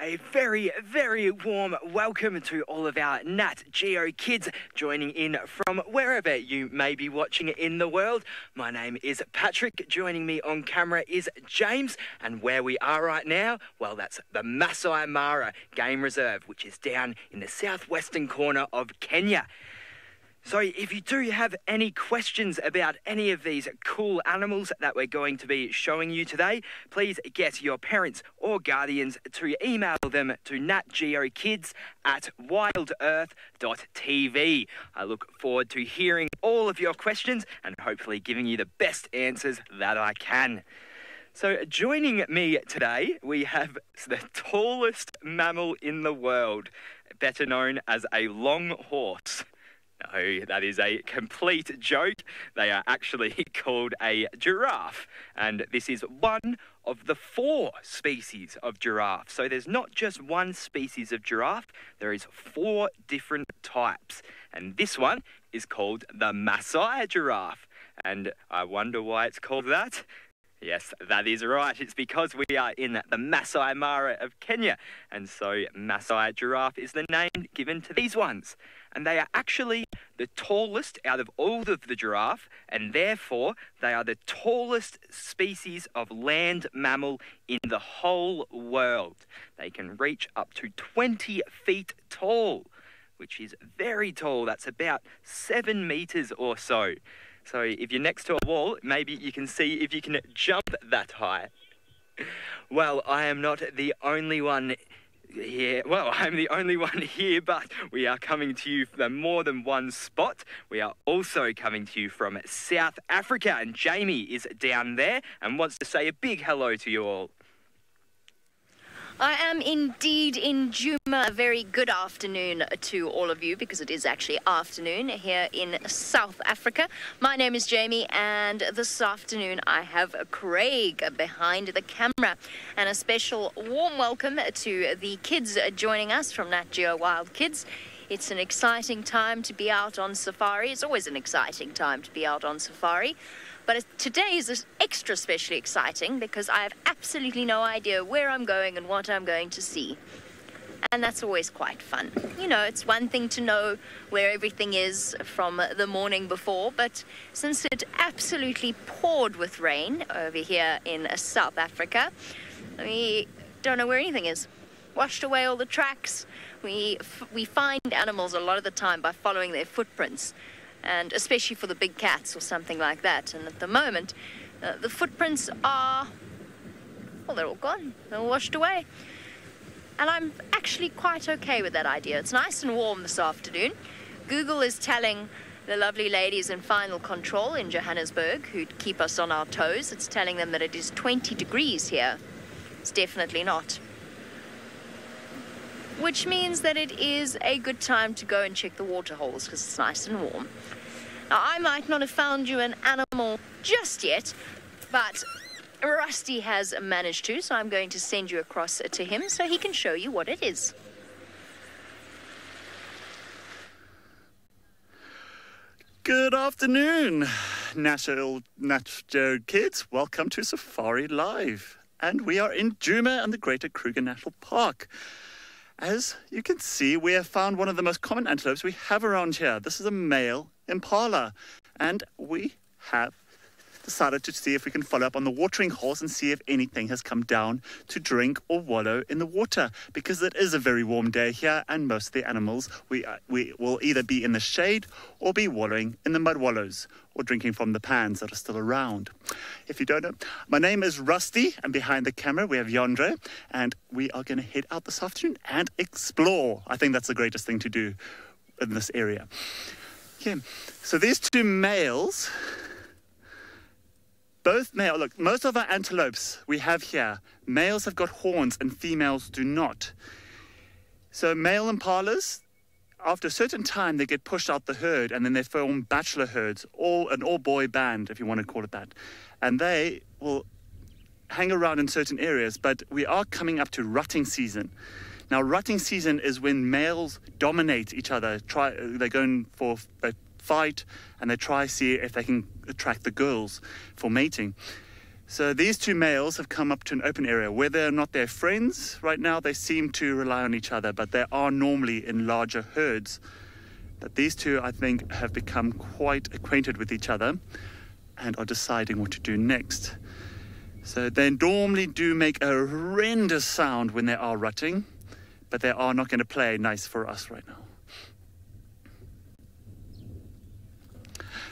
A very, very warm welcome to all of our Nat Geo kids joining in from wherever you may be watching in the world. My name is Patrick. Joining me on camera is James. And where we are right now, well, that's the Masai Mara Game Reserve, which is down in the southwestern corner of Kenya. So if you do have any questions about any of these cool animals that we're going to be showing you today, please get your parents or guardians to email them to natgeokids@wildearth.tv. I look forward to hearing all of your questions and hopefully giving you the best answers that I can. So joining me today, we have the tallest mammal in the world, better known as a long horse. No, that is a complete joke. They are actually called a giraffe, and this is one of the 4 species of giraffe. So there's not just one species of giraffe, there is 4 different types, and this one is called the Masai giraffe. And I wonder why it's called that. Yes, that is right. It's because we are in the Masai Mara of Kenya, and so Masai giraffe is the name given to these ones. And they are actually the tallest out of all of the giraffe, and therefore they are the tallest species of land mammal in the whole world. They can reach up to 20 feet tall, which is very tall. That's about 7 meters or so. So if you're next to a wall, maybe you can see if you can jump that high. Well, I am not the only one here. Well, I'm the only one here, but we are coming to you from more than one spot. We are also coming to you from South Africa, and Jamie is down there and wants to say a big hello to you all. I am indeed in Djuma. A very good afternoon to all of you, because it is actually afternoon here in South Africa. My name is Jamie, and this afternoon I have Craig behind the camera. And a special warm welcome to the kids joining us from Nat Geo Wild Kids. It's an exciting time to be out on safari. It's always an exciting time to be out on safari. But today is extra especially exciting because I have absolutely no idea where I'm going and what I'm going to see. And that's always quite fun. You know, it's one thing to know where everything is from the morning before, but since it absolutely poured with rain over here in South Africa, we don't know where anything is. Washed away all the tracks. We find animals a lot of the time by following their footprints, and especially for the big cats or something like that. And at the moment, the footprints are, well, they're all gone. They're all washed away. And I'm actually quite okay with that idea. It's nice and warm this afternoon. Google is telling the lovely ladies in final control in Johannesburg, who keep us on our toes, it's telling them that it is 20 degrees here. It's definitely not. Which means that it is a good time to go and check the water holes because it's nice and warm. Now, I might not have found you an animal just yet, but Rusty has managed to, so I'm going to send you across to him so he can show you what it is. Good afternoon, Nat Geo kids. Welcome to Safari Live. And we are in Djuma and the Greater Kruger National Park. As you can see, we have found one of the most common antelopes we have around here. This is a male impala, and we have decided to see if we can follow up on the watering holes and see if anything has come down to drink or wallow in the water, because it is a very warm day here, and most of the animals we will either be in the shade or be wallowing in the mud wallows or drinking from the pans that are still around. If you don't know, my name is Rusty, and behind the camera we have Yandre, and we are going to head out this afternoon and explore. I think that's the greatest thing to do in this area. Okay, so these 2 males, both male. Look, most of our antelopes we have here, males have got horns and females do not. So male impalas, after a certain time, they get pushed out the herd, and then they form bachelor herds, an all-boy band, if you want to call it that. And they will hang around in certain areas, but we are coming up to rutting season. Now, rutting season is when males dominate each other. They're going for fight, and they try to see if they can attract the girls for mating. So these two males have come up to an open area. Whether or not they're friends right now, they seem to rely on each other, but they are normally in larger herds. But these two, I think, have become quite acquainted with each other and are deciding what to do next. So they normally do make a horrendous sound when they are rutting, but they are not going to play nice for us right now.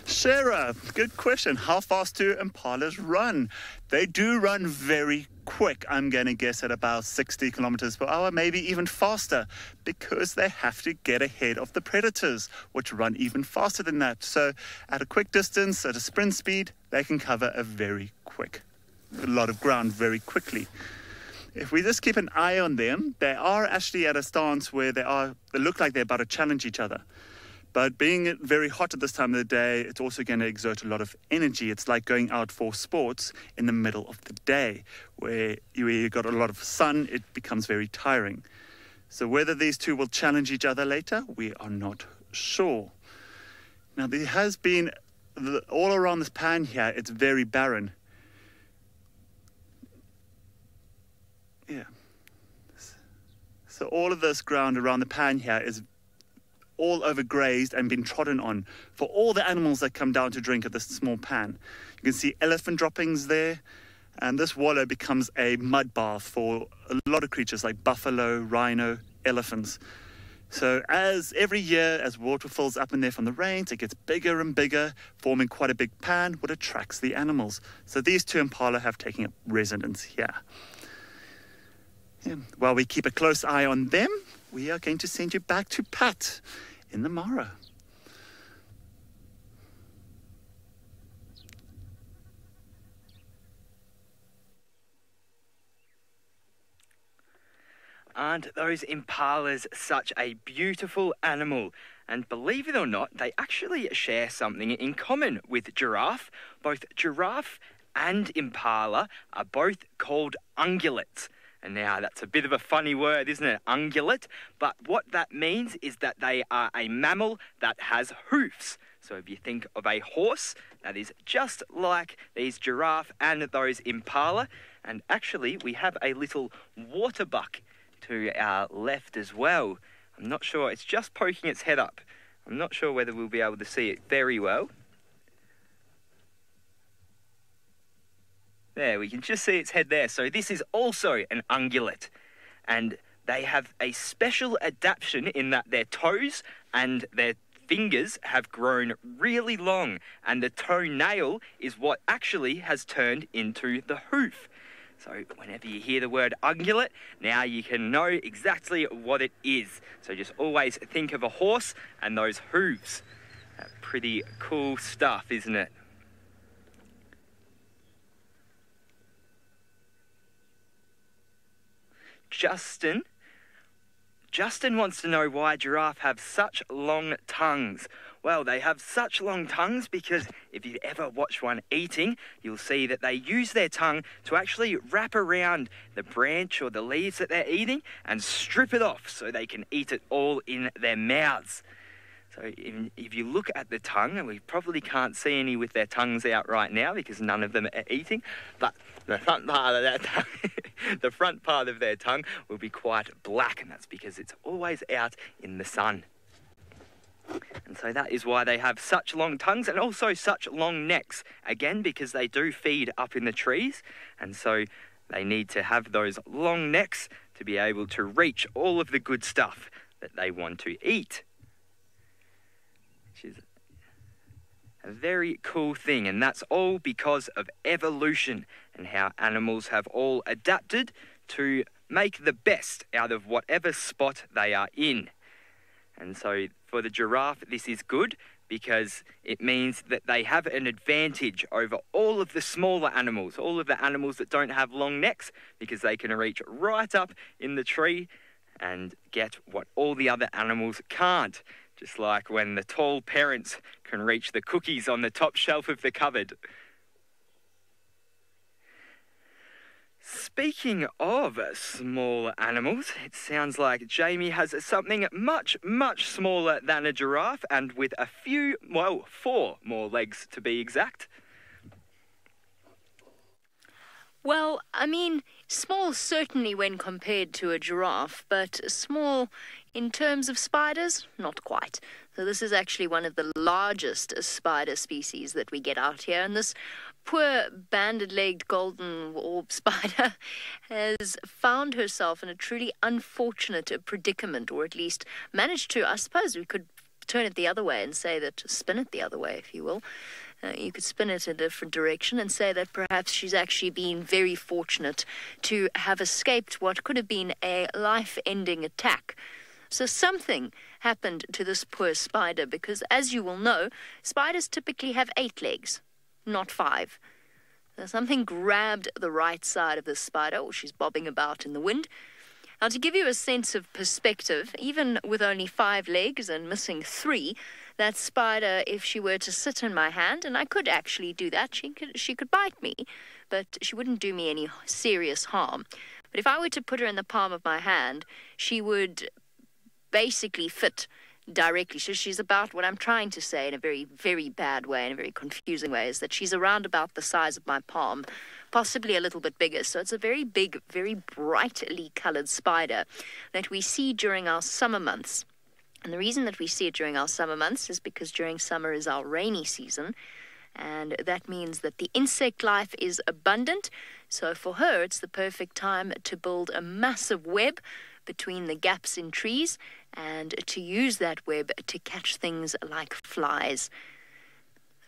Shara, good question. How fast do impalas run? They do run very quick. I'm going to guess at about 60 kilometers per hour, maybe even faster, because they have to get ahead of the predators, which run even faster than that. So at a quick distance, at a sprint speed, they can cover a lot of ground very quickly. If we just keep an eye on them, they are actually at a stance where they look like they're about to challenge each other. But being very hot at this time of the day, it's also going to exert a lot of energy. It's like going out for sports in the middle of the day, where you've got a lot of sun, it becomes very tiring. So whether these two will challenge each other later, we are not sure. Now, there has been, all around this pan here, it's very barren. Yeah. So all of this ground around the pan here is all overgrazed and been trodden on for all the animals that come down to drink at this small pan. You can see elephant droppings there, and this wallow becomes a mud bath for a lot of creatures like buffalo, rhino, elephants. So as every year, as water fills up in there from the rains, it gets bigger and bigger, forming quite a big pan, which attracts the animals. So these two impala have taken up residence here. Yeah. While we keep a close eye on them, we are going to send you back to Pat in the Mara. Aren't those impalas such a beautiful animal? And believe it or not, they actually share something in common with giraffe. Both giraffe and impala are both called ungulates. And now that's a bit of a funny word, isn't it? Ungulate. But what that means is that they are a mammal that has hoofs. So if you think of a horse, that is just like these giraffe and those impala. And actually, we have a little water buck to our left as well. I'm not sure. It's just poking its head up. I'm not sure whether we'll be able to see it very well. There, we can just see its head there. So this is also an ungulate. And they have a special adaptation in that their toes and their fingers have grown really long. And the toenail is what actually has turned into the hoof. So whenever you hear the word ungulate, now you can know exactly what it is. So just always think of a horse and those hooves. Pretty cool stuff, isn't it? Justin wants to know why giraffe have such long tongues. Well, they have such long tongues because if you've ever watched one eating, you'll see that they use their tongue to actually wrap around the branch or the leaves that they're eating and strip it off so they can eat it all in their mouths. So if you look at the tongue, and we probably can't see any with their tongues out right now because none of them are eating, but the front part of that tongue, the front part of their tongue will be quite black, and that's because it's always out in the sun. And so that is why they have such long tongues and also such long necks, again because they do feed up in the trees, and so they need to have those long necks to be able to reach all of the good stuff that they want to eat. Which is a very cool thing, and that's all because of evolution and how animals have all adapted to make the best out of whatever spot they are in. And so for the giraffe, this is good because it means that they have an advantage over all of the smaller animals, all of the animals that don't have long necks, because they can reach right up in the tree and get what all the other animals can't. Just like when the tall parents can reach the cookies on the top shelf of the cupboard. Speaking of small animals, it sounds like Jamie has something much, much smaller than a giraffe and with a few, well, 4 more legs to be exact. Well, I mean, small certainly when compared to a giraffe, but small in terms of spiders, not quite. So this is actually one of the largest spider species that we get out here, and this poor banded-legged golden orb spider has found herself in a truly unfortunate predicament, or at least managed to, I suppose we could turn it the other way and say that, spin it the other way, if you will. You could spin it in a different direction and say that perhaps she's actually been very fortunate to have escaped what could have been a life-ending attack. So something happened to this poor spider because, as you will know, spiders typically have 8 legs, not 5. So something grabbed the right side of this spider, or she's bobbing about in the wind. Now, to give you a sense of perspective, even with only 5 legs and missing 3, that spider, if she were to sit in my hand, and I could actually do that, she could bite me, but she wouldn't do me any serious harm. But if I were to put her in the palm of my hand, she would basically fit directly. So she's about, what I'm trying to say in a very, very bad way, in a very confusing way, is that she's around about the size of my palm, possibly a little bit bigger. So it's a very big, very brightly colored spider that we see during our summer months. And the reason that we see it during our summer months is because during summer is our rainy season, and that means that the insect life is abundant. So for her, it's the perfect time to build a massive web between the gaps in trees and to use that web to catch things like flies.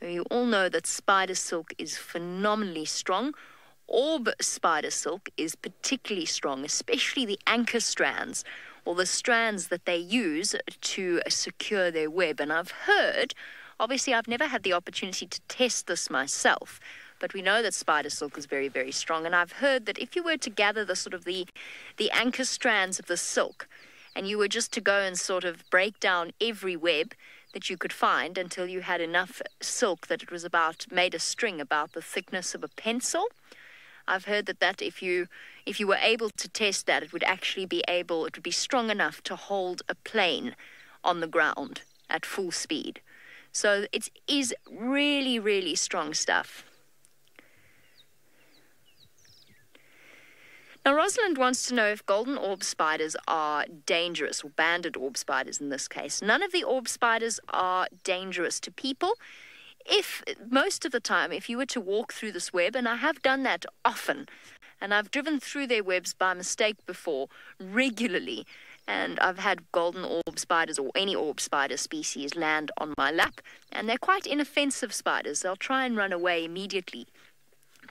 So you all know that spider silk is phenomenally strong. Orb spider silk is particularly strong, especially the anchor strands, or the strands that they use to secure their web. And I've heard, obviously I've never had the opportunity to test this myself, but we know that spider silk is very, very strong. And I've heard that if you were to gather the sort of the anchor strands of the silk, and you were just to go and sort of break down every web that you could find until you had enough silk that it was made a string about the thickness of a pencil. I've heard that if you were able to test that, it would actually it would be strong enough to hold a plane on the ground at full speed. So it is really, really strong stuff. Now, Rosalind wants to know if golden orb spiders are dangerous, or banded orb spiders in this case. None of the orb spiders are dangerous to people. Most of the time, if you were to walk through this web, and I have done that often, and I've driven through their webs by mistake before, regularly, and I've had golden orb spiders or any orb spider species land on my lap, and they're quite inoffensive spiders. They'll try and run away immediately.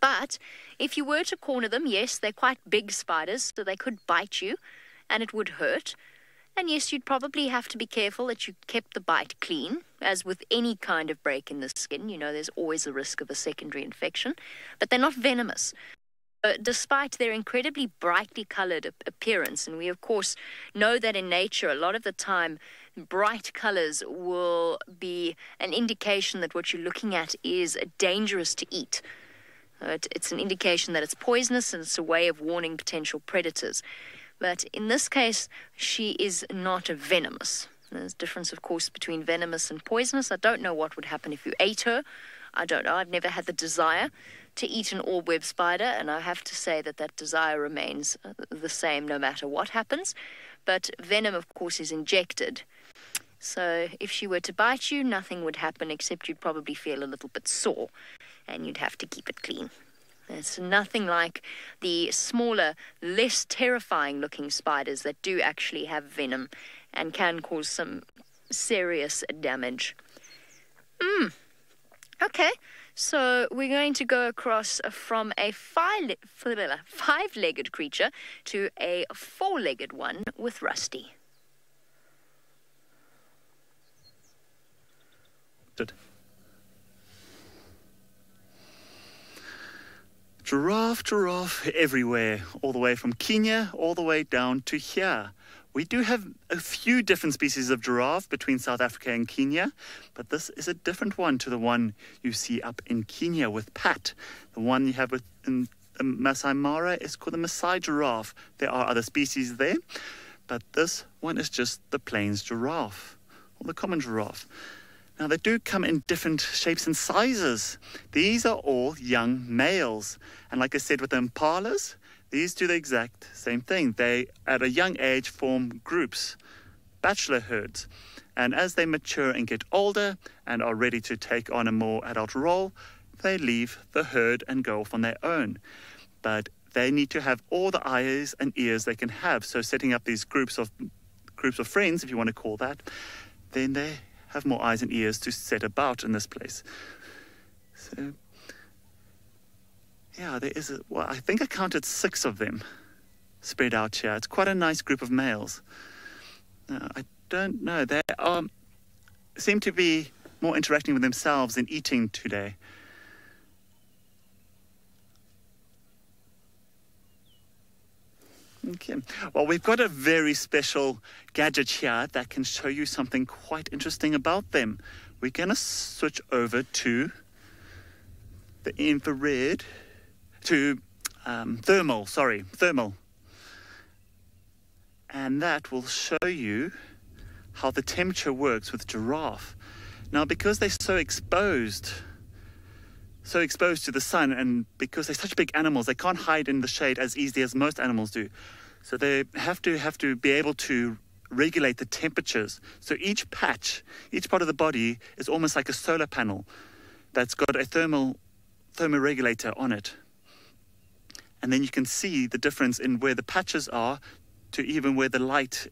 But if you were to corner them, yes, they're quite big spiders, so they could bite you, and it would hurt. And yes, you'd probably have to be careful that you kept the bite clean. As with any kind of break in the skin, you know, there's always a risk of a secondary infection. But they're not venomous. Despite their incredibly brightly colored appearance, and we of course know that in nature a lot of the time bright colors will be an indication that what you're looking at is dangerous to eat. It's an indication that it's poisonous, and it's a way of warning potential predators. But in this case, she is not venomous. There's a difference, of course, between venomous and poisonous. I don't know what would happen if you ate her. I don't know. I've never had the desire to eat an orb web spider, and I have to say that desire remains the same no matter what happens. But venom, of course, is injected. So if she were to bite you, nothing would happen except you'd probably feel a little bit sore, and you'd have to keep it clean. It's nothing like the smaller, less terrifying looking spiders that do actually have venom and can cause some serious damage. Okay, so we're going to go across from a five-legged creature to a four-legged one with Rusty. Good. Giraffe everywhere, all the way from Kenya all the way down to here. We do have a few different species of giraffe between South Africa and Kenya, but this is a different one to the one you see up in Kenya with Pat. The one you have in Masai Mara is called the Maasai giraffe. There are other species there, but this one is just the plains giraffe, or the common giraffe. Now, they do come in different shapes and sizes. These are all young males. And like I said with the impalas, these do the exact same thing. They, at a young age, form groups, bachelor herds. And as they mature and get older and are ready to take on a more adult role, they leave the herd and go off on their own. But they need to have all the eyes and ears they can have. So setting up these groups of friends, if you want to call that, then they have more eyes and ears to set about in this place. So, yeah, there is, I think I counted 6 of them spread out here. It's quite a nice group of males. I don't know. They seem to be more interacting with themselves than eating today. Okay. Well, we've got a very special gadget here that can show you something quite interesting about them. We're going to switch over to the infrared, to thermal. And that will show you how the temperature works with giraffe. Now, because they're so exposed to the sun, and because they're such big animals, they can't hide in the shade as easily as most animals do. So they have to be able to regulate the temperatures. So each part of the body is almost like a solar panel that's got a thermoregulator on it. And then you can see the difference in where the patches are to even where the light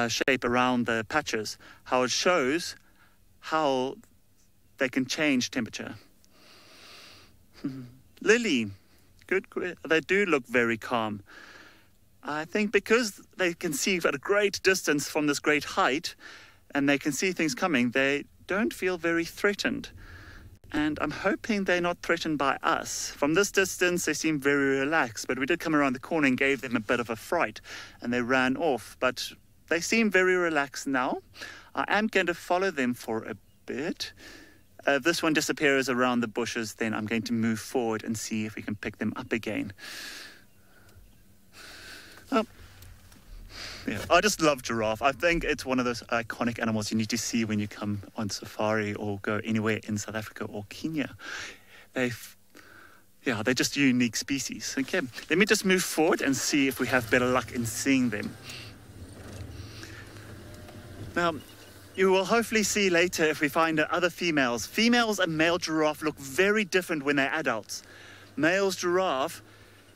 shape around the patches, how it shows how they can change temperature. Lily, good. They do look very calm. I think because they can see at a great distance from this great height, and they can see things coming, they don't feel very threatened. And I'm hoping they're not threatened by us. From this distance, they seem very relaxed, but we did come around the corner and gave them a bit of a fright, and they ran off. But they seem very relaxed now. I am going to follow them for a bit. If this one disappears around the bushes, then I'm going to move forward and see if we can pick them up again. Yeah, I just love giraffe. I think it's one of those iconic animals you need to see when you come on safari or go anywhere in South Africa or Kenya. They're just a unique species. Okay, let me just move forward and see if we have better luck in seeing them. Now, you will hopefully see later if we find other females. Females and male giraffe look very different when they're adults. Males giraffe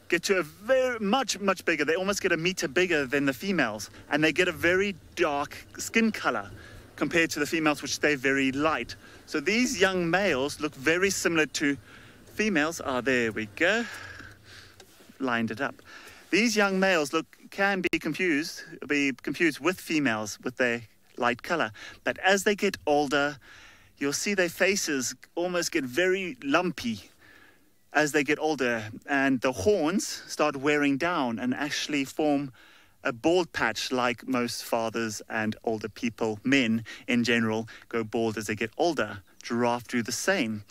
get to a very much bigger. They almost get a meter bigger than the females, and they get a very dark skin color compared to the females, which stay very light. So these young males look very similar to females. There we go. Lined it up. These young males can be confused with females with their light color. But as they get older, you'll see their faces almost get very lumpy as they get older, and the horns start wearing down and actually form a bald patch, like most fathers and older people, men in general, go bald as they get older. Giraffe do the same.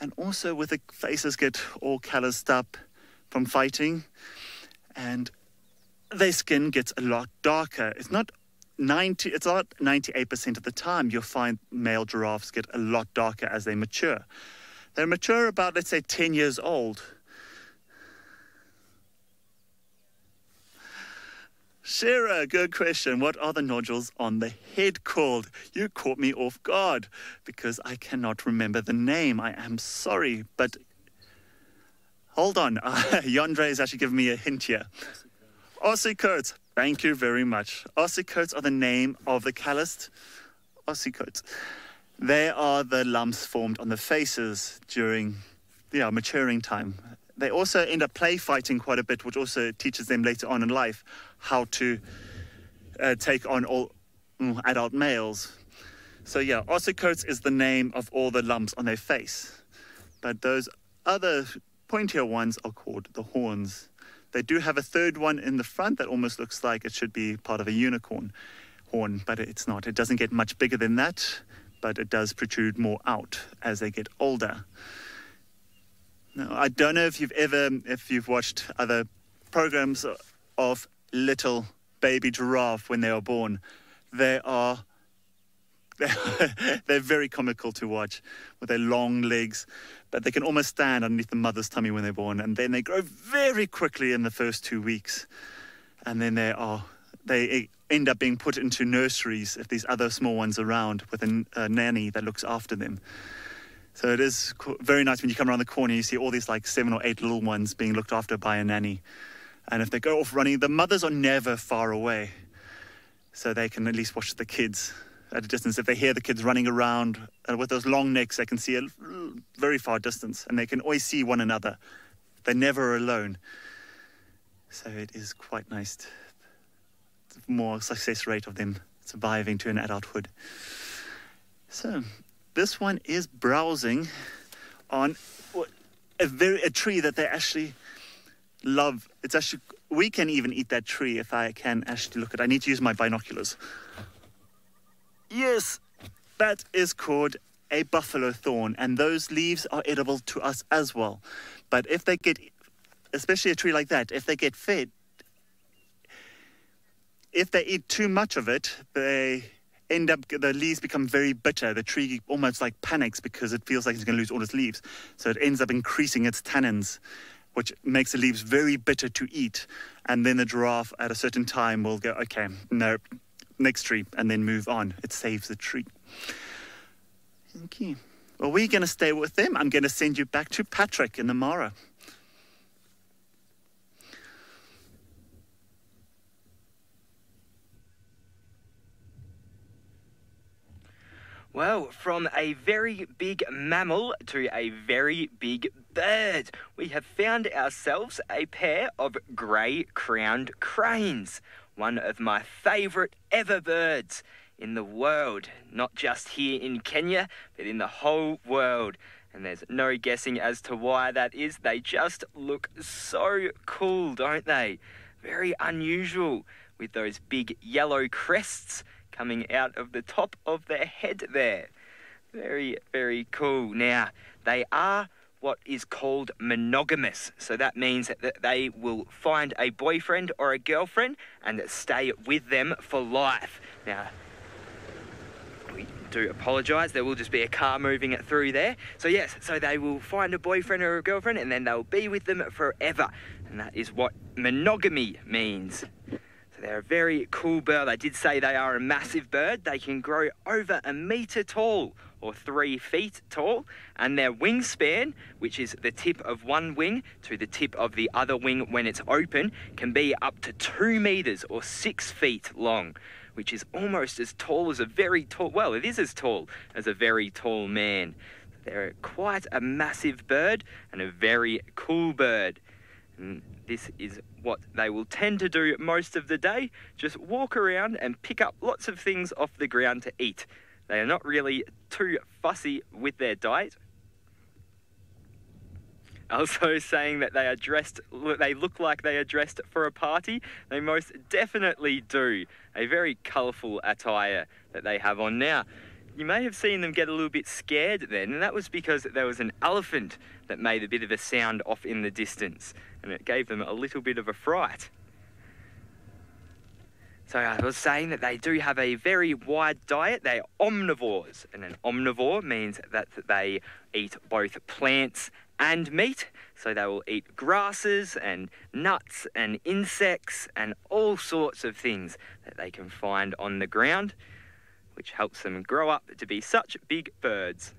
And also with the faces get all calloused up from fighting, and their skin gets a lot darker. It's not 98% of the time you'll find male giraffes get a lot darker as they mature. They mature about, let's say, 10 years old. Shira, good question. What are the nodules on the head called? You caught me off guard because I cannot remember the name. I am sorry, but hold on. Yandre has actually given me a hint here. Ossicoats. Thank you very much. Ossicoats are the name of the calloused ossicoats. They are the lumps formed on the faces during maturing time. They also end up play fighting quite a bit, which also teaches them later on in life how to take on all adult males. So yeah, ossicoats is the name of all the lumps on their face. But those other pointier ones are called the horns. They do have a third one in the front that almost looks like it should be part of a unicorn horn, but it's not. It doesn't get much bigger than that, but it does protrude more out as they get older. Now, I don't know if you've watched other programs of little baby giraffe when they are born. They are They're very comical to watch with their long legs, but they can almost stand underneath the mother's tummy when they're born, and then they grow very quickly in the first 2 weeks, and then they end up being put into nurseries if there's other small ones around with a nanny that looks after them. So it is very nice when you come around the corner, you see all these like 7 or 8 little ones being looked after by a nanny. And if they go off running, the mothers are never far away, so they can at least watch the kids at a distance. If they hear the kids running around with those long necks, they can see a very far distance, and they can always see one another. They're never alone. So it is quite nice. More success rate of them surviving to an adulthood. So this one is browsing on a tree that they actually love. It's actually, we can even eat that tree if I can actually look at it. I need to use my binoculars. Yes, that is called a buffalo thorn, and those leaves are edible to us as well. But if they get, especially a tree like that, if they get fed, if they eat too much of it, the leaves become very bitter. The tree almost like panics because it feels like it's going to lose all its leaves. So it ends up increasing its tannins, which makes the leaves very bitter to eat. And then the giraffe at a certain time will go, okay, no, next tree, and then move on. It saves the tree. Okay. Well, we're going to stay with them. I'm going to send you back to Patrick in the Mara. Well, from a very big mammal to a very big bird, we have found ourselves a pair of grey-crowned cranes, one of my favourite ever birds in the world, not just here in Kenya, but in the whole world. And there's no guessing as to why that is. They just look so cool, don't they? Very unusual, with those big yellow crests coming out of the top of their head there. Very, very cool. Now, they are what is called monogamous. So that means that they will find a boyfriend or a girlfriend and stay with them for life. Now, we do apologise. There will just be a car moving it through there. So yes, so they will find a boyfriend or a girlfriend and then they'll be with them forever. And that is what monogamy means. They're a very cool bird. I did say they are a massive bird. They can grow over 1 metre tall or 3 feet tall. And their wingspan, which is the tip of one wing to the tip of the other wing when it's open, can be up to 2 metres or 6 feet long, which is almost as tall as a very tall, well, it is as tall as a very tall man. They're quite a massive bird and a very cool bird. And this is what they will tend to do most of the day, just walk around and pick up lots of things off the ground to eat. They are not really too fussy with their diet. Also saying that they are dressed, they look like they are dressed for a party. They most definitely do. A very colourful attire that they have on now. You may have seen them get a little bit scared then, and that was because there was an elephant that made a bit of a sound off in the distance, and it gave them a little bit of a fright. So I was saying that they do have a very wide diet. They are omnivores, and an omnivore means that they eat both plants and meat. So they will eat grasses and nuts and insects and all sorts of things that they can find on the ground, which helps them grow up to be such big birds.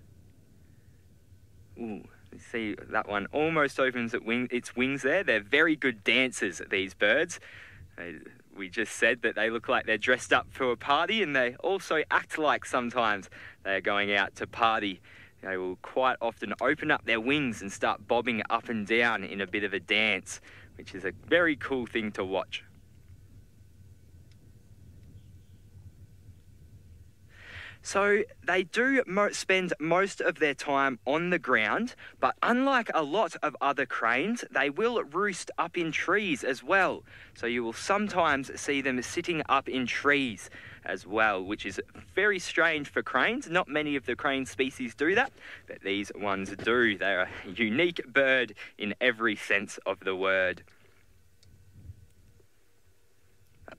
Ooh, you see that one almost opens its wings there. They're very good dancers, these birds. We just said that they look like they're dressed up for a party, and they also act like sometimes they're going out to party. They will quite often open up their wings and start bobbing up and down in a bit of a dance, which is a very cool thing to watch. So they do spend most of their time on the ground, but unlike a lot of other cranes, they will roost up in trees as well. So you will sometimes see them sitting up in trees as well, which is very strange for cranes. Not many of the crane species do that, but these ones do. They're a unique bird in every sense of the word.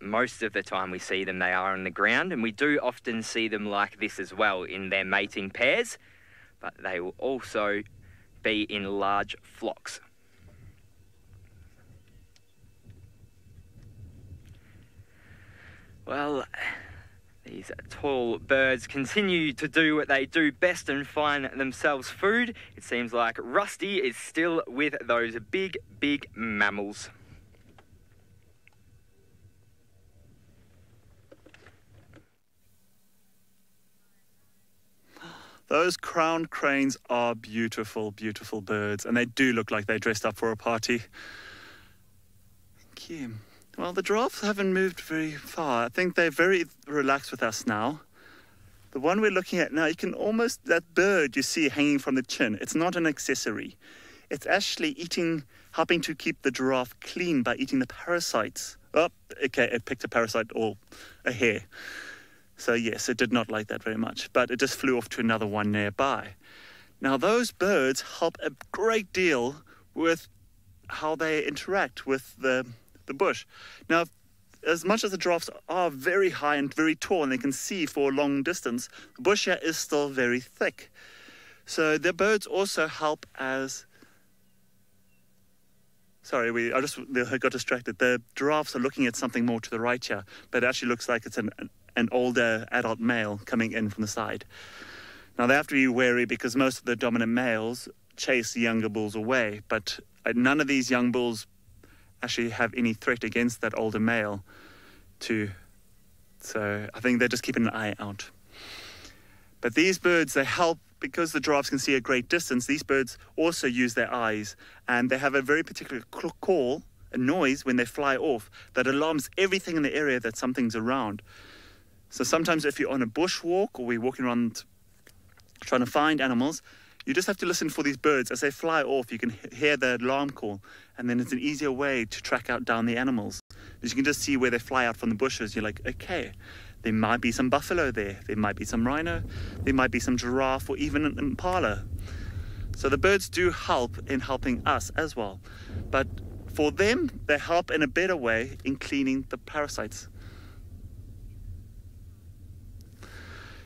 most of the time we see them, they are on the ground, and we do often see them like this as well in their mating pairs, but they will also be in large flocks. Well, these tall birds continue to do what they do best and find themselves food. It seems like Rusty is still with those big, big mammals. Those crowned cranes are beautiful, beautiful birds, and they do look like they're dressed up for a party. Thank you. Well, the giraffes haven't moved very far. I think they're very relaxed with us now. The one we're looking at now, you can almost, that bird you see hanging from the chin, it's not an accessory. It's actually eating, helping to keep the giraffe clean by eating the parasites. Oh, okay, it picked a parasite or a hair. So yes, it did not like that very much, but it just flew off to another one nearby. Now those birds help a great deal with how they interact with the bush. Now, as much as the giraffes are very high and very tall and they can see for a long distance, the bush here is still very thick. So the birds also help as... Sorry, I got distracted. The giraffes are looking at something more to the right here, but it actually looks like it's an older adult male coming in from the side. Now they have to be wary because most of the dominant males chase the younger bulls away, but none of these young bulls actually have any threat against that older male so I think they're just keeping an eye out. But these birds, they help because the giraffes can see a great distance. These birds also use their eyes, and they have a very particular call, a noise when they fly off that alarms everything in the area that something's around. So sometimes if you're on a bushwalk or we're walking around trying to find animals, you just have to listen for these birds. As they fly off, you can hear the alarm call, and then it's an easier way to track out down the animals. Because you can just see where they fly out from the bushes. You're like, okay, there might be some buffalo there. There might be some rhino. There might be some giraffe or even an impala. So the birds do help in helping us as well. But for them, they help in a better way in cleaning the parasites.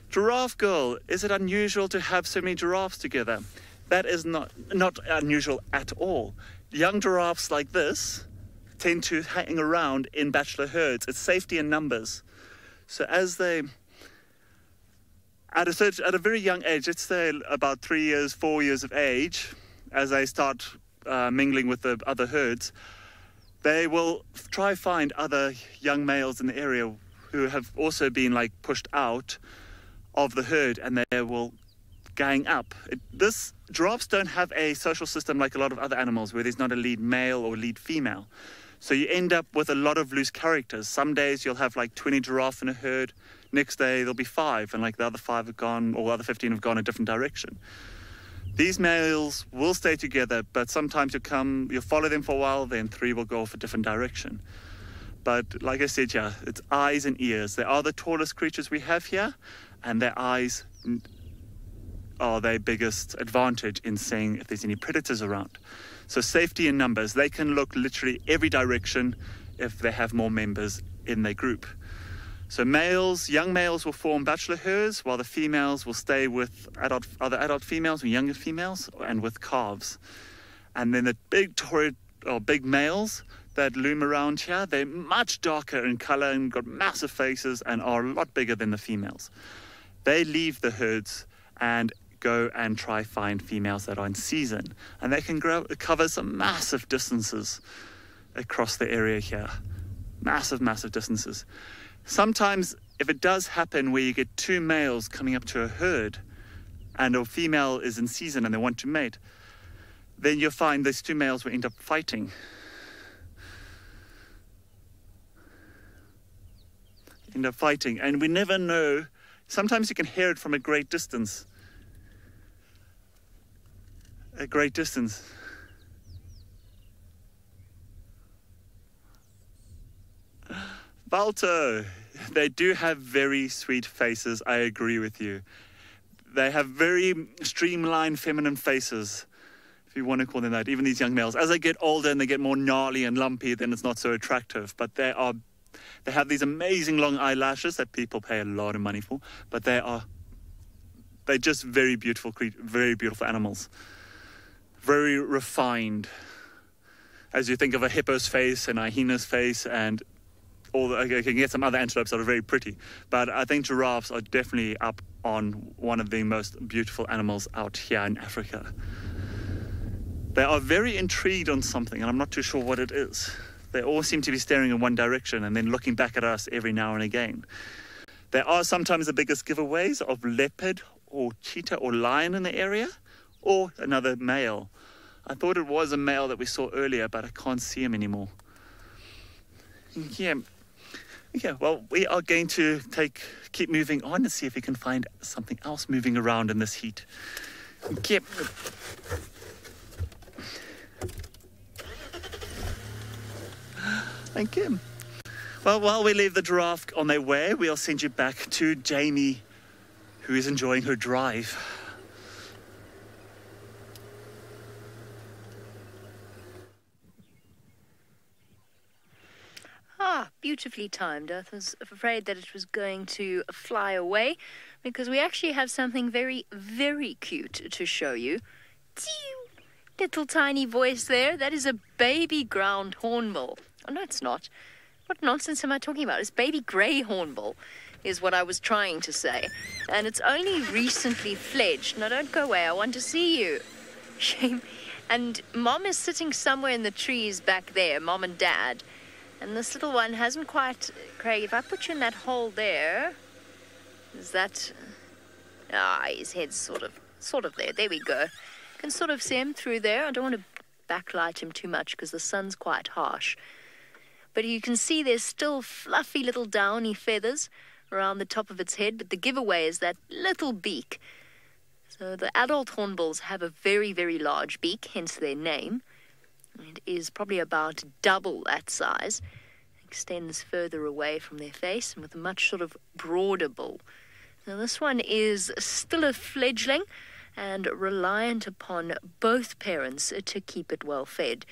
Giraffe girl, is it unusual to have so many giraffes together? That is not unusual at all. Young giraffes like this tend to hang around in bachelor herds. It's safety in numbers. So as they, at a very young age, let's say about 3 years, 4 years of age, as they start mingling with the other herds, they will try find other young males in the area who have also been like pushed out of the herd, and they will gang up. Giraffes don't have a social system like a lot of other animals where there's not a lead male or lead female. So you end up with a lot of loose characters. Some days you'll have like 20 giraffe in a herd. Next day there'll be 5, and like the other 5 have gone, or the other 15 have gone a different direction. These males will stay together, but sometimes you'll follow them for a while, then 3 will go off a different direction. But like I said, yeah, it's eyes and ears. They are the tallest creatures we have here, and their eyes are their biggest advantage in seeing if there's any predators around. So safety in numbers. They can look literally every direction if they have more members in their group. So young males will form bachelor herds, while the females will stay with other adult females or younger females and with calves. And then the big males that loom around here, they're much darker in color and got massive faces and are a lot bigger than the females. They leave the herds and go and try find females that are in season, and they can cover some massive distances across the area here. Massive distances. Sometimes if it does happen where you get 2 males coming up to a herd and a female is in season and they want to mate, then you'll find those 2 males will end up fighting. And we never know. Sometimes you can hear it from a great distance. Balto, they do have very sweet faces, I agree with you. They have very streamlined feminine faces, if you want to call them that, even these young males. As they get older and they get more gnarly and lumpy, then it's not so attractive, but they are They have these amazing long eyelashes that people pay a lot of money for, but they're just very beautiful animals. Very refined. As you think of a hippo's face and a hyena's face, and you can get some other antelopes that are very pretty. But I think giraffes are definitely up on one of the most beautiful animals out here in Africa. They are very intrigued on something, and I'm not too sure what it is. They all seem to be staring in one direction and then looking back at us every now and again. There are sometimes the biggest giveaways of leopard or cheetah or lion in the area, or another male. I thought it was a male that we saw earlier, but I can't see him anymore. Yeah, well, we are going to keep moving on and see if we can find something else moving around in this heat. Yeah. Thank you. Well, while we leave the giraffe on their way, we'll send you back to Jamie, who is enjoying her drive. Beautifully timed. I was afraid that it was going to fly away because we actually have something very, very cute to show you. Little tiny voice there. That is a baby ground hornbill. Oh, no, it's not. What nonsense am I talking about? It's baby grey hornbill is what I was trying to say. And it's only recently fledged. Now, don't go away. I want to see you. Shame. And Mom is sitting somewhere in the trees back there, Mom and Dad. And this little one hasn't quite... Craig, if I put you in that hole there... Is that... his head's sort of there. There we go. You can sort of see him through there. I don't want to backlight him too much because the sun's quite harsh. But you can see there's still fluffy little downy feathers around the top of its head. But the giveaway is that little beak. So the adult hornbills have a very, very large beak, hence their name. It is probably about double that size. It extends further away from their face and with a much sort of broader bill. Now this one is still a fledgling and reliant upon both parents to keep it well fed.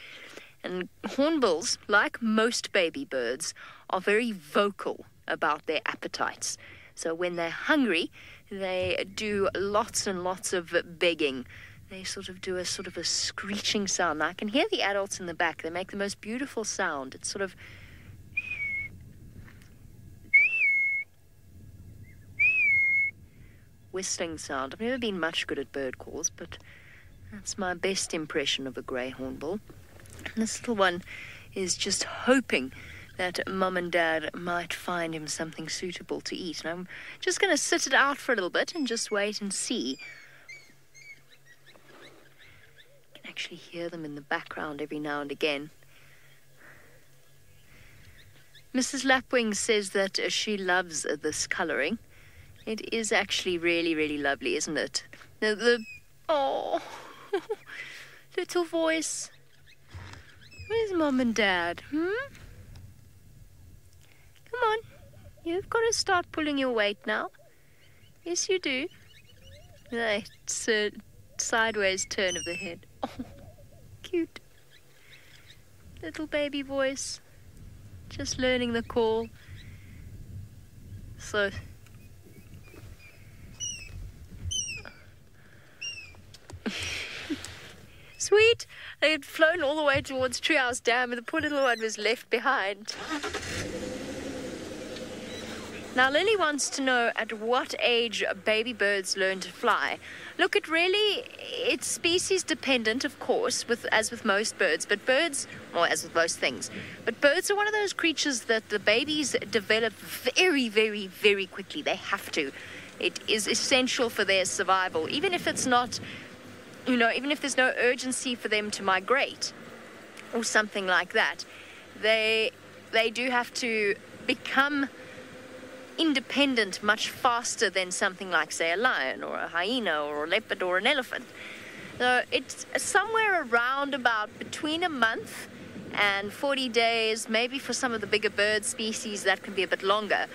And hornbills, like most baby birds, are very vocal about their appetites. So when they're hungry, they do lots and lots of begging. They sort of do a screeching sound. I can hear the adults in the back. They make the most beautiful sound. It's sort of... whistling sound. I've never been much good at bird calls, but that's my best impression of a grey hornbill. And this little one is just hoping that Mum and Dad might find him something suitable to eat. And I'm just going to sit it out for a little bit and just wait and see. Actually hear them in the background every now and again. Mrs. Lapwing says that she loves this colouring. It is actually really, really lovely, isn't it? Oh, little voice. Where's Mum and Dad? Come on. You've got to start pulling your weight now. Yes, you do. It's a sideways turn of the head. Oh, cute. Little baby voice. Just learning the call. So... Sweet. They had flown all the way towards Treehouse Dam and the poor little one was left behind. Now, Lily wants to know at what age baby birds learn to fly. Look, it's species dependent, of course, as with most birds, but birds, or as with most things, but birds are one of those creatures that the babies develop very, very, very quickly. They have to. It is essential for their survival, even if it's not, even if there's no urgency for them to migrate or something like that. They do have to become independent much faster than something like, say, a lion or a hyena or a leopard or an elephant. So it's somewhere around about between a month and 40 days, maybe for some of the bigger bird species that can be a bit longer,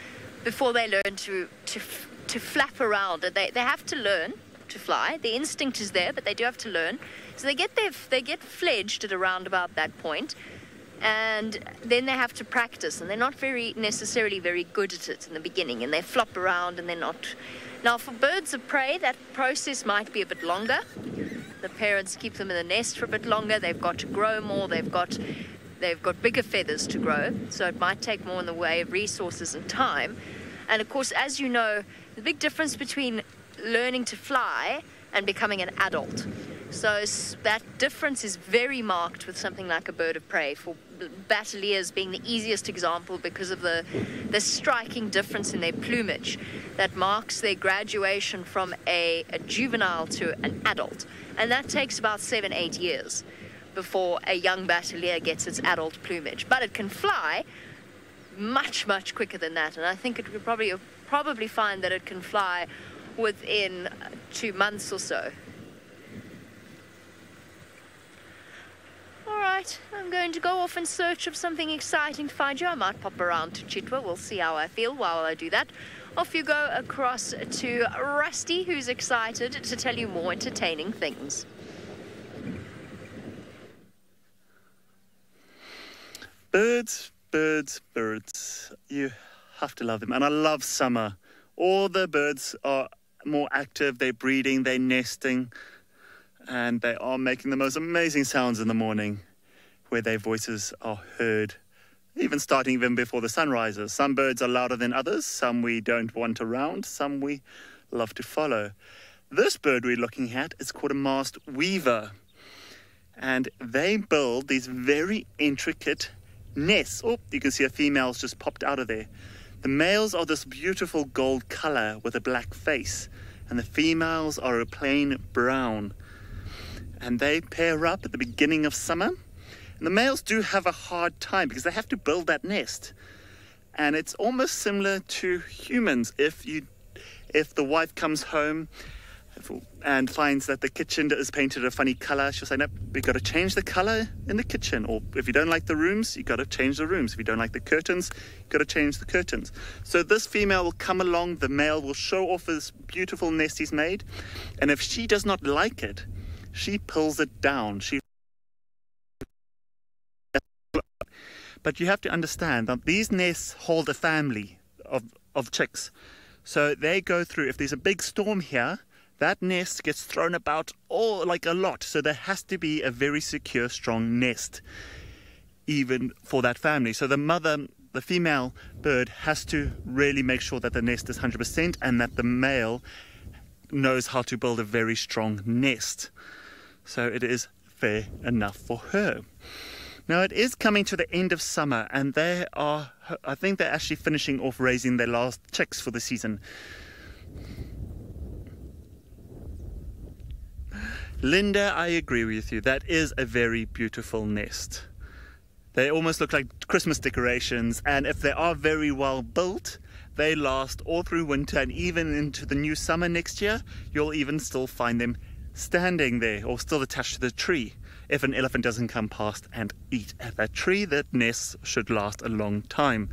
before they learn to flap around. They have to learn to fly. The instinct is there, but they do have to learn. So they get fledged at around about that point. And then they have to practice, and they're not necessarily very good at it in the beginning, and they flop around and they're not. Now, for birds of prey, that process might be a bit longer. The parents keep them in the nest for a bit longer. They've got to grow more. They've got bigger feathers to grow, so it might take more in the way of resources and time. And of course, as you know, the big difference between learning to fly and becoming an adult. So that difference is very marked with something like a bird of prey, for battaliers being the easiest example because of the striking difference in their plumage that marks their graduation from a juvenile to an adult. And that takes about 7-8 years before a young battalier gets its adult plumage. But it can fly much, much quicker than that. And I think it would probably find that it can fly within 2 months or so. All right, I'm going to go off in search of something exciting to find you. I might pop around to Chitwa. We'll see how I feel while I do that. Off you go across to Rusty, who's excited to tell you more entertaining things. Birds, birds, birds. You have to love them. And I love summer. All the birds are more active. They're breeding, they're nesting. And they are making the most amazing sounds in the morning where their voices are heard, even before the sun rises. Some birds are louder than others. Some we don't want around. Some we love to follow. This bird we're looking at is called a masked weaver. And they build these very intricate nests. Oh, you can see a female's just popped out of there. The males are this beautiful gold color with a black face. And the females are a plain brown. And they pair up at the beginning of summer. And the males do have a hard time because they have to build that nest. And it's almost similar to humans. If the wife comes home and finds that the kitchen is painted a funny color, she'll say, no, we've got to change the color in the kitchen. Or if you don't like the rooms, you've got to change the rooms. If you don't like the curtains, you've got to change the curtains. So this female will come along, the male will show off his beautiful nest he's made. And if she does not like it, she pulls it down. But you have to understand that these nests hold a family of chicks. So they go through, if there's a big storm here, that nest gets thrown about a lot. So there has to be a very secure, strong nest, even for that family. So the female bird has to really make sure that the nest is 100% and that the male knows how to build a very strong nest. So it is fair enough for her. Now it is coming to the end of summer, and I think they're actually finishing off raising their last chicks for the season. Linda, I agree with you. That is a very beautiful nest. They almost look like Christmas decorations, and if they are very well built, they last all through winter and even into the new summer next year. You'll even still find them standing there or still attached to the tree. If an elephant doesn't come past and eat at that tree, that nest should last a long time.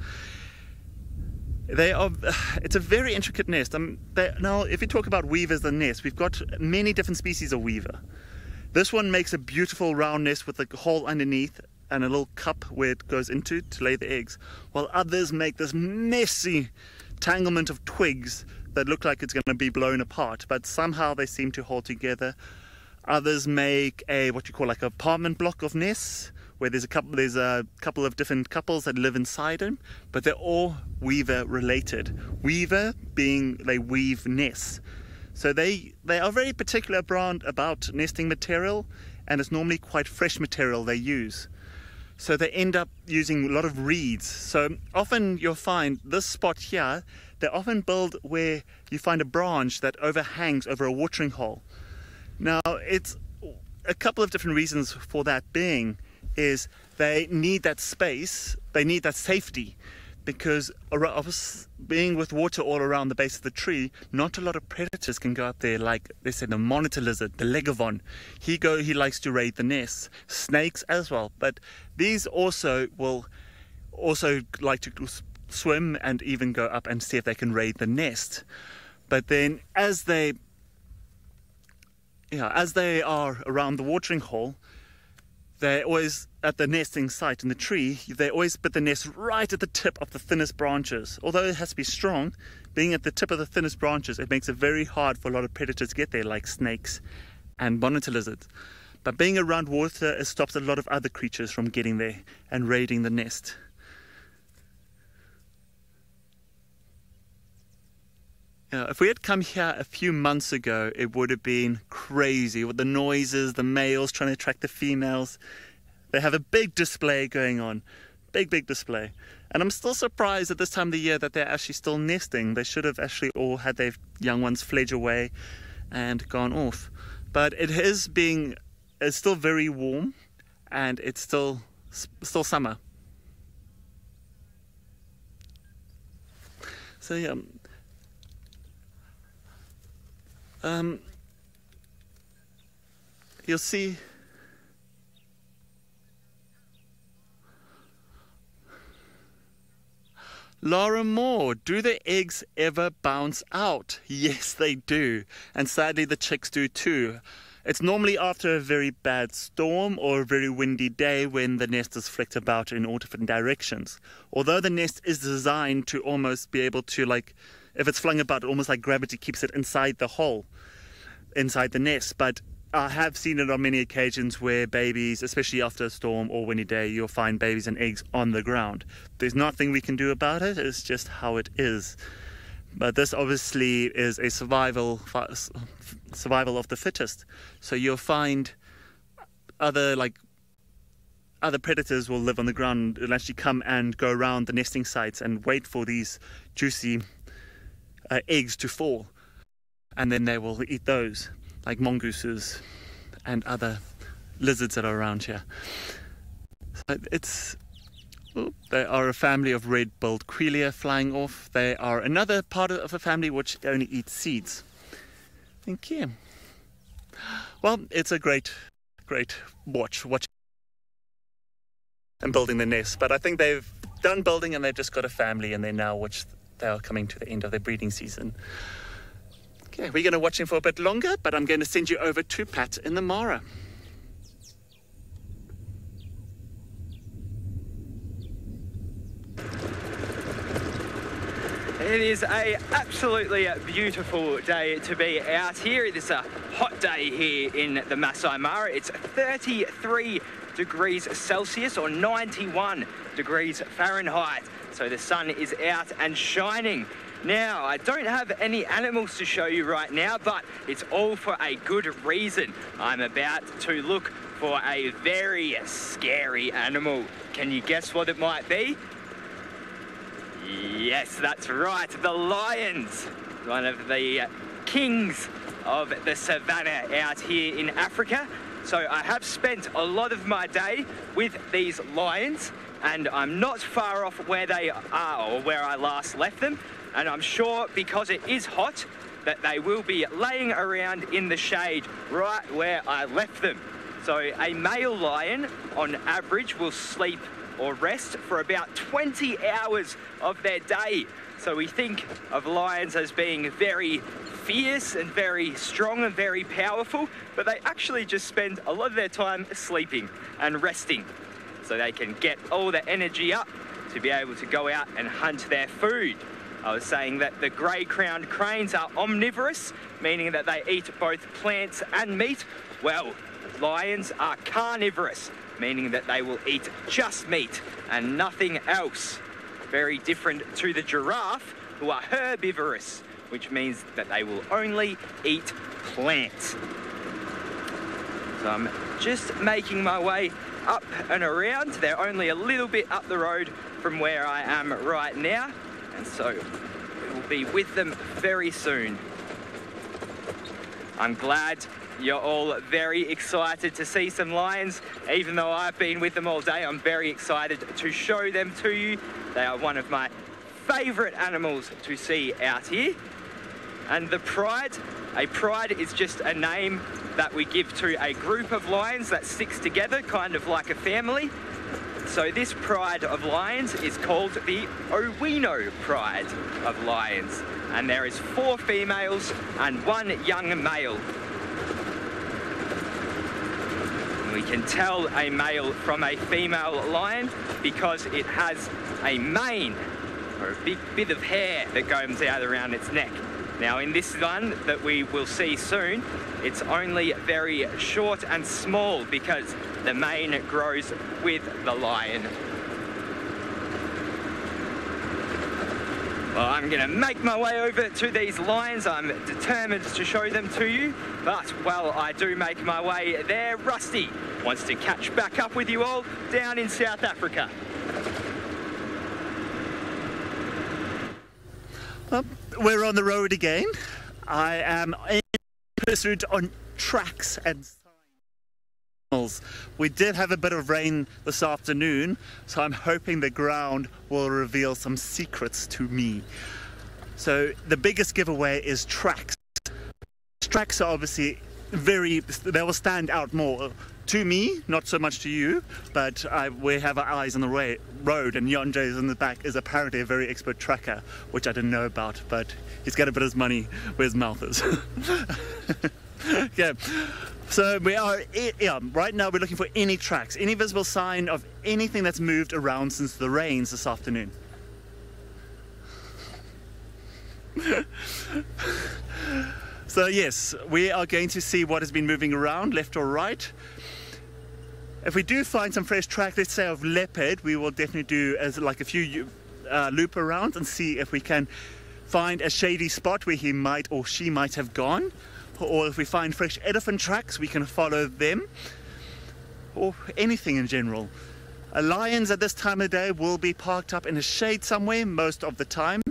It's a very intricate nest. Now, if you talk about weavers and nests, we've got many different species of weaver. This one makes a beautiful round nest with a hole underneath and a little cup where it goes into to lay the eggs, while others make this messy tanglement of twigs that look like it's going to be blown apart, but somehow they seem to hold together. Others make what you call like an apartment block of nests, where there's a couple of different couples that live inside them, but they're all weaver related. Weaver being they weave nests. So they are very particular about nesting material, and it's normally quite fresh material they use. So they end up using a lot of reeds. So often you'll find this spot here, they often build where you find a branch that overhangs over a watering hole. Now, it's a couple of different reasons for that being is they need that space, they need that safety, because being with water all around the base of the tree, not a lot of predators can go up there, like they said, the monitor lizard, the legavon. He likes to raid the nests, snakes as well, but these also will like to swim and even go up and see if they can raid the nest. But then as they are around the watering hole, they're always at the nesting site in the tree. They always put the nest right at the tip of the thinnest branches. Although it has to be strong, being at the tip of the thinnest branches, it makes it very hard for a lot of predators to get there, like snakes and monitor lizards. But being around water, it stops a lot of other creatures from getting there and raiding the nest. If we had come here a few months ago, it would have been crazy with the noises, the males trying to attract the females. They have a big display going on, big display. And I'm still surprised at this time of the year that they're actually still nesting. They should have actually all had their young ones fledge away and gone off. But it's still very warm, and it's still summer. So yeah. You'll see Laura Moore, do the eggs ever bounce out? Yes, they do. And sadly, the chicks do too. It's normally after a very bad storm or a very windy day when the nest is flicked about in all different directions. Although the nest is designed to almost be able to, like, if it's flung about, almost like gravity keeps it inside the hole, inside the nest. But I have seen it on many occasions where babies, especially after a storm or windy day, you'll find babies and eggs on the ground. There's nothing we can do about it. It's just how it is. But this obviously is a survival of the fittest. So you'll find other predators will live on the ground and actually come and go around the nesting sites and wait for these juicy eggs to fall, and then they will eat those, like mongooses and other lizards that are around here. So they are a family of red-billed quelea flying off. They are another part of a family which only eats seeds. Thank you. Well, it's a great watch and building the nest. But I think they've done building and they've just got a family, and they are coming to the end of their breeding season. Okay, we're going to watch him for a bit longer, but I'm going to send you over to Pat in the Mara. It is a absolutely beautiful day to be out here. It is a hot day here in the Masai Mara. It's 33 degrees Celsius or 91 degrees Fahrenheit. So the sun is out and shining. Now, I don't have any animals to show you right now, but it's all for a good reason. I'm about to look for a very scary animal. Can you guess what it might be? Yes, that's right, the lions. One of the kings of the savannah out here in Africa. So I have spent a lot of my day with these lions, and I'm not far off where they are or where I last left them. And I'm sure, because it is hot, that they will be laying around in the shade right where I left them. So a male lion, on average, will sleep or rest for about 20 hours of their day. So we think of lions as being very fierce and very strong and very powerful, but they actually just spend a lot of their time sleeping and resting, so they can get all the energy up to be able to go out and hunt their food. I was saying that the grey-crowned cranes are omnivorous, meaning that they eat both plants and meat. Well, lions are carnivorous, meaning that they will eat just meat and nothing else. Very different to the giraffe, who are herbivorous, which means that they will only eat plants. So I'm just making my way up and around. They're only a little bit up the road from where I am right now, and so we will be with them very soon. I'm glad you're all very excited to see some lions. Even though I've been with them all day, I'm very excited to show them to you. They are one of my favourite animals to see out here. And the pride, a pride is just a name that we give to a group of lions that sticks together, kind of like a family. So this pride of lions is called the Owino pride of lions. And there is 4 females and 1 young male. we can tell a male from a female lion because it has a mane, or a big bit of hair that goes out around its neck. Now in this one that we will see soon, it's only very short and small because the mane grows with the lion. Well, I'm going to make my way over to these lions. I'm determined to show them to you. But while I do make my way there, Rusty wants to catch back up with you all down in South Africa. Well, we're on the road again. I am in pursuit on tracks and signals. We did have a bit of rain this afternoon, so I'm hoping the ground will reveal some secrets to me. So the biggest giveaway is tracks. Tracks are obviously they will stand out more to me, not so much to you, but we have our eyes on the road, and Yonjo is in the back is apparently a very expert tracker, which I didn't know about, but he's got to put his money where his mouth is. Yeah, so we are, right now we're looking for any tracks, any visible sign of anything that's moved around since the rains this afternoon. So yes, we are going to see what has been moving around, left or right. If we do find some fresh track, let's say of leopard, we will definitely do as like a few loop around and see if we can find a shady spot where he might or she might have gone. Or if we find fresh elephant tracks, we can follow them. Or anything in general. Lions at this time of day will be parked up in a shade somewhere most of the time.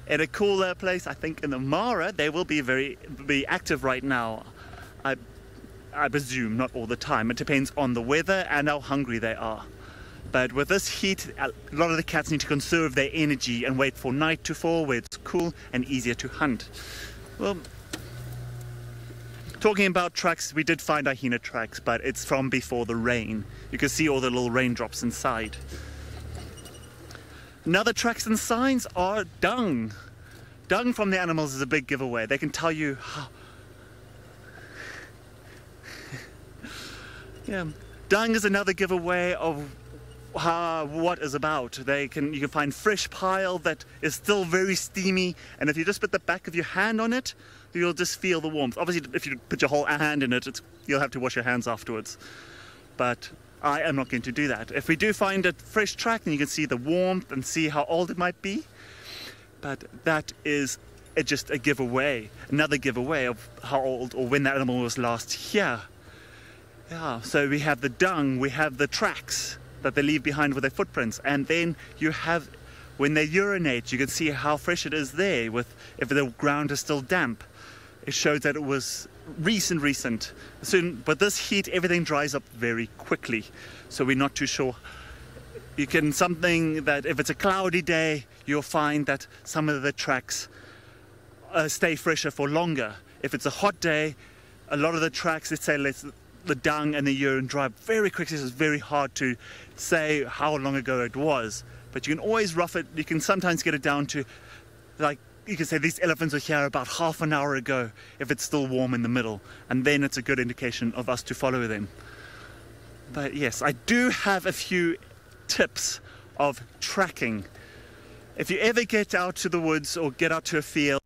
At a cooler place, I think in the Mara, they will be active right now. I presume, not all the time. It depends on the weather and how hungry they are. But with this heat, a lot of the cats need to conserve their energy and wait for night to fall where it's cool and easier to hunt. Well, talking about tracks, we did find hyena tracks, but it's from before the rain. You can see all the little raindrops inside. Another tracks and signs are dung. Dung from the animals is a big giveaway. They can tell you how... Yeah, dung is another giveaway of what is about. You can find fresh pile that is still very steamy, and if you just put the back of your hand on it, you'll just feel the warmth. Obviously, if you put your whole hand in it, you'll have to wash your hands afterwards. But I am not going to do that. If we do find a fresh track, then you can see the warmth and see how old it might be. But that is just a giveaway, another giveaway of how old or when that animal was last here. Yeah, so we have the dung, we have the tracks that they leave behind with their footprints, and then you have, when they urinate, you can see how fresh it is there, if the ground is still damp. It shows that it was recent. Soon, but this heat, everything dries up very quickly, so we're not too sure. Something that if it's a cloudy day, you'll find that some of the tracks stay fresher for longer. If it's a hot day, a lot of the tracks, let's say the dung and the urine dry up very quickly, so it's very hard to say how long ago it was. But you can always rough it. You can sometimes get it down to, like, you can say these elephants were here about half an hour ago if it's still warm in the middle, and then it's a good indication of us to follow them. But yes, I do have a few tips of tracking. If you ever get out to the woods or get out to a field,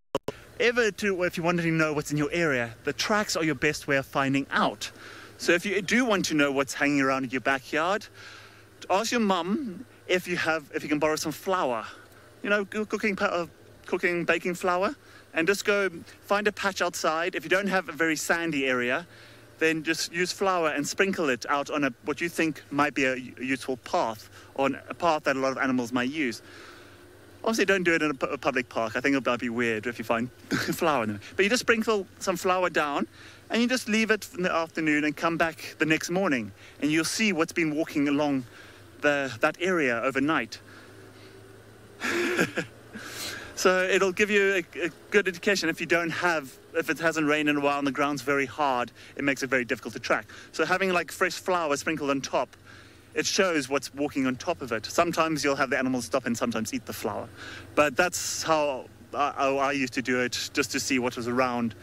if you want to know what's in your area, the tracks are your best way of finding out. So if you do want to know what's hanging around in your backyard, ask your mum if you can borrow some flour, baking flour, and just go find a patch outside. If you don't have a very sandy area, then just use flour and sprinkle it out on what you think might be a useful path, or a path that a lot of animals might use. Obviously, don't do it in a public park. I think it might be weird if you find flour in there. But you just sprinkle some flour down, and you just leave it in the afternoon and come back the next morning, and you'll see what's been walking along that area overnight. So it'll give you a good indication. If it hasn't rained in a while and the ground's very hard, it makes it very difficult to track. So having like fresh flour sprinkled on top, it shows what's walking on top of it. Sometimes you'll have the animals stop and sometimes eat the flour. But that's how I used to do it, just to see what was around,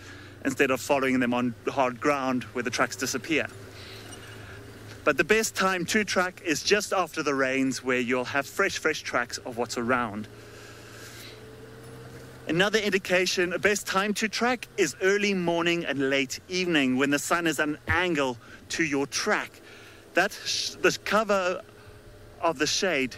instead of following them on hard ground where the tracks disappear. But the best time to track is just after the rains, where you'll have fresh tracks of what's around. Another indication, the best time to track is early morning and late evening, when the sun is at an angle to your track. The cover of the shade.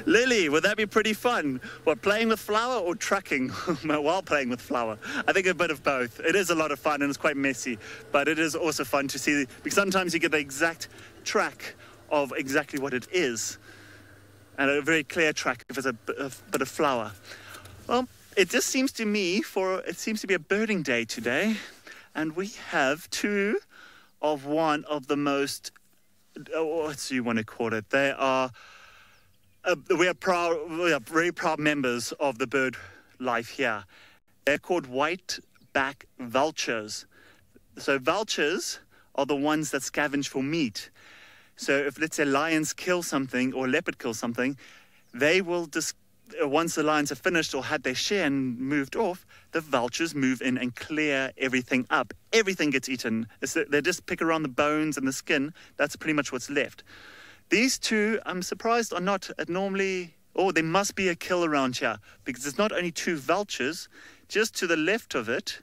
Lily, would that be pretty fun? What, playing with flour or tracking while playing with flour? I think a bit of both. It is a lot of fun and it's quite messy, but it is also fun to see, because sometimes you get the exact track of exactly what it is, and a very clear track if it's a bit of flour. Well, it just seems to me it seems to be a birding day today, and we have one of the most, what do you want to call it? They are. We are very proud members of the bird life here. They're called white-back vultures. So vultures are the ones that scavenge for meat. So if, let's say, lions kill something or a leopard kills something, they will once the lions have finished or had their share and moved off, the vultures move in and clear everything up. Everything gets eaten. They just pick around the bones and the skin. That's pretty much what's left. These two, I'm surprised, are not normally... Oh, there must be a kill around here, because there's not only two vultures. Just to the left of it,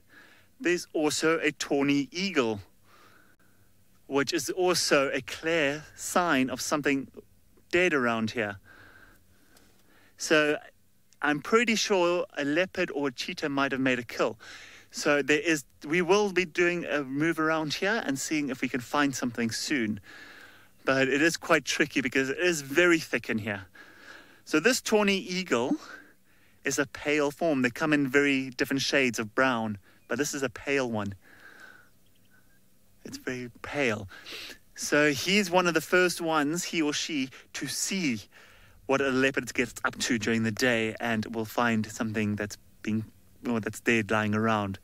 there's also a tawny eagle, which is also a clear sign of something dead around here. So I'm pretty sure a leopard or a cheetah might have made a kill. So we will be doing a move around here and seeing if we can find something soon. But it is quite tricky because it is very thick in here. So this tawny eagle is a pale form. They come in very different shades of brown, but this is a pale one. It's very pale. So he's one of the first ones, he or she, to see what a leopard gets up to during the day, and will find something that's dead lying around.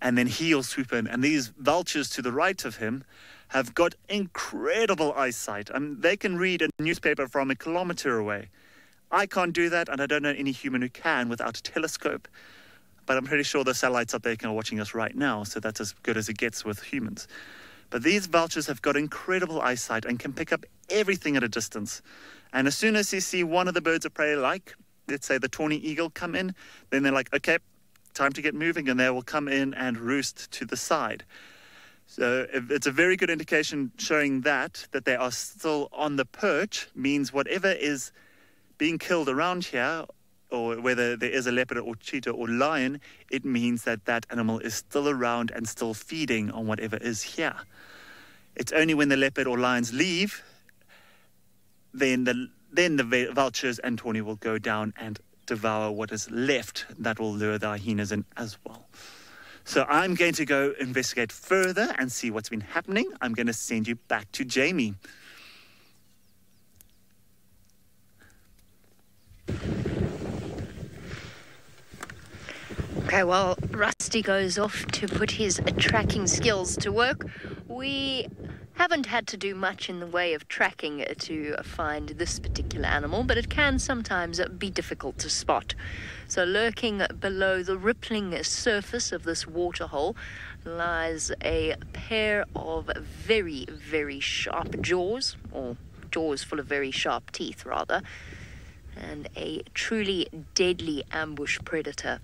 And then he'll swoop in. And these vultures to the right of him have got incredible eyesight. They can read a newspaper from a kilometer away. I can't do that, and I don't know any human who can without a telescope. But I'm pretty sure the satellites up there are watching us right now, so that's as good as it gets with humans. But these vultures have got incredible eyesight and can pick up everything at a distance. And as soon as you see one of the birds of prey, like, let's say the tawny eagle, come in, then they're like, okay, time to get moving, and they will come in and roost to the side. So it's a very good indication showing that they are still on the perch, means whatever is being killed around here, or whether there is a leopard or cheetah or lion, it means that that animal is still around and still feeding on whatever is here. It's only when the leopard or lions leave, then the vultures and tawny will go down and devour what is left. That will lure the hyenas in as well. So I'm going to go investigate further and see what's been happening. I'm going to send you back to Jamie. Okay, while Rusty goes off to put his tracking skills to work, we haven't had to do much in the way of tracking to find this particular animal, but it can sometimes be difficult to spot. So lurking below the rippling surface of this waterhole lies a pair of very, very sharp jaws, or jaws full of very sharp teeth, rather, and a truly deadly ambush predator.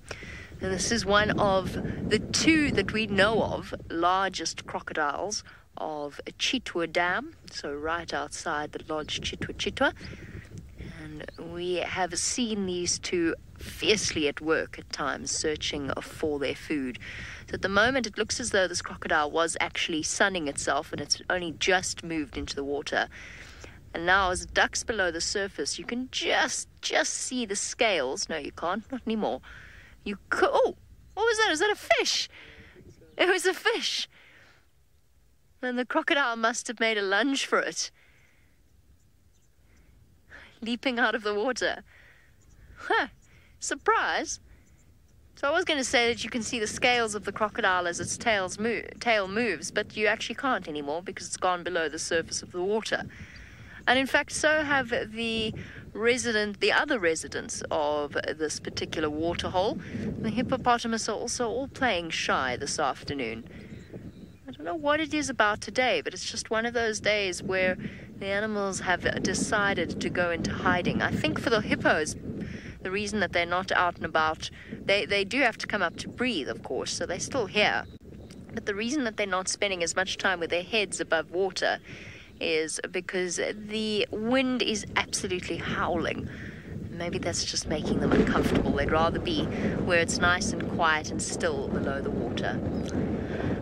And this is one of the two that we know of largest crocodiles of Chitwa Dam, so right outside the lodge Chitwa. And we have seen these two fiercely at work at times, searching for their food. So at the moment it looks as though this crocodile was actually sunning itself, and it's only just moved into the water. And now as it ducks below the surface, you can just see the scales. No, you can't, not anymore. You could, oh, what was that? Is that a fish? It was a fish. And the crocodile must have made a lunge for it, leaping out of the water. Huh, surprise. So I was going to say that you can see the scales of the crocodile as its tail moves, but you actually can't anymore because it's gone below the surface of the water. And in fact, so have the other residents of this particular waterhole. The hippopotamus are also all playing shy this afternoon. I don't know what it is about today, but it's just one of those days where the animals have decided to go into hiding. I think for the hippos, the reason that they're not out and about, they do have to come up to breathe, of course, so they're still here. But the reason that they're not spending as much time with their heads above water is because the wind is absolutely howling. Maybe that's just making them uncomfortable. They'd rather be where it's nice and quiet and still below the water.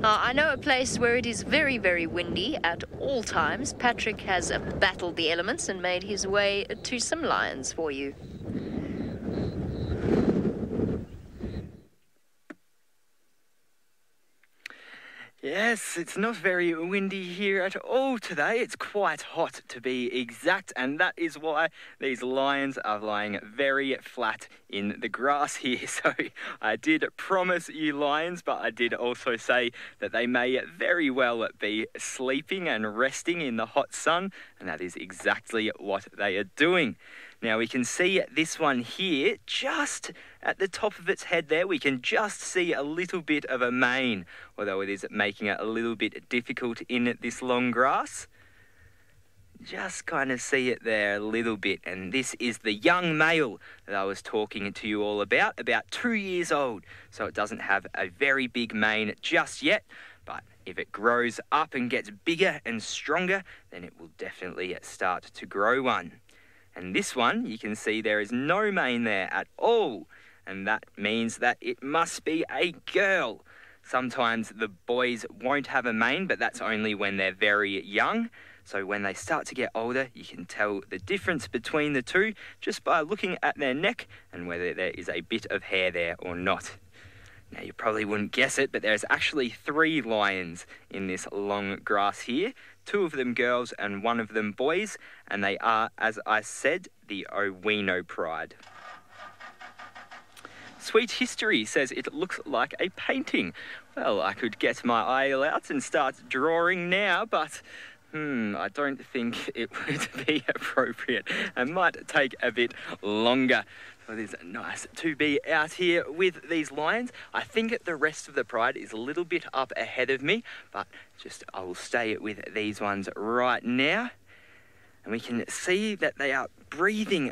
I know a place where it is very, very windy at all times. Patrick has battled the elements and made his way to some lions for you. Yes, it's not very windy here at all today. It's quite hot to be exact, and that is why these lions are lying very flat in the grass here. So I did promise you lions, but I did also say that they may very well be sleeping and resting in the hot sun, and that is exactly what they are doing. Now we can see this one here, just at the top of its head there, we can just see a little bit of a mane, although it is making it a little bit difficult in this long grass. Just kind of see it there a little bit, and this is the young male that I was talking to you all about 2 years old. So it doesn't have a very big mane just yet, but if it grows up and gets bigger and stronger, then it will definitely start to grow one. And this one, you can see there is no mane there at all. And that means that it must be a girl. Sometimes the boys won't have a mane, but that's only when they're very young. So when they start to get older, you can tell the difference between the two just by looking at their neck and whether there is a bit of hair there or not. Now, you probably wouldn't guess it, but there's actually 3 lions in this long grass here. 2 of them girls and 1 of them boys, and they are, as I said, the Owino pride. Sweet History says it looks like a painting. Well, I could get my eye out and start drawing now, but I don't think it would be appropriate. It might take a bit longer. So it is nice to be out here with these lions. I think the rest of the pride is a little bit up ahead of me, but I will stay with these ones right now. And we can see that they are breathing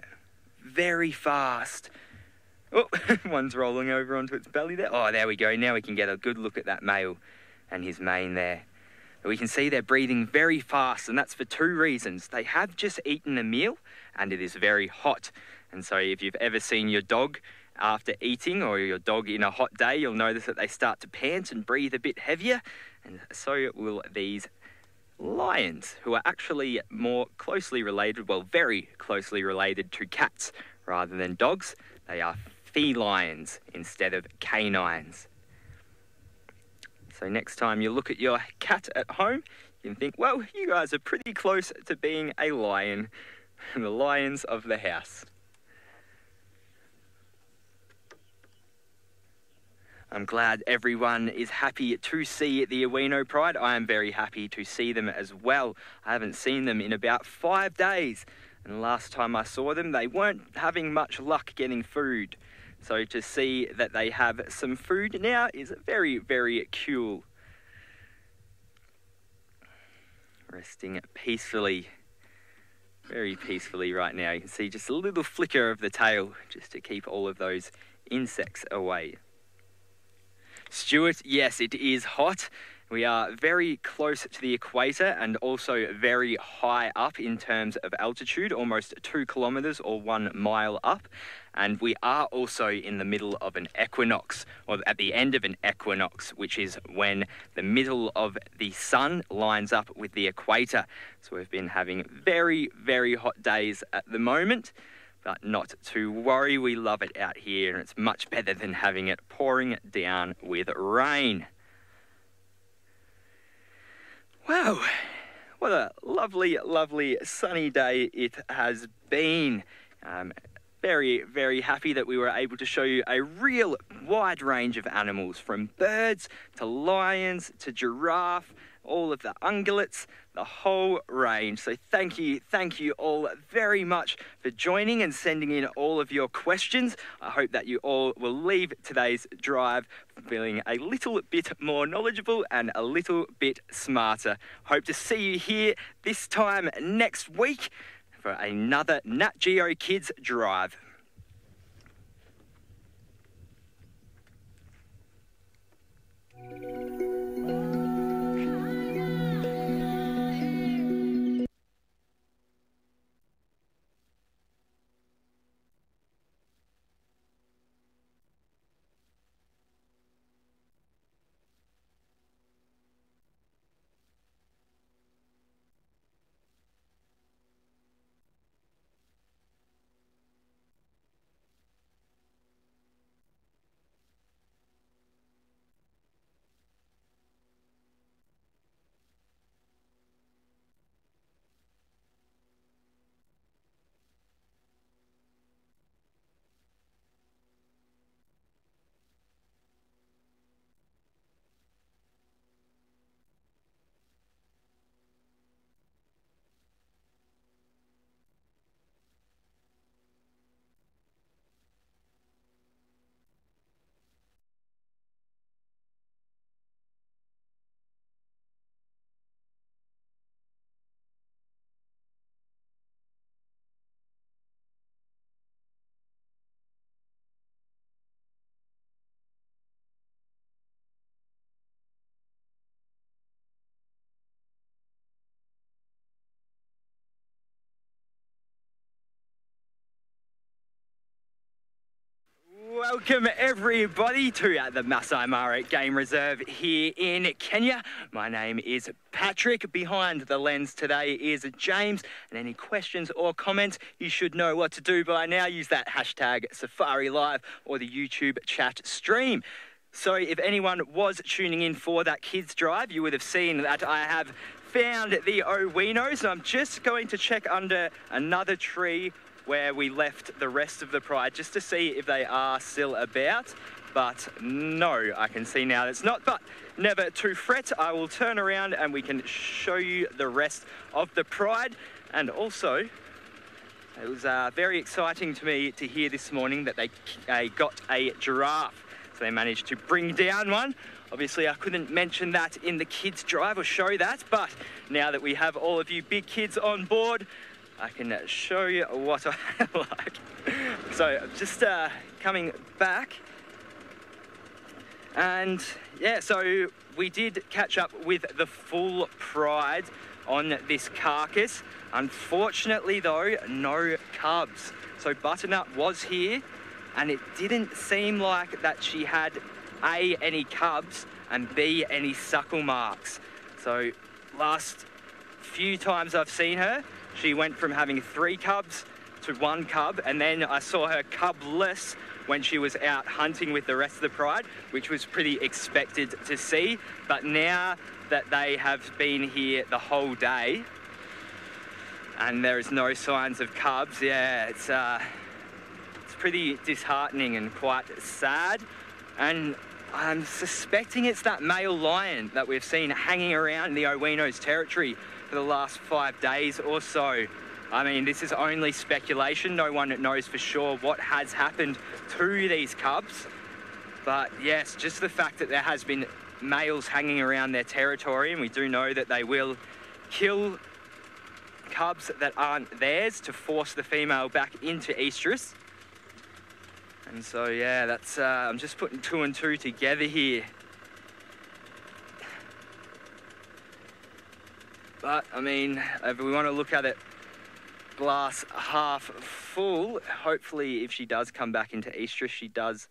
very fast. Oh, one's rolling over onto its belly there. Oh, there we go. Now we can get a good look at that male and his mane there. We can see they're breathing very fast, and that's for 2 reasons. They have just eaten a meal, and it is very hot. And so if you've ever seen your dog after eating, or your dog in a hot day, you'll notice that they start to pant and breathe a bit heavier. And so will these lions, who are actually more closely related, well, very closely related to cats rather than dogs. They are felines instead of canines. So next time you look at your cat at home, you can think, well, you guys are pretty close to being a lion, the lions of the house. I'm glad everyone is happy to see the Owino pride. I am very happy to see them as well. I haven't seen them in about 5 days, and the last time I saw them, they weren't having much luck getting food. So to see that they have some food now is very, very cool. Resting peacefully, very peacefully right now. You can see just a little flicker of the tail just to keep all of those insects away. Stuart, yes, it is hot. We are very close to the equator and also very high up in terms of altitude, almost 2 kilometres or 1 mile up. And we are also in the middle of an equinox, or at the end of an equinox, which is when the middle of the sun lines up with the equator. So we've been having very, very hot days at the moment, but not to worry, we love it out here, and it's much better than having it pouring down with rain. Wow, what a lovely, lovely sunny day it has been. Very, very happy that we were able to show you a real wide range of animals, from birds to lions to giraffe, all of the ungulates, the whole range. So thank you all very much for joining and sending in all of your questions. I hope that you all will leave today's drive feeling a little bit more knowledgeable and a little bit smarter. Hope to see you here this time next week for another Nat Geo Kids Drive. Welcome everybody to the Masai Mara Game Reserve here in Kenya. My name is Patrick. Behind the lens today is James. And any questions or comments, you should know what to do by now. Use that hashtag SafariLive or the YouTube chat stream. So if anyone was tuning in for that kids drive, you would have seen that I have found the Owinos. I'm just going to check under another tree where we left the rest of the pride just to see if they are still about. But no, I can see now it's not. But never to fret, I will turn around and we can show you the rest of the pride. And also, it was very exciting to me to hear this morning that they got a giraffe. So they managed to bring down one. Obviously, I couldn't mention that in the kids drive or show that, but now that we have all of you big kids on board, I can show you what I like. So just coming back, and yeah, so we did catch up with the full pride on this carcass. Unfortunately though, no cubs. So Butternut was here, and it didn't seem like that she had A, any cubs, and B, any suckle marks. So last few times I've seen her, she went from having 3 cubs to 1 cub, and then I saw her cubless when she was out hunting with the rest of the pride, which was pretty expected to see. But now that they have been here the whole day and there is no signs of cubs, yeah, it's pretty disheartening and quite sad. And I'm suspecting it's that male lion that we've seen hanging around the Owino's territory for the last 5 days or so. I mean, this is only speculation. No one knows for sure what has happened to these cubs. But yes, just the fact that there has been males hanging around their territory, and we do know that they will kill cubs that aren't theirs to force the female back into estrus. And so, yeah, that's, I'm just putting 2 and 2 together here. But, I mean, if we want to look at it glass half full, hopefully if she does come back into estrus, she does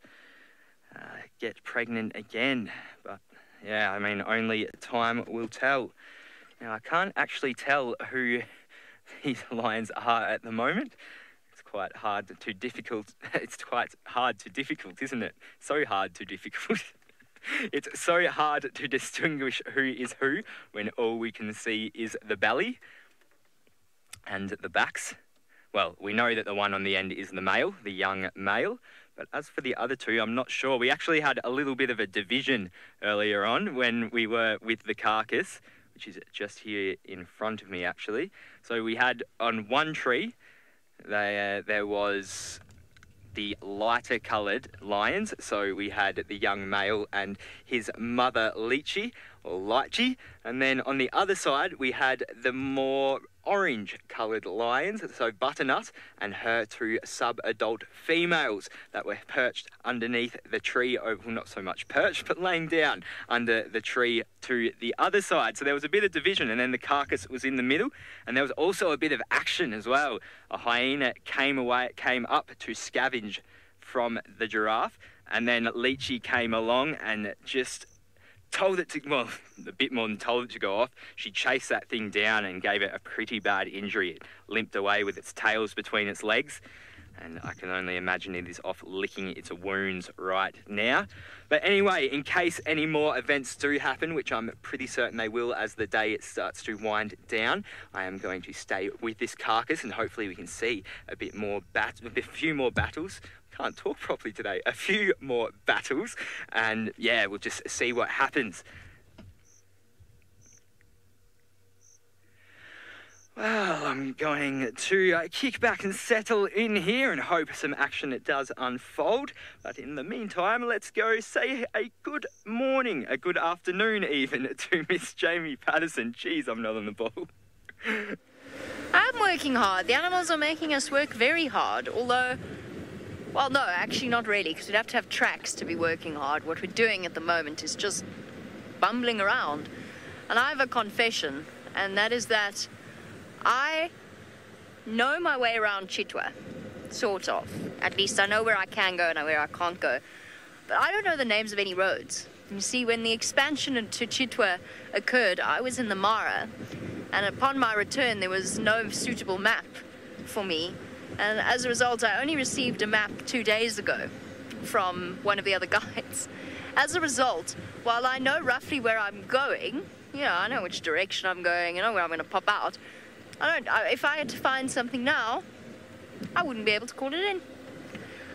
get pregnant again. But, yeah, I mean, only time will tell. Now, I can't actually tell who these lions are at the moment. It's quite hard to difficult. It's quite hard to difficult, isn't it? So hard to difficult. It's so hard to distinguish who is who when all we can see is the belly and the backs. Well, we know that the one on the end is the male, the young male. But as for the other two, I'm not sure. We actually had a little bit of a division earlier on when we were with the carcass. which is just here in front of me, actually. So we had on one tree, there was the lighter coloured lions. So we had the young male and his mother lychee, or lychee. And then on the other side, we had the more orange coloured lions, so butternut and her two sub-adult females that were perched underneath the tree, well, not so much perched, but laying down under the tree to the other side. So there was a bit of division, and then the carcass was in the middle, and there was also a bit of action as well. A hyena came up to scavenge from the giraffe, and then lychee came along and just told it to, well, a bit more than told it to go off. She chased that thing down and gave it a pretty bad injury. It limped away with its tails between its legs, and I can only imagine it is off licking its wounds right now. But anyway, in case any more events do happen, which I'm pretty certain they will as the day it starts to wind down, I am going to stay with this carcass, and hopefully we can see a few more battles. Can't talk properly today. A few more battles, and yeah, we'll just see what happens. Well, I'm going to kick back and settle in here and hope some action does unfold. But in the meantime, let's go say a good morning, a good afternoon even, to Miss Jamie Patterson. Jeez, I'm not on the ball. I'm working hard. The animals are making us work very hard, although... Well, no, actually not really, because we'd have to have tracks to be working hard. What we're doing at the moment is just bumbling around. And I have a confession, and that is that I know my way around Chitwa, sort of. At least I know where I can go and where I can't go. But I don't know the names of any roads. You see, when the expansion into Chitwa occurred, I was in the Mara, and upon my return there was no suitable map for me. And as a result, I only received a map 2 days ago from one of the other guides. As a result, while I know roughly where I'm going, I know which direction I'm going, I know where I'm going to pop out, if I had to find something now, I wouldn't be able to call it in.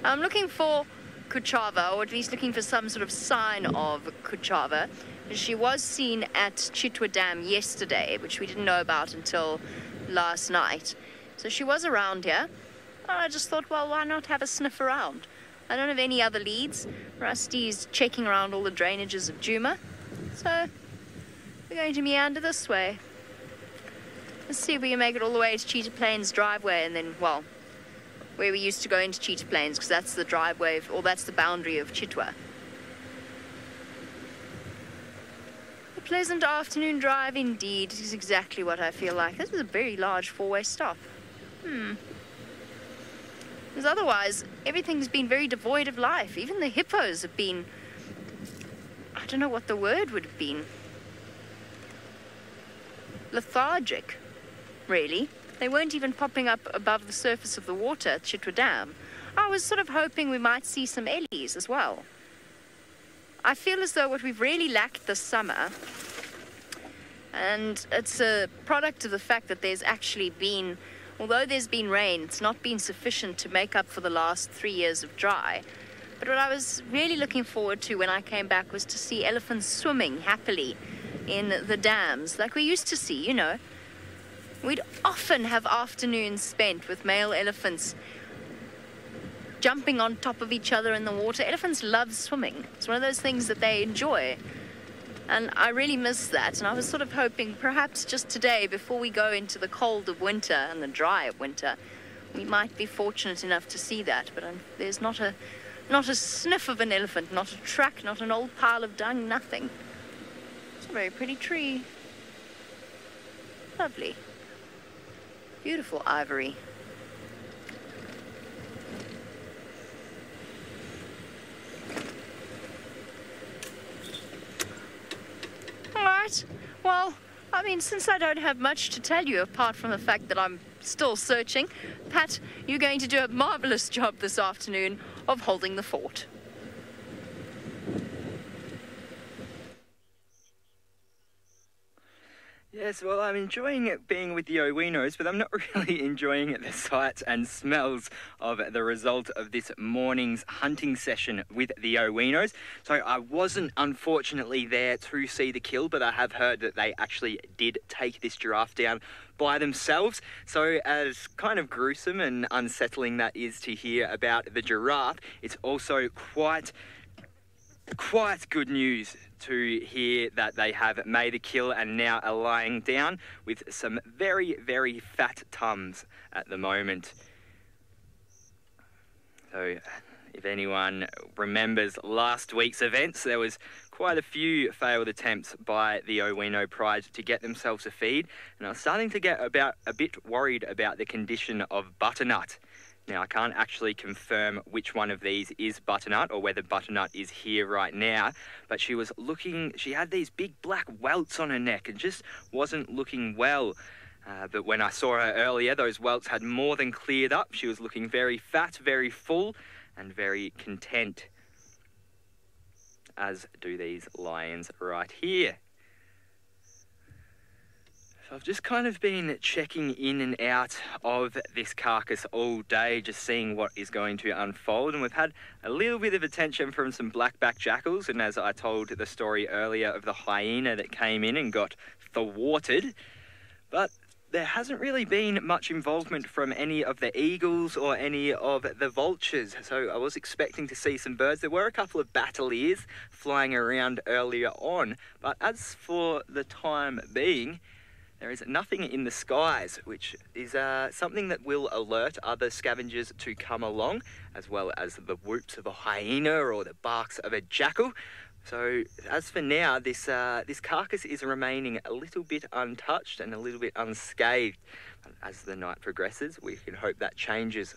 I'm looking for Kuchava, or at least looking for some sort of sign of Kuchava. She was seen at Chitwa Dam yesterday, which we didn't know about until last night. So she was around here. I just thought, well, why not have a sniff around? I don't have any other leads. Rusty's checking around all the drainages of Djuma. So we're going to meander this way. Let's see if we can make it all the way to Cheetah Plains driveway, and then, well, where we used to go into Cheetah Plains, because that's the driveway, or that's the boundary of Chitwa. A pleasant afternoon drive indeed is exactly what I feel like. This is a very large four-way stop. Because otherwise, everything's been very devoid of life. Even the hippos have been... I don't know what the word would have been. Lethargic, really. They weren't even popping up above the surface of the water at Chitwa Dam. I was sort of hoping we might see some ellies as well. I feel as though what we've really lacked this summer, and it's a product of the fact that there's actually been... Although there's been rain, it's not been sufficient to make up for the last 3 years of dry. But what I was really looking forward to when I came back was to see elephants swimming happily in the dams, like we used to see, We'd often have afternoons spent with male elephants jumping on top of each other in the water. Elephants love swimming. It's one of those things that they enjoy. And I really miss that, and I was sort of hoping perhaps just today, before we go into the cold of winter and the dry of winter, we might be fortunate enough to see that. But there's not a sniff of an elephant, not a track, not an old pile of dung, nothing. It's a very pretty tree. Lovely. Beautiful ivory. Alright, well, I mean, since I don't have much to tell you apart from the fact that I'm still searching, Pat, you're going to do a marvellous job this afternoon of holding the fort. Yes, well, I'm enjoying being with the Owinos, but I'm not really enjoying the sights and smells of the result of this morning's hunting session with the Owinos. So I wasn't, unfortunately, there to see the kill, but I have heard that they actually did take this giraffe down by themselves. So as kind of gruesome and unsettling that is to hear about the giraffe, it's also quite good news to hear that they have made a kill and now are lying down with some very, very fat tums at the moment. So if anyone remembers last week's events, there was quite a few failed attempts by the Owino Pride to get themselves a feed, and I was starting to get a bit worried about the condition of Butternut. Now, I can't actually confirm which one of these is Butternut or whether Butternut is here right now, but she had these big black welts on her neck and just wasn't looking well. But when I saw her earlier, those welts had more than cleared up. She was looking very fat, very full, and very content, as do these lions right here. So I've just kind of been checking in and out of this carcass all day, just seeing what is going to unfold. And we've had a little bit of attention from some blackback jackals. And as I told the story earlier of the hyena that came in and got thwarted. But there hasn't really been much involvement from any of the eagles or any of the vultures. So I was expecting to see some birds. There were a couple of battaliers flying around earlier on. But as for the time being, there is nothing in the skies, which is something that will alert other scavengers to come along, as well as the whoops of a hyena or the barks of a jackal. So as for now, this carcass is remaining a little bit untouched and a little bit unscathed. But as the night progresses, we can hope that changes.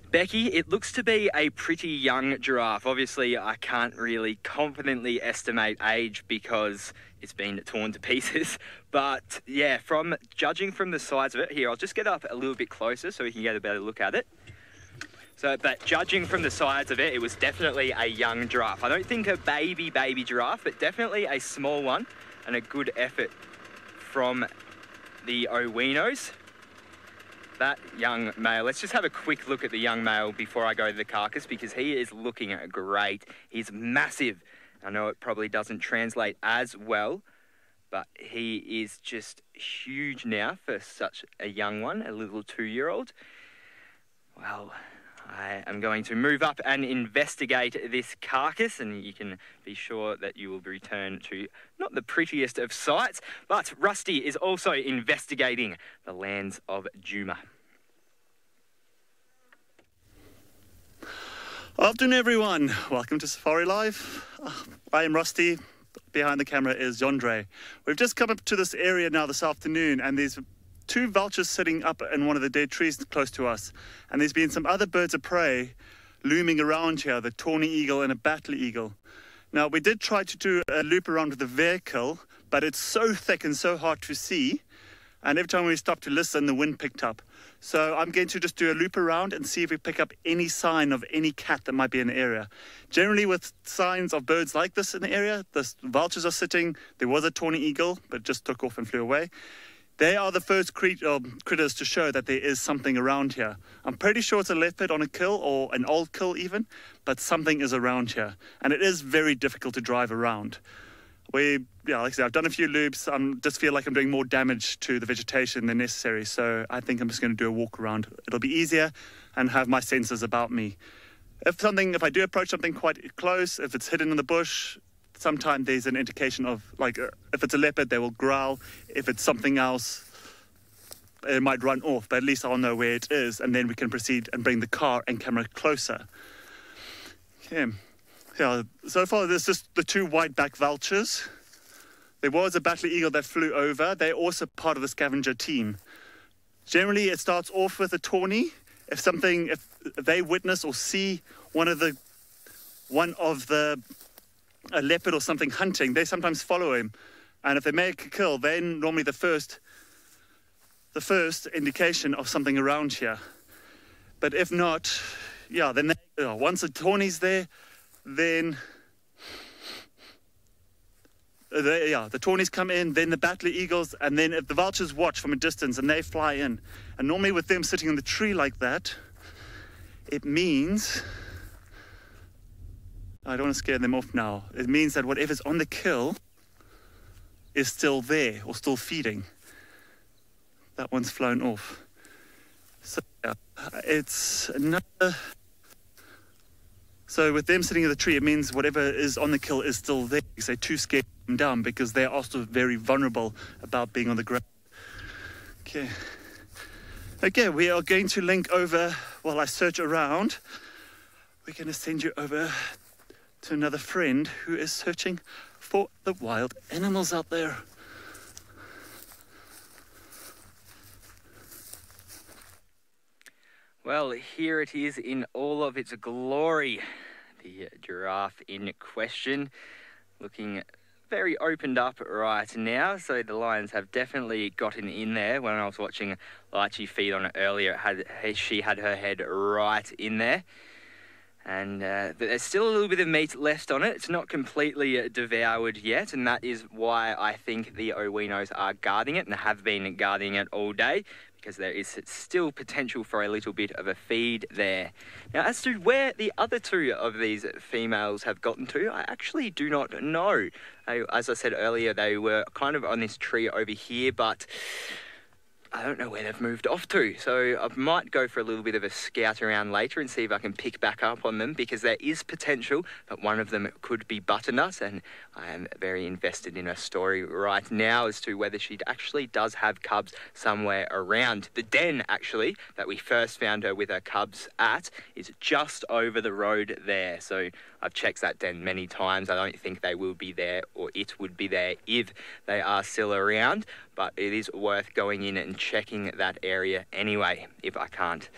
Becky, it looks to be a pretty young giraffe. Obviously, I can't really confidently estimate age because it's been torn to pieces. But yeah, judging from the size of it, here, I'll just get up a little bit closer so we can get a better look at it. But judging from the size of it, it was definitely a young giraffe. I don't think a baby giraffe, but definitely a small one, and a good effort from the Owinos. That young male, let's just have a quick look at the young male before I go to the carcass, because he is looking great. He's massive. I know it probably doesn't translate as well, but he is just huge now for such a young one, a little 2-year-old. Well, I am going to move up and investigate this carcass, and you can be sure that you will return to not the prettiest of sights, but Rusty is also investigating the lands of Juma. Afternoon, everyone. Welcome to Safari Live. I am Rusty. Behind the camera is Yondre. We've just come up to this area now this afternoon, and there's 2 vultures sitting up in one of the dead trees close to us. And there's been some other birds of prey looming around here, the tawny eagle and a battle eagle. Now, we did try to do a loop around with the vehicle, but it's so thick and so hard to see. And every time we stopped to listen, the wind picked up. So I'm going to just do a loop around and see if we pick up any sign of any cat that might be in the area. Generally, with signs of birds like this in the area, the vultures are sitting. There was a tawny eagle, but just took off and flew away. They are the first critters to show that there is something around here. I'm pretty sure it's a leopard on a kill, or an old kill even, but something is around here. And it is very difficult to drive around. Like I said, I've done a few loops. I just feel like I'm doing more damage to the vegetation than necessary. So I think I'm just going to do a walk around. It'll be easier and have my senses about me. If I do approach something quite close, if it's hidden in the bush, sometimes there's an indication of, like, if it's a leopard, they will growl. If it's something else, it might run off, but at least I'll know where it is, and then we can proceed and bring the car and camera closer. Okay. Yeah, so far there's just the 2 white-back vultures. There was a battle eagle that flew over. They're also part of the scavenger team. Generally, it starts off with a tawny. If they witness or see a leopard or something hunting, they sometimes follow him. And if they make a kill, then normally the first indication of something around here. But if not, yeah, then once the tawny's there, then the tawnies come in, then the battler eagles, and then if the vultures watch from a distance and they fly in. And normally with them sitting in the tree like that, it means, I don't want to scare them off now, it means that whatever's on the kill is still there or still feeding. That one's flown off. So yeah, it's another. So with them sitting in the tree, it means whatever is on the kill is still there because they're too scared to come down because they're also very vulnerable about being on the ground. Okay. Okay, we are going to link over while I search around. We're going to send you over to another friend who is searching for the wild animals out there. Well, here it is in all of its glory. The giraffe in question, looking very opened up right now. So the lions have definitely gotten in there. When I was watching Lychee feed on it earlier, she had her head right in there. And there's still a little bit of meat left on it. It's not completely devoured yet, and that is why I think the Owinos are guarding it and have been guarding it all day, because there is still potential for a little bit of a feed there. Now, as to where the other two of these females have gotten to, I actually do not know. As I said earlier, they were kind of on this tree over here, but I don't know where they've moved off to. So I might go for a little bit of a scout around later and see if I can pick back up on them, because there is potential that one of them could be butternut, and I am very invested in her story right now as to whether she actually does have cubs somewhere around. The den, actually, that we first found her with her cubs at is just over the road there. So I've checked that den many times. I don't think they will be there, or it would be there if they are still around, but it is worth going in and checking that area anyway if I can't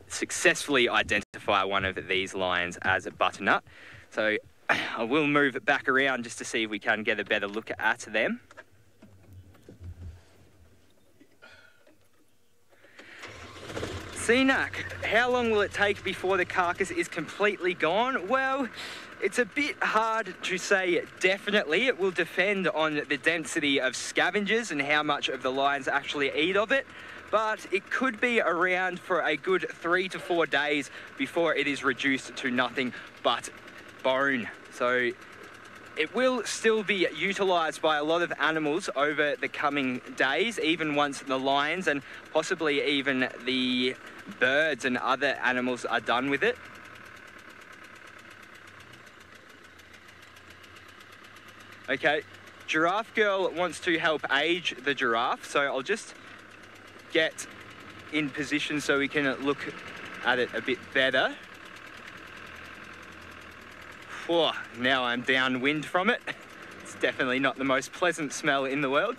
successfully identify one of these lions as a butternut. So I will move it back around just to see if we can get a better look at them. Cenac, how long will it take before the carcass is completely gone? Well, it's a bit hard to say definitely. It will depend on the density of scavengers and how much of the lions actually eat of it. But it could be around for a good 3 to 4 days before it is reduced to nothing but bone. So it will still be utilised by a lot of animals over the coming days, even once the lions and possibly even the birds and other animals are done with it. Okay, Giraffe Girl wants to help age the giraffe, so I'll just get in position so we can look at it a bit better. Whew, now I'm downwind from it. It's definitely not the most pleasant smell in the world.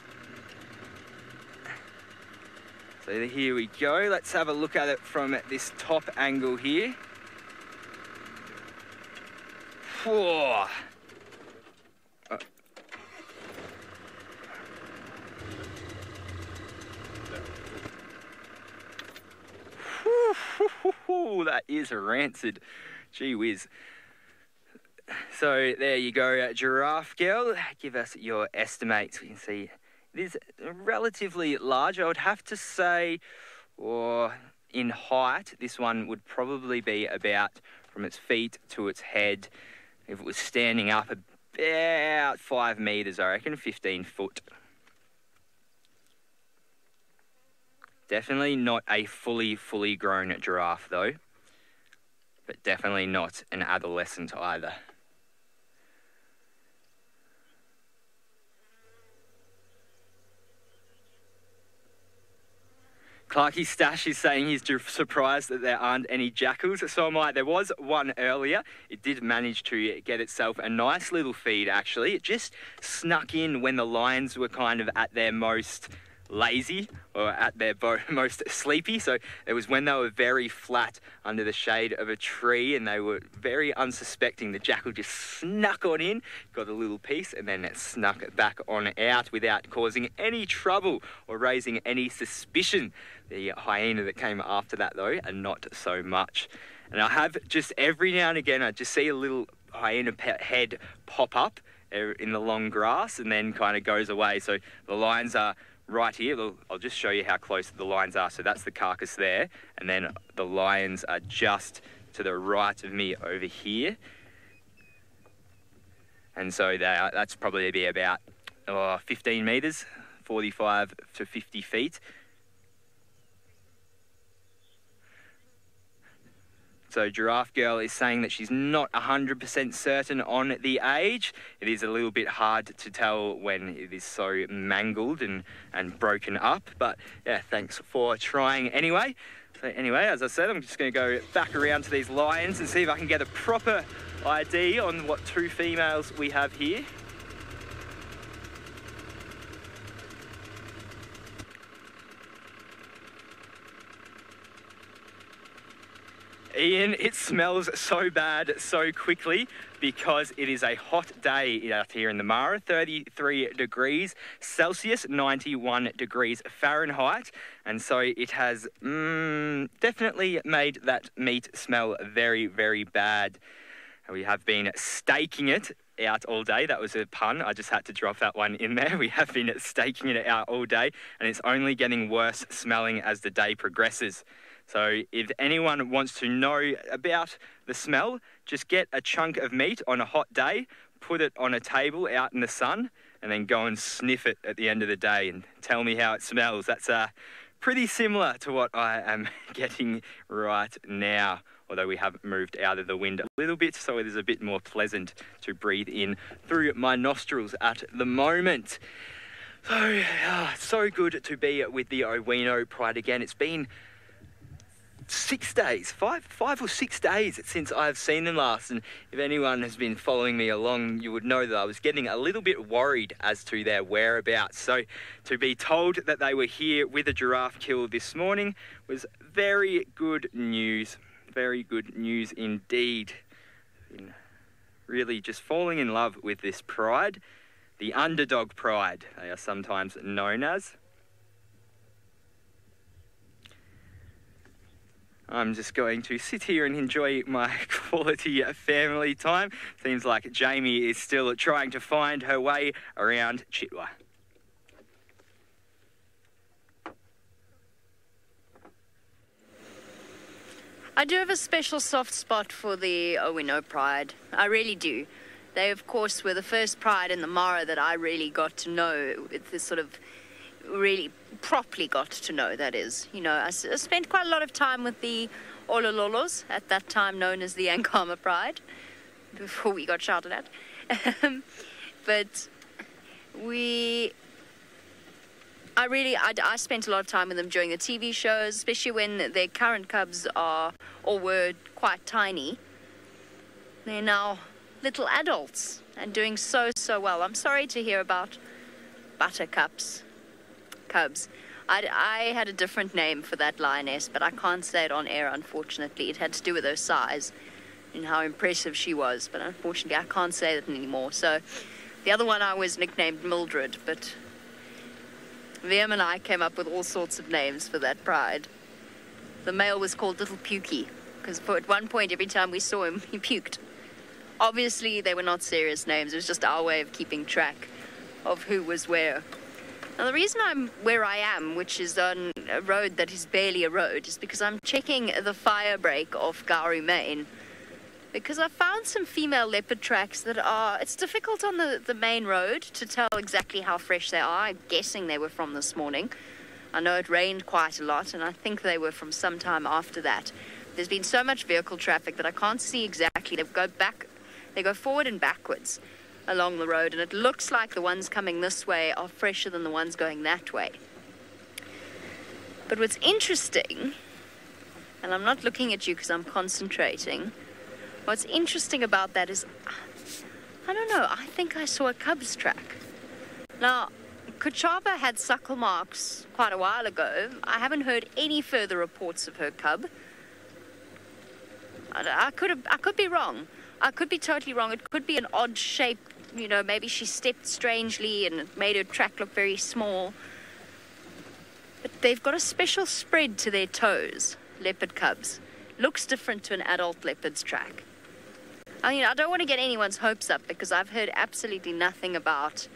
So here we go. Let's have a look at it from this top angle here. Whew. That is rancid. Gee whiz. So there you go, Giraffe Girl. Give us your estimates. We can see it is relatively large. I would have to say, or in height, this one would probably be about from its feet to its head. If it was standing up, about 5 meters, I reckon, 15 foot. Definitely not a fully grown giraffe though, but definitely not an adolescent either. Clarky Stash is saying he's surprised that there aren't any jackals. So am I. There was one earlier. It did manage to get itself a nice little feed, actually. It just snuck in when the lions were kind of at their most lazy or at their most sleepy. So it was when they were very flat under the shade of a tree and they were very unsuspecting. The jackal just snuck on in, got a little piece, and then it snuck back on out without causing any trouble or raising any suspicion. The hyena that came after that though, and not so much. And I have just every now and again, I just see a little hyena head pop up in the long grass and then kind of goes away. So the lions are right here. I'll just show you how close the lions are. So that's the carcass there, and then the lions are just to the right of me over here. And so that's probably be about 15 metres, 45 to 50 feet. So Giraffe Girl is saying that she's not 100% certain on the age. It is a little bit hard to tell when it is so mangled and broken up. But yeah, thanks for trying anyway. So anyway, as I said, I'm just going to go back around to these lions and see if I can get a proper ID on what two females we have here. Ian, it smells so bad so quickly because it is a hot day out here in the Mara, 33 degrees Celsius, 91 degrees Fahrenheit. And so it has definitely made that meat smell very, very bad. We have been staking it out all day. That was a pun. I just had to drop that one in there. We have been staking it out all day, and it's only getting worse smelling as the day progresses. So if anyone wants to know about the smell, just get a chunk of meat on a hot day, put it on a table out in the sun, and then go and sniff it at the end of the day and tell me how it smells. That's pretty similar to what I am getting right now, although we have moved out of the wind a little bit, so it is a bit more pleasant to breathe in through my nostrils at the moment. So, so good to be with the Owino Pride again. It's been 6 days, five or 6 days since I've seen them last, and if anyone has been following me along, you would know that I was getting a little bit worried as to their whereabouts. So to be told that they were here with a giraffe kill this morning was very good news. Very good news indeed. Been really just falling in love with this pride, the underdog pride, they are sometimes known as. I'm just going to sit here and enjoy my quality family time. Seems like Jamie is still trying to find her way around Chitwa. I do have a special soft spot for the Owino Pride. I really do. They, of course, were the first pride in the Mara that I really got to know. It's this sort of really properly got to know, that is. You know, I spent quite a lot of time with the Olololos, at that time known as the Ankama Pride, before we got shouted at. But I spent a lot of time with them during the TV shows, especially when their current cubs are or were quite tiny. They're now little adults and doing so well. I'm sorry to hear about Buttercup's cubs. I had a different name for that lioness, but I can't say it on air, unfortunately. It had to do with her size and how impressive she was, but unfortunately I can't say that anymore. So the other one I was nicknamed Mildred, but Liam and I came up with all sorts of names for that pride. The male was called Little Pukey, because at one point every time we saw him, he puked. Obviously, they were not serious names. It was just our way of keeping track of who was where. Now, the reason I'm where I am, which is on a road that is barely a road, is because I'm checking the fire break off Garu Main. Because I found some female leopard tracks that are... It's difficult on the main road to tell exactly how fresh they are. I'm guessing they were from this morning. I know it rained quite a lot, and I think they were from some time after that. There's been so much vehicle traffic that I can't see exactly. They go forward and backwards along the road, and it looks like the ones coming this way are fresher than the ones going that way. But what's interesting, and I'm not looking at you because I'm concentrating, what's interesting about that is, I don't know, I think I saw a cub's track. Now, Kuchava had suckle marks quite a while ago. I haven't heard any further reports of her cub. I could be wrong. I could be totally wrong. It could be an odd shape. You know, maybe she stepped strangely and it made her track look very small. But they've got a special spread to their toes, leopard cubs. Looks different to an adult leopard's track. I mean, I don't want to get anyone's hopes up because I've heard absolutely nothing about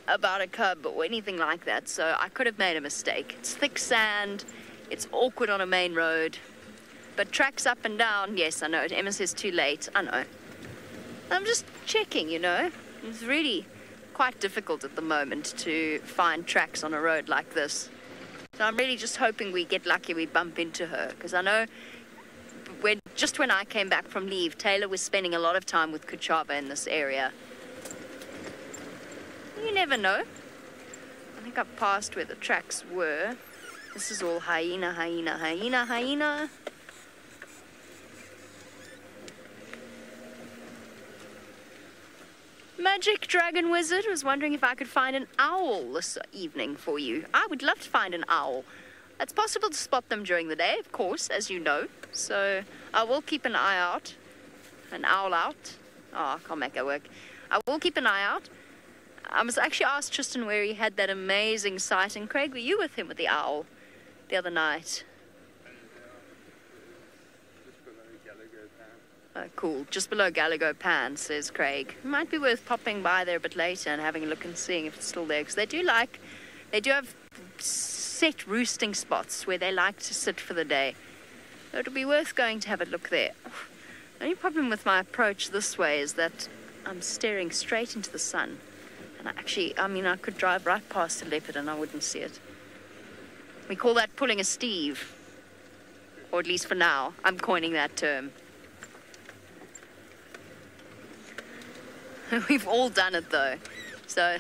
a cub or anything like that, so I could have made a mistake. It's thick sand, it's awkward on a main road, but tracks up and down, yes, I know. Emma says too late, I know. I'm just checking, you know. It's really quite difficult at the moment to find tracks on a road like this. So I'm really just hoping we get lucky, we bump into her, because I know just when I came back from leave, Taylor was spending a lot of time with Kuchava in this area. You never know. I think I've passed where the tracks were. This is all hyena, hyena, hyena, hyena. Magic Dragon Wizard was wondering if I could find an owl this evening for you. I would love to find an owl. It's possible to spot them during the day, of course, as you know. So I will keep an eye out. An owl out. Oh, I can't make that work. I will keep an eye out. I must actually ask Tristan where he had that amazing sighting. Craig, were you with him with the owl the other night? Oh, cool. Just below Gallagher Pan, says Craig. It might be worth popping by there a bit later and having a look and seeing if it's still there. Because they do have set roosting spots where they like to sit for the day. So it'll be worth going to have a look there. The only problem with my approach this way is that I'm staring straight into the sun. And I could drive right past a leopard and I wouldn't see it. We call that pulling a Steve. Or at least for now, I'm coining that term. We've all done it though. So,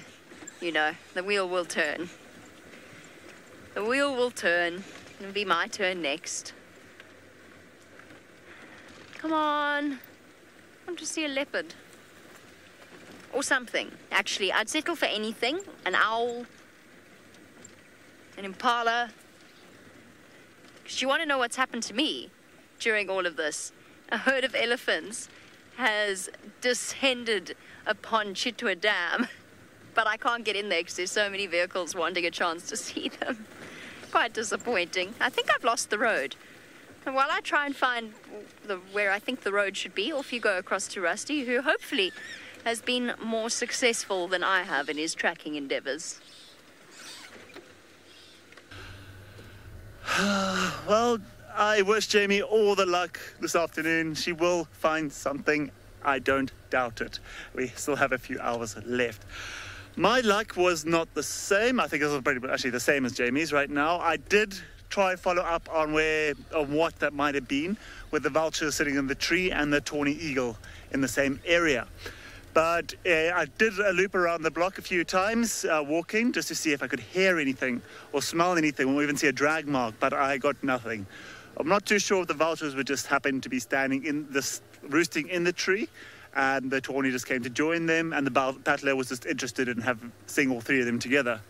you know, the wheel will turn. The wheel will turn. It'll be my turn next. Come on. I want to see a leopard. Or something. Actually, I'd settle for anything. An owl. An impala. Because you want to know what's happened to me during all of this. A herd of elephants has descended upon Chitwa Dam, but I can't get in there because there's so many vehicles wanting a chance to see them. Quite disappointing. I think I've lost the road. And while I try and find where I think the road should be, off you go across to Rusty, who hopefully has been more successful than I have in his tracking endeavours. Well, I wish Jamie all the luck this afternoon. She will find something. I don't doubt it. We still have a few hours left. My luck was not the same. I think it was pretty much actually the same as Jamie's right now. I did try and follow up on what that might have been, with the vulture sitting in the tree and the tawny eagle in the same area. But I did a loop around the block a few times, walking, just to see if I could hear anything or smell anything, or even see a drag mark, but I got nothing. I'm not too sure if the vultures would just happen to be standing in this, roosting in the tree, and the tawny just came to join them, and the battler was just interested in seeing all three of them together.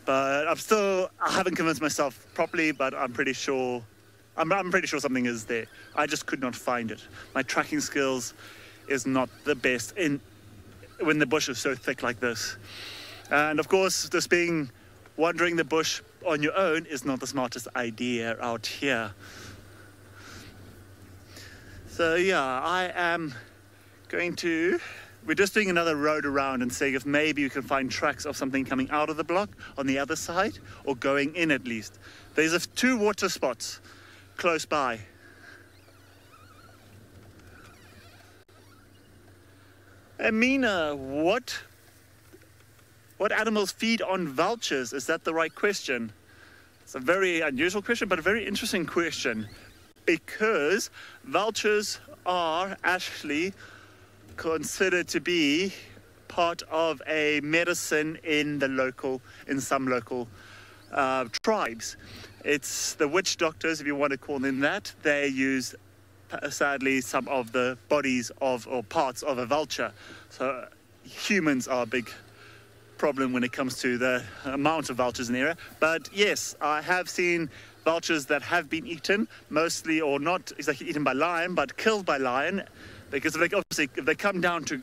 But I haven't convinced myself properly, but I'm pretty sure something is there. I just could not find it. My tracking skills is not the best when the bush is so thick like this. And of course, wandering the bush on your own is not the smartest idea out here. So yeah, we're just doing another road around and seeing if maybe we can find tracks of something coming out of the block on the other side, or going in at least. There's two water spots close by. Amina, what animals feed on vultures? Is that the right question? It's a very unusual question, but a very interesting question, because vultures are actually considered to be part of a medicine in some local tribes. It's the witch doctors, if you want to call them that. They use, sadly, some of the bodies or parts of a vulture. So humans are a big problem when it comes to the amount of vultures in the area. But yes, I have seen vultures that have been eaten, mostly, or not exactly eaten by lion, but killed by lion, because obviously if they come down to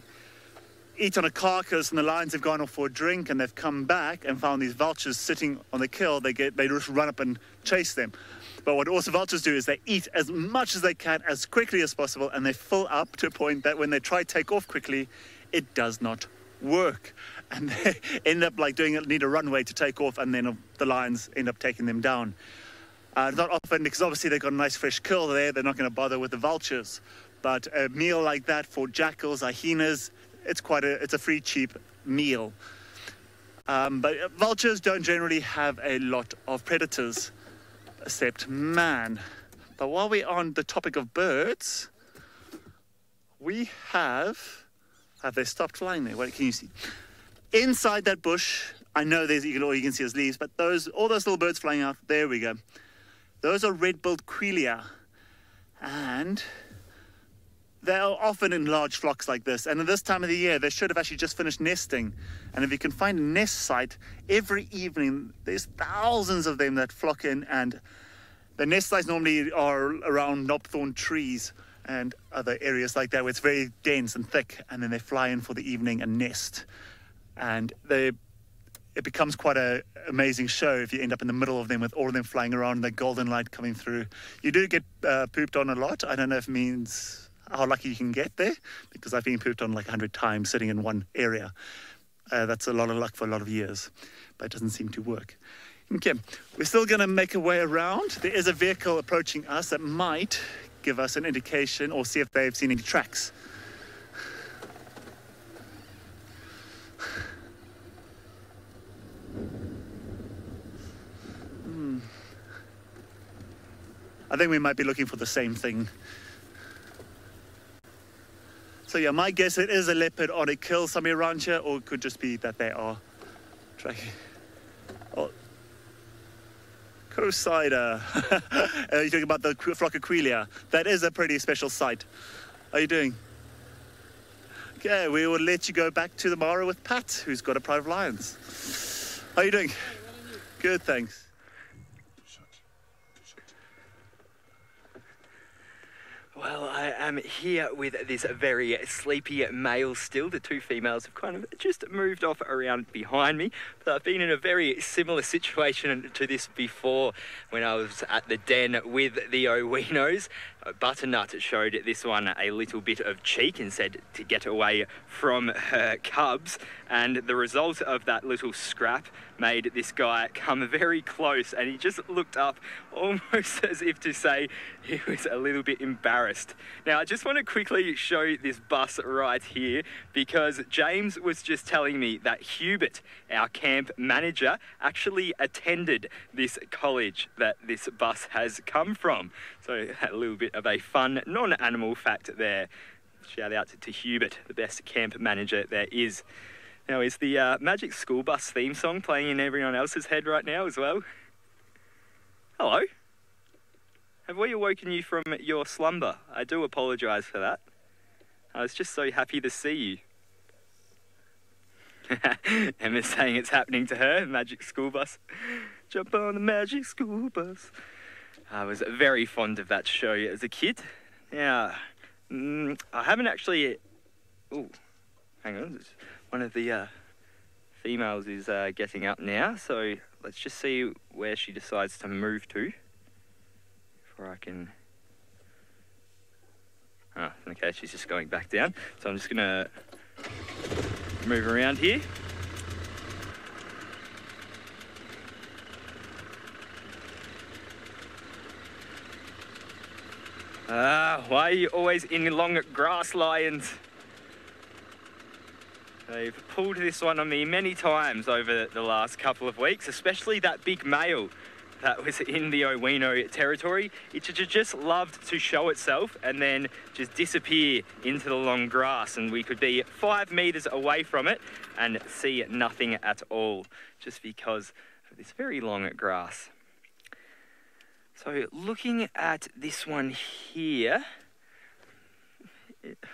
eat on a carcass and the lions have gone off for a drink and they've come back and found these vultures sitting on the kill, they just run up and chase them. But what also vultures do is they eat as much as they can as quickly as possible, and they fill up to a point that when they try to take off quickly, it does not work. And they end up like need a runway to take off, and then the lions end up taking them down. Not often, because obviously they've got a nice fresh kill there. They're not going to bother with the vultures. But a meal like that for jackals, hyenas, it's a free, cheap meal. But vultures don't generally have a lot of predators, except man. But while we're on the topic of birds, we have they stopped flying there? What can you see? Inside that bush, I know all you can see is leaves, but all those little birds flying out, there we go. Those are red-billed quelea, and they're often in large flocks like this. And at this time of the year, they should have actually just finished nesting. And if you can find a nest site, every evening, there's thousands of them that flock in. And the nest sites normally are around knobthorn trees and other areas like that where it's very dense and thick. And then they fly in for the evening and nest. And it becomes quite an amazing show if you end up in the middle of them with all of them flying around and the golden light coming through. You do get pooped on a lot. I don't know if it means how lucky you can get there, because I've been pooped on like 100 times sitting in one area. That's a lot of luck for a lot of years, but it doesn't seem to work. Okay, we're still going to make a way around. There is a vehicle approaching us that might give us an indication or see if they've seen any tracks. I think we might be looking for the same thing. So yeah, my guess it is a leopard on a kill somewhere around here, or it could just be that they are tracking. Oh. Co-cider. You're talking about the flock of quelea. That is a pretty special sight. How are you doing? Okay, we will let you go back to the Mara with Pat, who's got a pride of lions. How are you doing? Good, thanks. Well, I am here with this very sleepy male still. The two females have kind of just moved off around behind me. But I've been in a very similar situation to this before when I was at the den with the Owinos. Butternut showed this one a little bit of cheek and said to get away from her cubs. And the result of that little scrap made this guy come very close, and he just looked up almost as if to say he was a little bit embarrassed. Now, I just want to quickly show this bus right here, because James was just telling me that Hubert, our camp manager, actually attended this college that this bus has come from. So a little bit of a fun non-animal fact there. Shout out to Hubert, the best camp manager there is. Now, is the Magic School Bus theme song playing in everyone else's head right now as well? Hello? Have we awoken you from your slumber? I do apologise for that. I was just so happy to see you. Emma's saying it's happening to her, Magic School Bus. Jump on the Magic School Bus. I was very fond of that show as a kid. Now, I haven't actually... Oh, hang on. One of the females is getting up now, so let's just see where she decides to move to before I can... Oh, okay, she's just going back down. So I'm just going to move around here. Why are you always in long grass, lions? They've pulled this one on me many times over the last couple of weeks, especially that big male that was in the Owino territory. It just loved to show itself and then just disappear into the long grass, and we could be 5 meters away from it and see nothing at all, just because of this very long grass. So looking at this one here,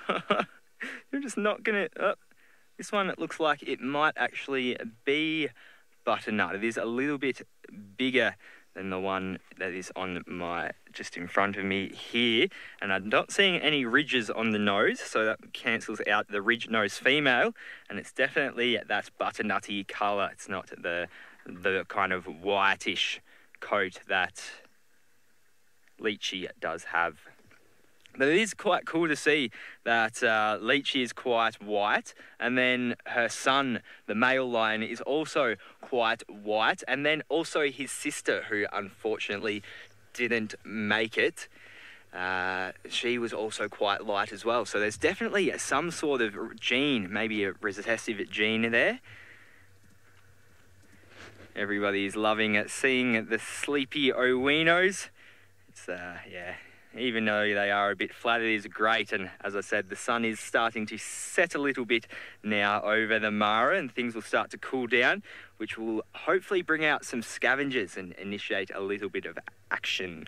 you're just not gonna... This one looks like it might actually be butternut. It is a little bit bigger than the one that is on just in front of me here. And I'm not seeing any ridges on the nose, so that cancels out the ridge nose female. And it's definitely that butternutty colour. It's not the kind of whitish coat that Lychee does have. But it is quite cool to see that Lychee is quite white, and then her son, the male lion, is also quite white, and then also his sister, who unfortunately didn't make it, she was also quite light as well. So there's definitely some sort of gene, maybe a recessive gene there. Everybody's loving seeing the sleepy Owinos. It's, yeah, even though they are a bit flat, it is great. And as I said, the sun is starting to set a little bit now over the Mara, and things will start to cool down, which will hopefully bring out some scavengers and initiate a little bit of action.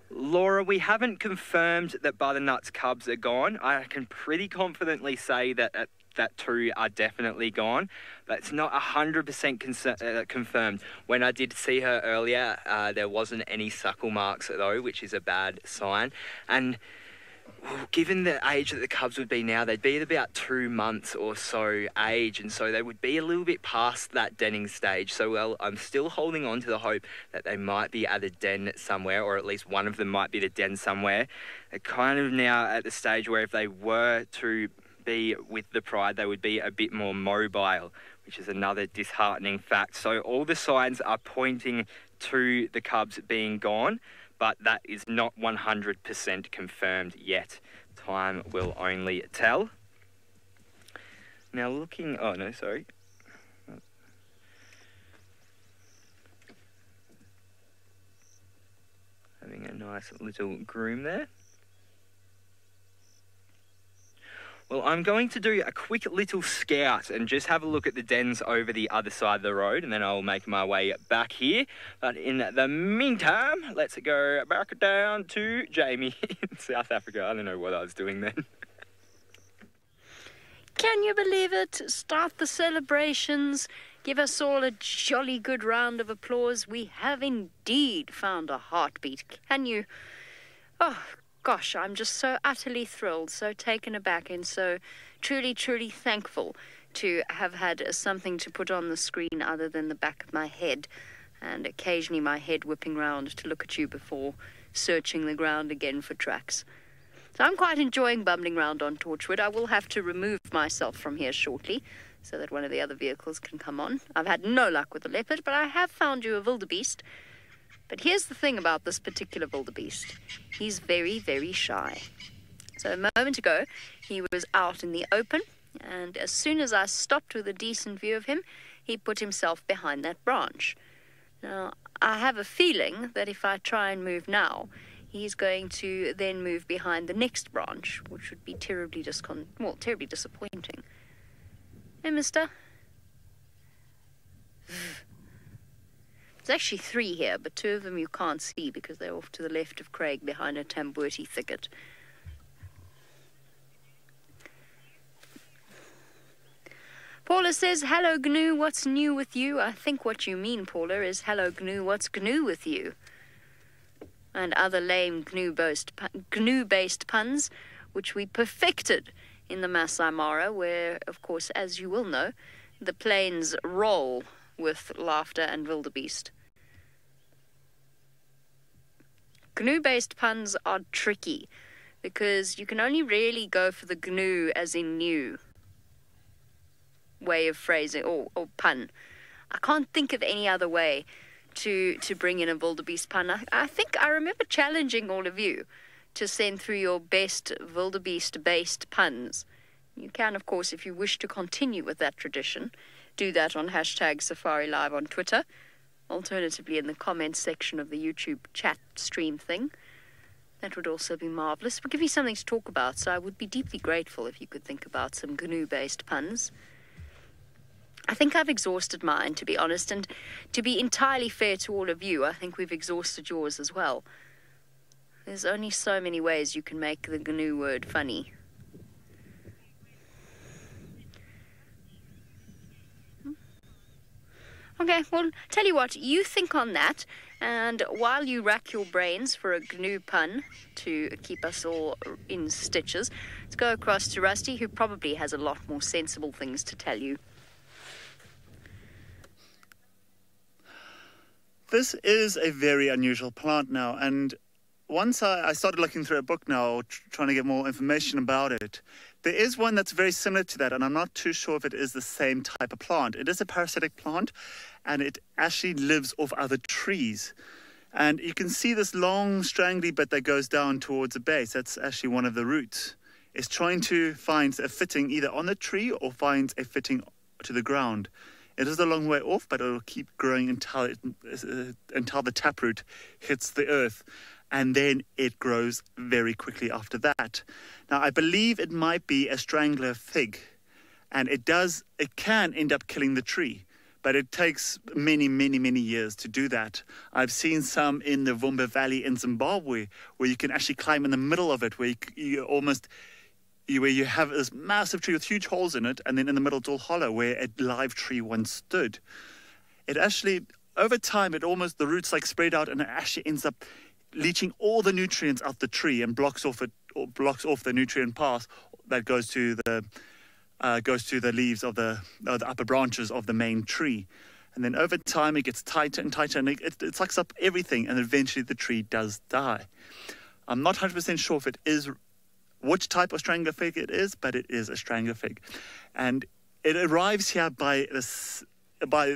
Laura, we haven't confirmed that Butternut's cubs are gone. I can pretty confidently say that that two are definitely gone, but it's not 100% confirmed. When I did see her earlier, there wasn't any suckle marks though, which is a bad sign. And given the age that the cubs would be now, they'd be at about 2 months or so age, and so they would be a little bit past that denning stage. So, well, I'm still holding on to the hope that they might be at a den somewhere, or at least one of them might be at a den somewhere. They're kind of now at the stage where if they were to be with the pride, they would be a bit more mobile, which is another disheartening fact. So all the signs are pointing to the cubs being gone, but that is not 100% confirmed yet. Time will only tell. Now looking... Oh, no, sorry. Having a nice little groom there. Well, I'm going to do a quick little scout and just have a look at the dens over the other side of the road, and then I'll make my way back here. But in the meantime, let's go back down to Jamie in South Africa. I don't know what I was doing then. Can you believe it? Start the celebrations. Give us all a jolly good round of applause. We have indeed found a heartbeat. Can you... Oh, gosh, I'm just so utterly thrilled, so taken aback, and so truly, truly thankful to have had something to put on the screen other than the back of my head, and occasionally my head whipping round to look at you before searching the ground again for tracks. So I'm quite enjoying bumbling round on Torchwood. I will have to remove myself from here shortly so that one of the other vehicles can come on. I've had no luck with the leopard, but I have found you a wildebeest. But here's the thing about this particular wildebeest. He's very, very shy. So a moment ago, he was out in the open, and as soon as I stopped with a decent view of him, he put himself behind that branch. Now, I have a feeling that if I try and move now, he's going to then move behind the next branch, which would be terribly terribly disappointing. Hey, mister. There's actually 3 here, but 2 of them you can't see because they're off to the left of Craig behind a tambuerty thicket. Paula says, hello GNU, what's new with you? I think what you mean, Paula, is hello GNU, what's GNU with you? And other lame GNU-based puns, which we perfected in the Masai Mara, where, of course, as you will know, the plains roll with laughter and wildebeest. GNU-based puns are tricky because you can only really go for the GNU as in new way of phrasing or pun. I can't think of any other way to bring in a wildebeest pun. I think I remember challenging all of you to send through your best wildebeest-based puns. You can, of course, if you wish to continue with that tradition, do that on #SafariLive on Twitter, alternatively in the comments section of the YouTube chat stream thing. That would also be marvellous. It would give me something to talk about, so I would be deeply grateful if you could think about some GNU-based puns. I think I've exhausted mine, to be honest, and to be entirely fair to all of you, I think we've exhausted yours as well. There's only so many ways you can make the GNU word funny. Okay, well, tell you what, you think on that, and while you rack your brains for a GNU pun to keep us all in stitches, let's go across to Rusty, who probably has a lot more sensible things to tell you. This is a very unusual plant now, and once I started looking through a book now, trying to get more information about it, there is one that's very similar to that, and I'm not too sure if it is the same type of plant. It is a parasitic plant, and it actually lives off other trees. And you can see this long, strangly bit that goes down towards the base. That's actually one of the roots. It's trying to find a fitting either on the tree or finds a fitting to the ground. It is a long way off, but it'll keep growing until the taproot hits the earth. And then it grows very quickly after that. Now, I believe it might be a strangler fig, and it can end up killing the tree, but it takes many, many, many years to do that. I've seen some in the Vumba Valley in Zimbabwe, where you can actually climb in the middle of it, where you have this massive tree with huge holes in it, and then in the middle it's all hollow, where a live tree once stood. It actually, over time, the roots like spread out, and it actually ends up leaching all the nutrients out the tree and blocks off the nutrient path that goes to the leaves of the upper branches of the main tree. And then over time it gets tighter and tighter, and it sucks up everything, and eventually the tree does die. I'm not 100% sure if it is which type of strangler fig it is, but it is a strangler fig, and it arrives here by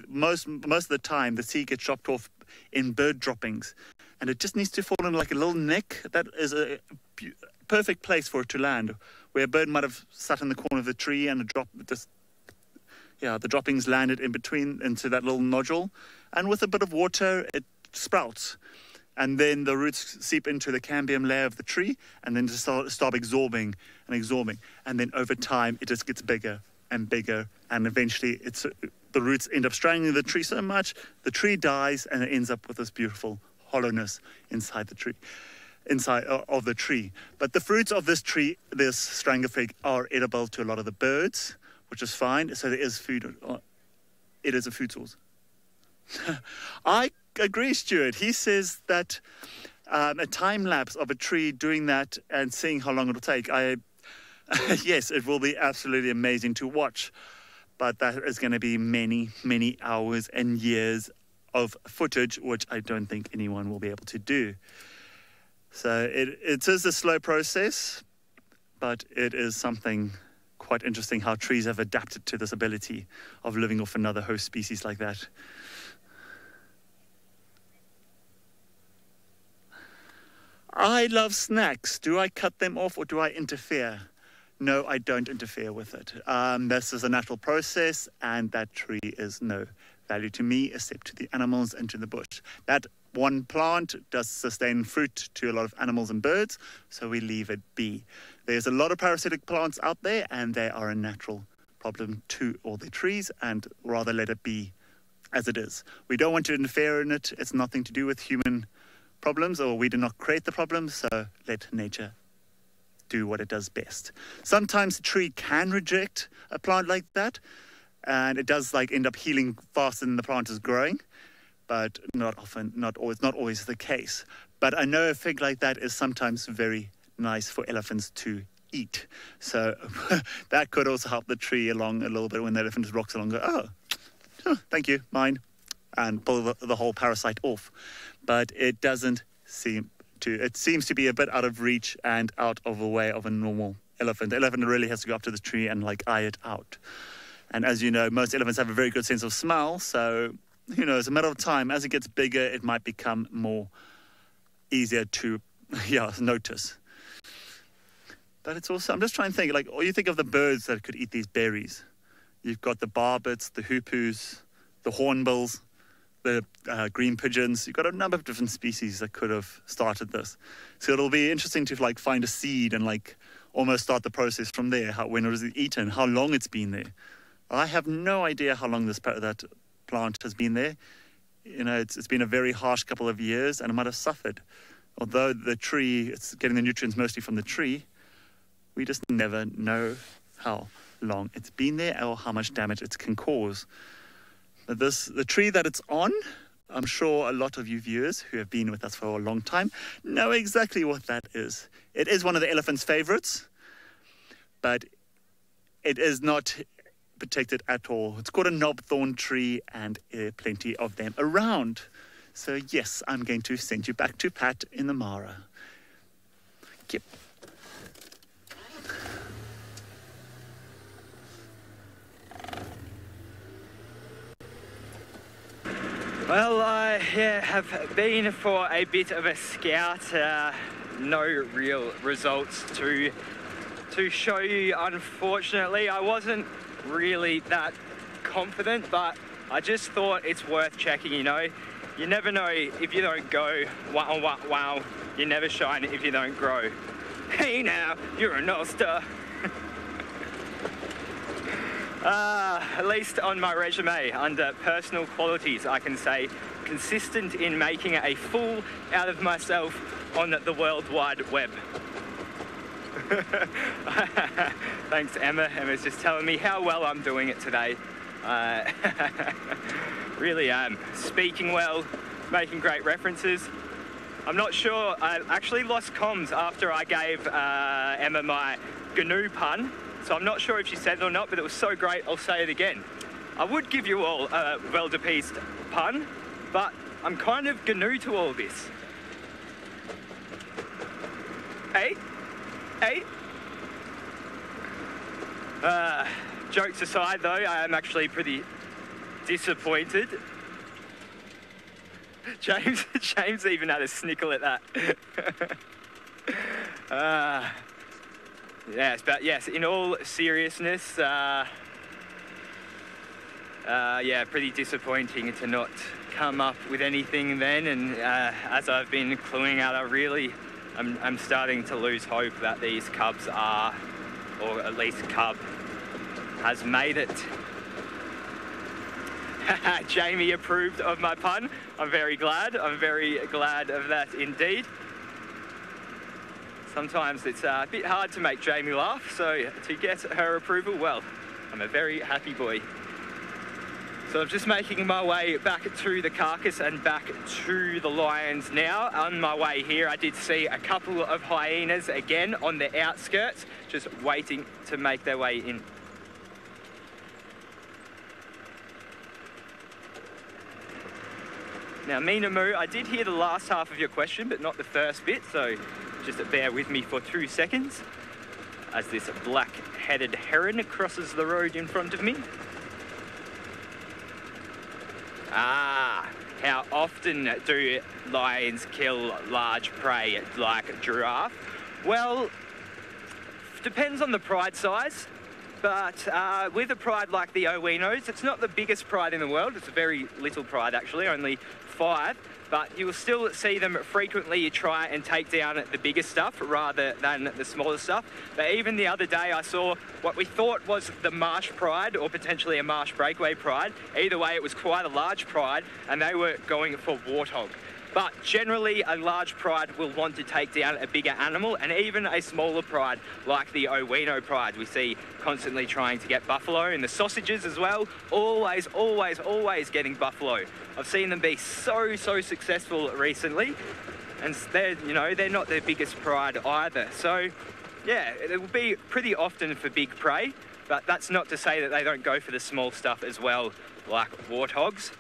most of the time the seed gets chopped off in bird droppings, and it just needs to fall in like a little neck. That is a perfect place for it to land, where a bird might have sat in the corner of the tree, and the droppings landed in between into that little nodule, and with a bit of water it sprouts, and then the roots seep into the cambium layer of the tree, and then just start absorbing, and then over time it just gets bigger and bigger, and eventually the roots end up strangling the tree so much the tree dies, and it ends up with this beautiful hollowness inside of the tree. But the fruits of this tree, this strangler fig, are edible to a lot of the birds, which is fine. So there is food. It is a food source. I agree, Stuart. He says that a time lapse of a tree doing that and seeing how long it'll take. Yes, it will be absolutely amazing to watch, but that is going to be many, many hours and years of footage, which I don't think anyone will be able to do. So it is a slow process, but it is something quite interesting how trees have adapted to this ability of living off another host species like that. I love snacks. Do I cut them off or do I interfere? No, I don't interfere with it. This is a natural process, and that tree is no value to me except to the animals and to the bush. That one plant does sustain fruit to a lot of animals and birds, so we leave it be. There's a lot of parasitic plants out there, and they are a natural problem to all the trees, and rather let it be as it is. We don't want to interfere in it. It's nothing to do with human problems, or we do not create the problems, so let nature do what it does best. Sometimes a tree can reject a plant like that, and it does end up healing faster than the plant is growing, but not always the case. But I know a fig like that is sometimes very nice for elephants to eat. So that could also help the tree along a little bit when the elephant rocks along, go, oh, thank you, mine, and pull the whole parasite off. But it doesn't seem to. It seems to be a bit out of reach and out of the way of a normal elephant. The elephant really has to go up to the tree and eye it out. And as you know, most elephants have a very good sense of smell, so it's a matter of time. As it gets bigger, it might become more easier to notice. But it's also, I'm just trying to think, or you think of the birds that could eat these berries. You've got the barbets, the hoopoes, the hornbills, the green pigeons. You've got a number of different species that could have started this. So it'll be interesting to find a seed and almost start the process from there. When it was eaten, how long it's been there. I have no idea how long that plant has been there. It's been a very harsh couple of years, and it might have suffered. Although the tree, it's getting the nutrients mostly from the tree, we just never know how long it's been there or how much damage it can cause. But the tree that it's on, I'm sure a lot of you viewers who have been with us for a long time know exactly what that is. It is one of the elephant's favorites, but it is not protected at all. It's called a knobthorn tree, and plenty of them around. So yes, I'm going to send you back to Pat in the Mara. Yep. Well, I have been for a bit of a scout. No real results to show you, unfortunately. I wasn't really that confident, but I just thought it's worth checking, you know. You never know if you don't go, wow, wow, wow. You never shine if you don't grow. Hey now, you're an all-star. At least on my resume, under personal qualities, I can say consistent in making a fool out of myself on the World Wide Web. Thanks, Emma. Emma's just telling me how well I'm doing it today. Really am. Speaking well, making great references. I'm not sure, I actually lost comms after I gave Emma my GNU pun. So I'm not sure if she said it or not, but it was so great, I'll say it again. I would give you all a wildebeest pun, but I'm kind of GNU to all this. Hey? Hey? Jokes aside though, I am actually pretty disappointed. James even had a snickle at that. Yes, but yes, in all seriousness, yeah, pretty disappointing to not come up with anything then. And as I've been cluing out, I'm starting to lose hope that these cubs are, or at least cub has made it. Jamie approved of my pun. I'm very glad. I'm very glad of that indeed. Sometimes it's a bit hard to make Jamie laugh, so to get her approval, well, I'm a very happy boy. So I'm just making my way back to the carcass and back to the lions now. On my way here, I did see a couple of hyenas again on the outskirts, just waiting to make their way in. Now, Mina Moo, I did hear the last half of your question, but not the first bit, so just bear with me for 2 seconds as this black-headed heron crosses the road in front of me. How often do lions kill large prey like giraffe? Well, depends on the pride size, but with a pride like the Owinos, it's not the biggest pride in the world. It's a very little pride, actually, only 5. But you will still see them frequently try and take down the bigger stuff rather than the smaller stuff. But even the other day I saw what we thought was the marsh pride or potentially a marsh breakaway pride. Either way, it was quite a large pride and they were going for warthog. But generally, a large pride will want to take down a bigger animal, and even a smaller pride, like the Owino pride, we see constantly trying to get buffalo, and the sausages as well, always, always, always getting buffalo. I've seen them be so successful recently, and they're not their biggest pride either. So, yeah, it will be pretty often for big prey, but that's not to say that they don't go for the small stuff as well, like warthogs.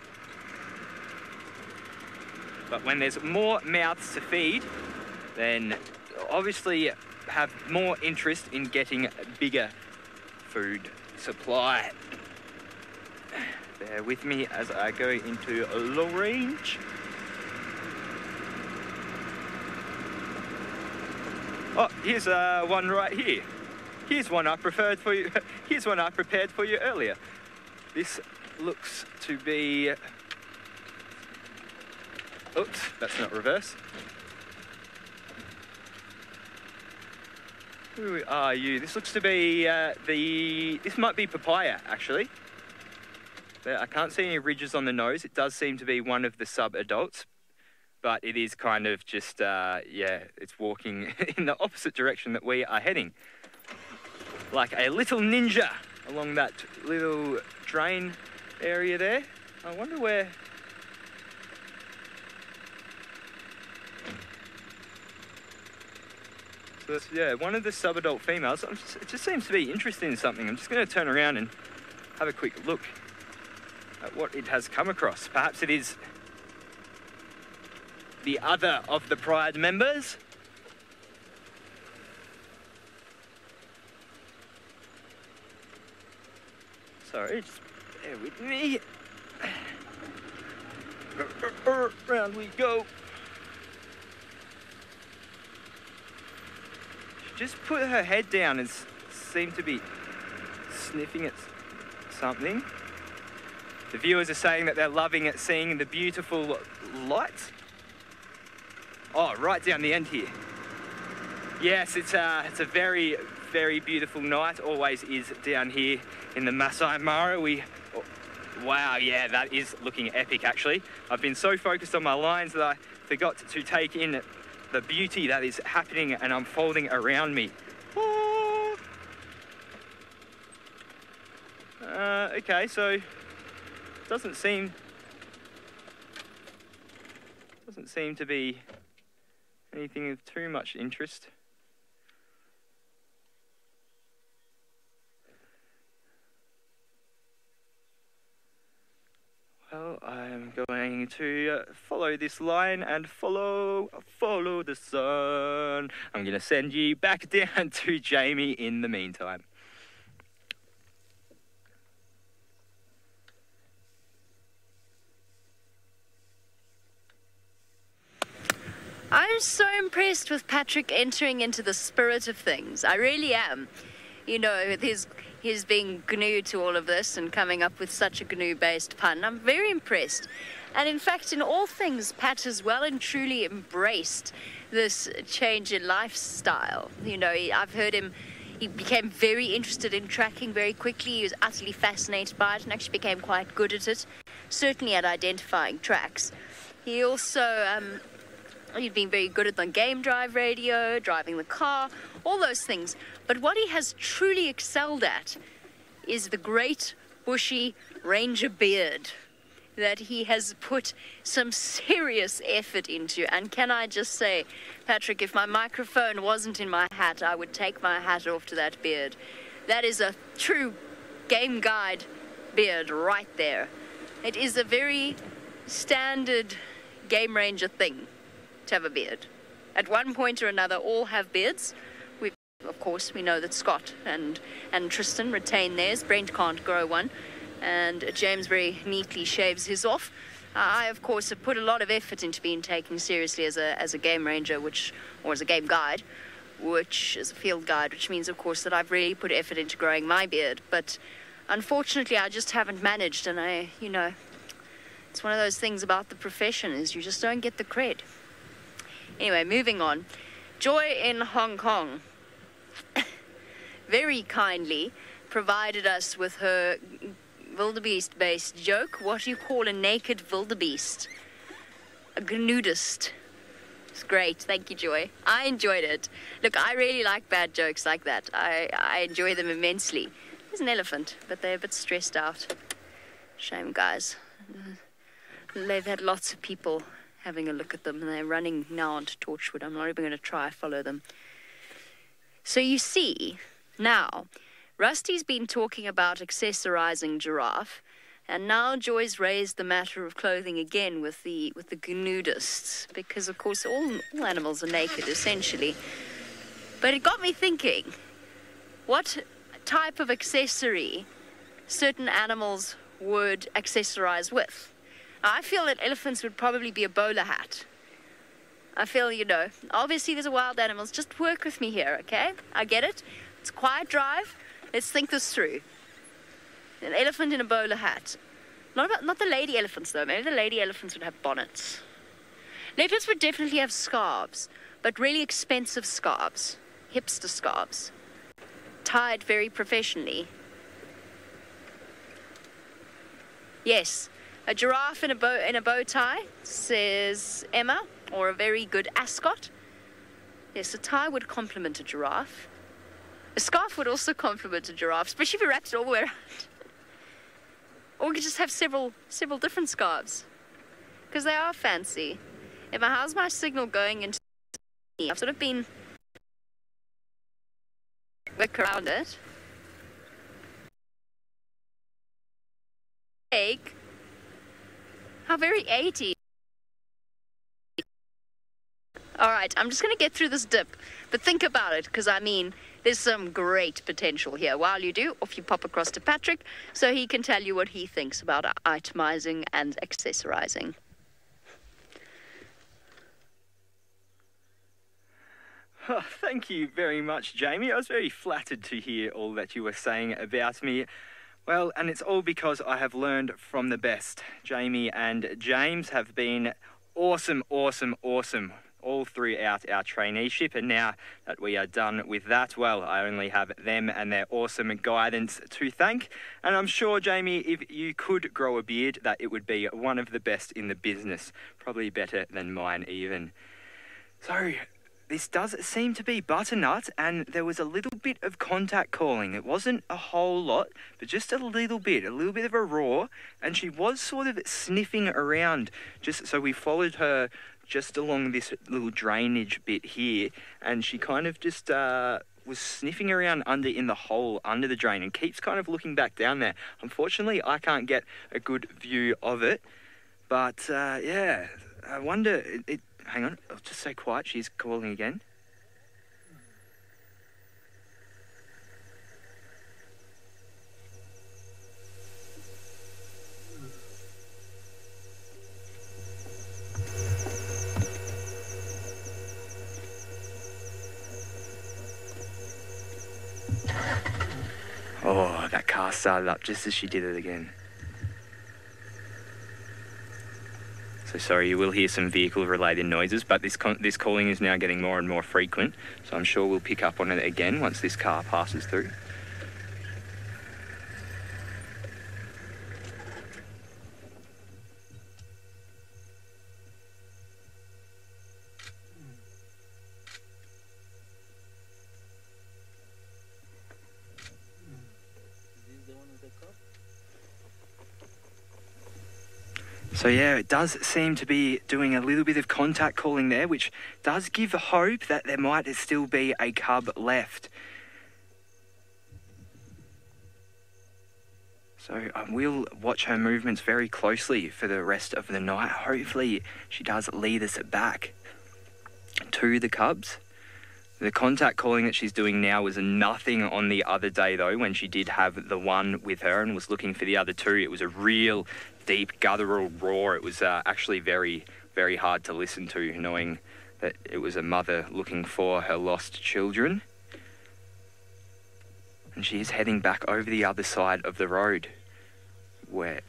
But when there's more mouths to feed, then obviously have more interest in getting bigger food supply. Bear with me as I go into low range. Oh, here's one right here. Here's one I prepared for you. Here's one I prepared for you earlier. This looks to be. Oops, that's not reverse. Who are you? This looks to be this might be papaya, actually. I can't see any ridges on the nose. It does seem to be one of the sub-adults, but it is kind of just, yeah, it's walking in the opposite direction that we are heading. Like a little ninja along that little drain area there. I wonder where... So that's, yeah, one of the sub-adult females. It just seems to be interested in something. I'm just going to turn around and have a quick look at what it has come across. Perhaps it is the other of the Pride members. Sorry, just bear with me. Round we go. She just put her head down and seemed to be sniffing at something. The viewers are saying that they're loving it, seeing the beautiful lights. Oh, right down the end here. Yes, it's a very, very beautiful night. Always is down here in the Masai Mara. Wow, yeah, that is looking epic, actually. I've been so focused on my lines that I forgot to take in the beauty that is happening and unfolding around me. Oh. Okay, so doesn't seem to be anything of too much interest. Well, I'm going to follow this line and follow the sun. I'm going to send you back down to Jamie in the meantime. I'm so impressed with Patrick entering into the spirit of things. I really am. You know, with his being GNU to all of this and coming up with such a GNU-based pun. I'm very impressed. And in fact, in all things, Pat has well and truly embraced this change in lifestyle. You know, I've heard him, he became very interested in tracking very quickly. He was utterly fascinated by it and actually became quite good at it, certainly at identifying tracks. He also, he'd been very good at the game drive radio, driving the car, all those things. But what he has truly excelled at is the great bushy ranger beard that he has put some serious effort into. And can I just say, Patrick, if my microphone wasn't in my hat, I would take my hat off to that beard. That is a true game guide beard right there. It is a very standard game ranger thing to have a beard. At one point or another, all have beards. Of course, we know that Scott and Tristan retain theirs. Brent can't grow one, and James very neatly shaves his off. I, of course, have put a lot of effort into being taken seriously as a game ranger, or as a game guide, which is a field guide, which means, of course, that I've really put effort into growing my beard. But unfortunately, I just haven't managed, and it's one of those things about the profession is you just don't get the cred. Anyway, moving on. Joy in Hong Kong very kindly provided us with her wildebeest-based joke. What do you call a naked wildebeest? A gnudist. It's great. Thank you, Joy. I enjoyed it. Look, I really like bad jokes like that. I enjoy them immensely. There's an elephant, but they're a bit stressed out. Shame, guys. They've had lots of people having a look at them, and they're running now onto Torchwood. I'm not even going to try follow them. So you see, now, Rusty's been talking about accessorizing giraffe, and now Joy's raised the matter of clothing again with the gnudists, because of course all animals are naked essentially. But it got me thinking, what type of accessory certain animals would accessorize with? Now, I feel that elephants would probably be a bowler hat. I feel, obviously there's wild animals. Just work with me here, okay? I get it. It's a quiet drive. Let's think this through. An elephant in a bowler hat. Not the lady elephants, though. Maybe the lady elephants would have bonnets. Leopards would definitely have scarves, but really expensive scarves. Hipster scarves. Tied very professionally. Yes, a giraffe in a bow tie, says Emma. Or a very good ascot. Yes, a tie would complement a giraffe. A scarf would also complement a giraffe, especially if you wrapped it all the way around. Or we could just have several different scarves. Because they are fancy. Emma, how's my signal going into... I've sort of been... work around it. Egg. How very 80s. All right, I'm just going to get through this dip. But think about it, because, I mean, there's some great potential here. While you do, off you pop across to Patrick so he can tell you what he thinks about itemizing and accessorizing. Oh, thank you very much, Jamie. I was very flattered to hear all that you were saying about me. Well, and it's all because I have learned from the best. Jamie and James have been awesome, awesome, awesome all throughout our traineeship, and now that we are done with that, well, I only have them and their awesome guidance to thank. And I'm sure, Jamie, if you could grow a beard, that it would be one of the best in the business, probably better than mine even. So this does seem to be butternut, and there was a little bit of contact calling. It wasn't a whole lot, but just a little bit of a roar, and she was sort of sniffing around. Just so we followed her just along this little drainage bit here, and she kind of just was sniffing around in the hole under the drain, and keeps kind of looking back down there. Unfortunately, I can't get a good view of it, but yeah, I wonder. Hang on, I'll just stay quiet. She's calling again. Oh, that car started up just as she did it again. So sorry, you will hear some vehicle-related noises, but this calling is now getting more and more frequent, so I'm sure we'll pick up on it again once this car passes through. So yeah, it does seem to be doing a little bit of contact calling there, which does give hope that there might still be a cub left. So I will watch her movements very closely for the rest of the night. Hopefully she does lead us back to the cubs. The contact calling that she's doing now was nothing on the other day, though, when she did have the one with her and was looking for the other two. It was a real deep guttural roar. It was actually very, very hard to listen to, knowing that it was a mother looking for her lost children. And she is heading back over the other side of the road. Where?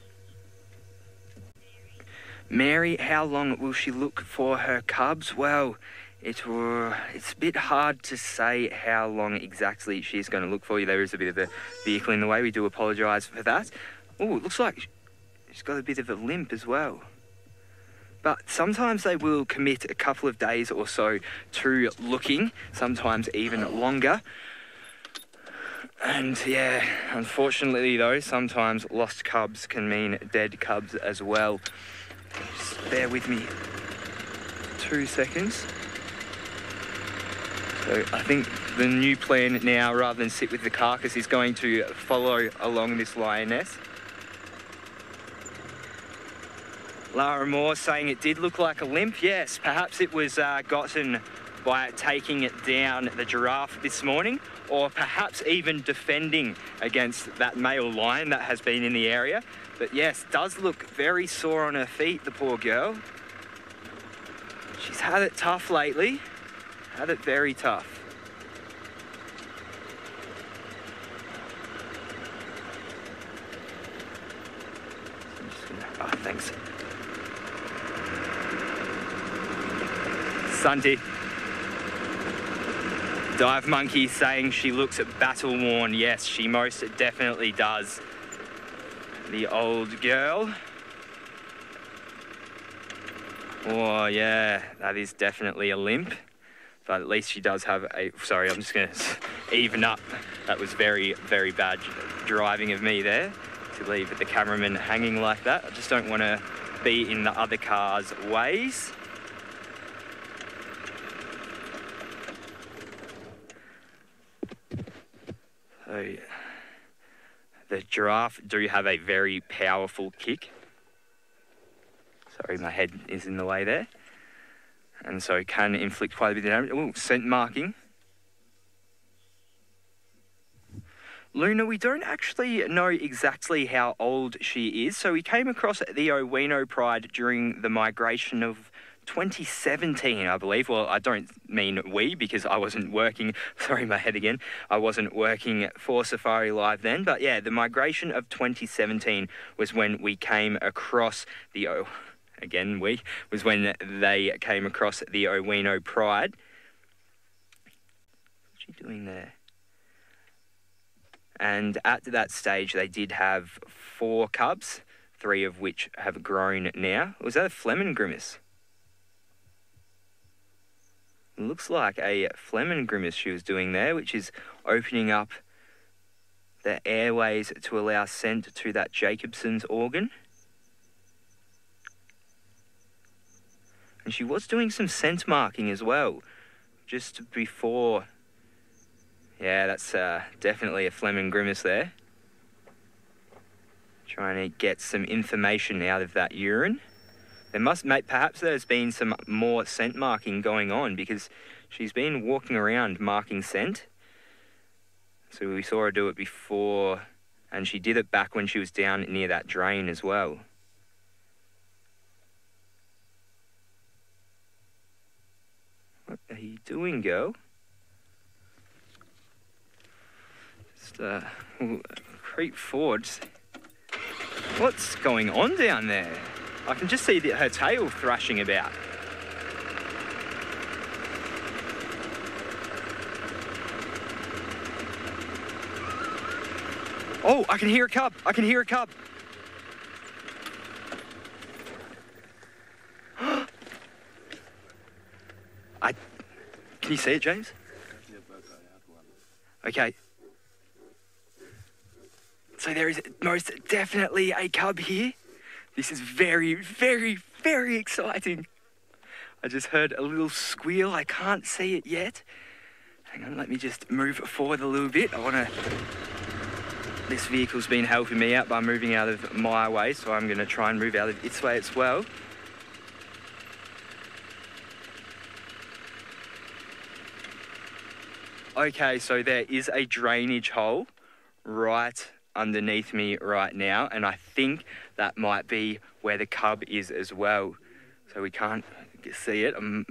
Mary, how long will she look for her cubs? Well, it's a bit hard to say how long exactly she's going to look for you. There is a bit of a vehicle in the way. We do apologise for that. Oh, it looks like she's got a bit of a limp as well. But sometimes they will commit a couple of days or so to looking, sometimes even longer. And yeah, unfortunately though, sometimes lost cubs can mean dead cubs as well. Just bear with me 2 seconds. So I think the new plan now, rather than sit with the carcass, is going to follow along this lioness. Lara Moore saying it did look like a limp. Yes, perhaps it was gotten by taking it down the giraffe this morning, or perhaps even defending against that male lion that has been in the area. But yes, does look very sore on her feet, the poor girl. She's had it tough lately. Had it very tough. I'm just gonna, oh, thanks. Santi. Dive Monkey saying she looks battle-worn. Yes, she most definitely does. The old girl. Oh, yeah, that is definitely a limp. But at least she does have a... Sorry, I'm just going to even up. That was very, very bad driving of me there, to leave the cameraman hanging like that. I just don't want to be in the other car's ways. So, the giraffe do have a very powerful kick. Sorry, my head is in the way there. and so can inflict quite a bit of damage. Oh, scent marking. Luna, we don't actually know exactly how old she is. So we came across the Owino Pride during the migration of 2017, I believe. Well, I don't mean we, because I wasn't working. Sorry, my head again. I wasn't working for SafariLive then. But yeah, the migration of 2017 was when we came across the was when they came across the Owino Pride. What's she doing there? And at that stage, they did have 4 cubs, 3 of which have grown now. Was that a Flehmen Grimace? It looks like a Flehmen Grimace she was doing there, which is opening up the airways to allow scent to that Jacobson's organ. And she was doing some scent marking as well, just before. Yeah, that's definitely a Flehmen Grimace there. Trying to get some information out of that urine. Perhaps there's been some more scent marking going on, because she's been walking around marking scent. So we saw her do it before, and she did it back when she was down near that drain as well. What are you doing, girl? Creep forward. What's going on down there? I can just see her tail thrashing about. Oh, I can hear a cub. I can hear a cub. Can you see it, James? Okay. So there is most definitely a cub here. This is very, very, very exciting. I just heard a little squeal. I can't see it yet. Hang on, let me just move forward a little bit. This vehicle's been helping me out by moving out of my way, so I'm going to try and move out of its way as well. Okay, so there is a drainage hole right underneath me right now, and I think that might be where the cub is as well. So we can't see it. Some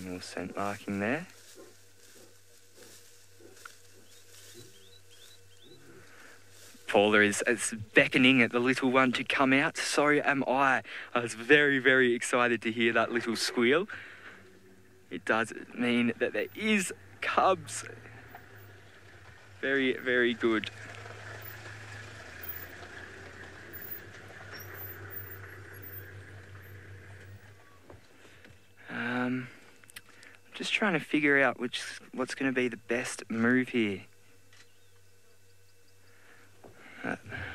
more scent marking there. Paula is beckoning at the little one to come out. So am I. I was very, very excited to hear that little squeal. It does mean that there is cubs. Very, very good. I'm just trying to figure out what's going to be the best move here.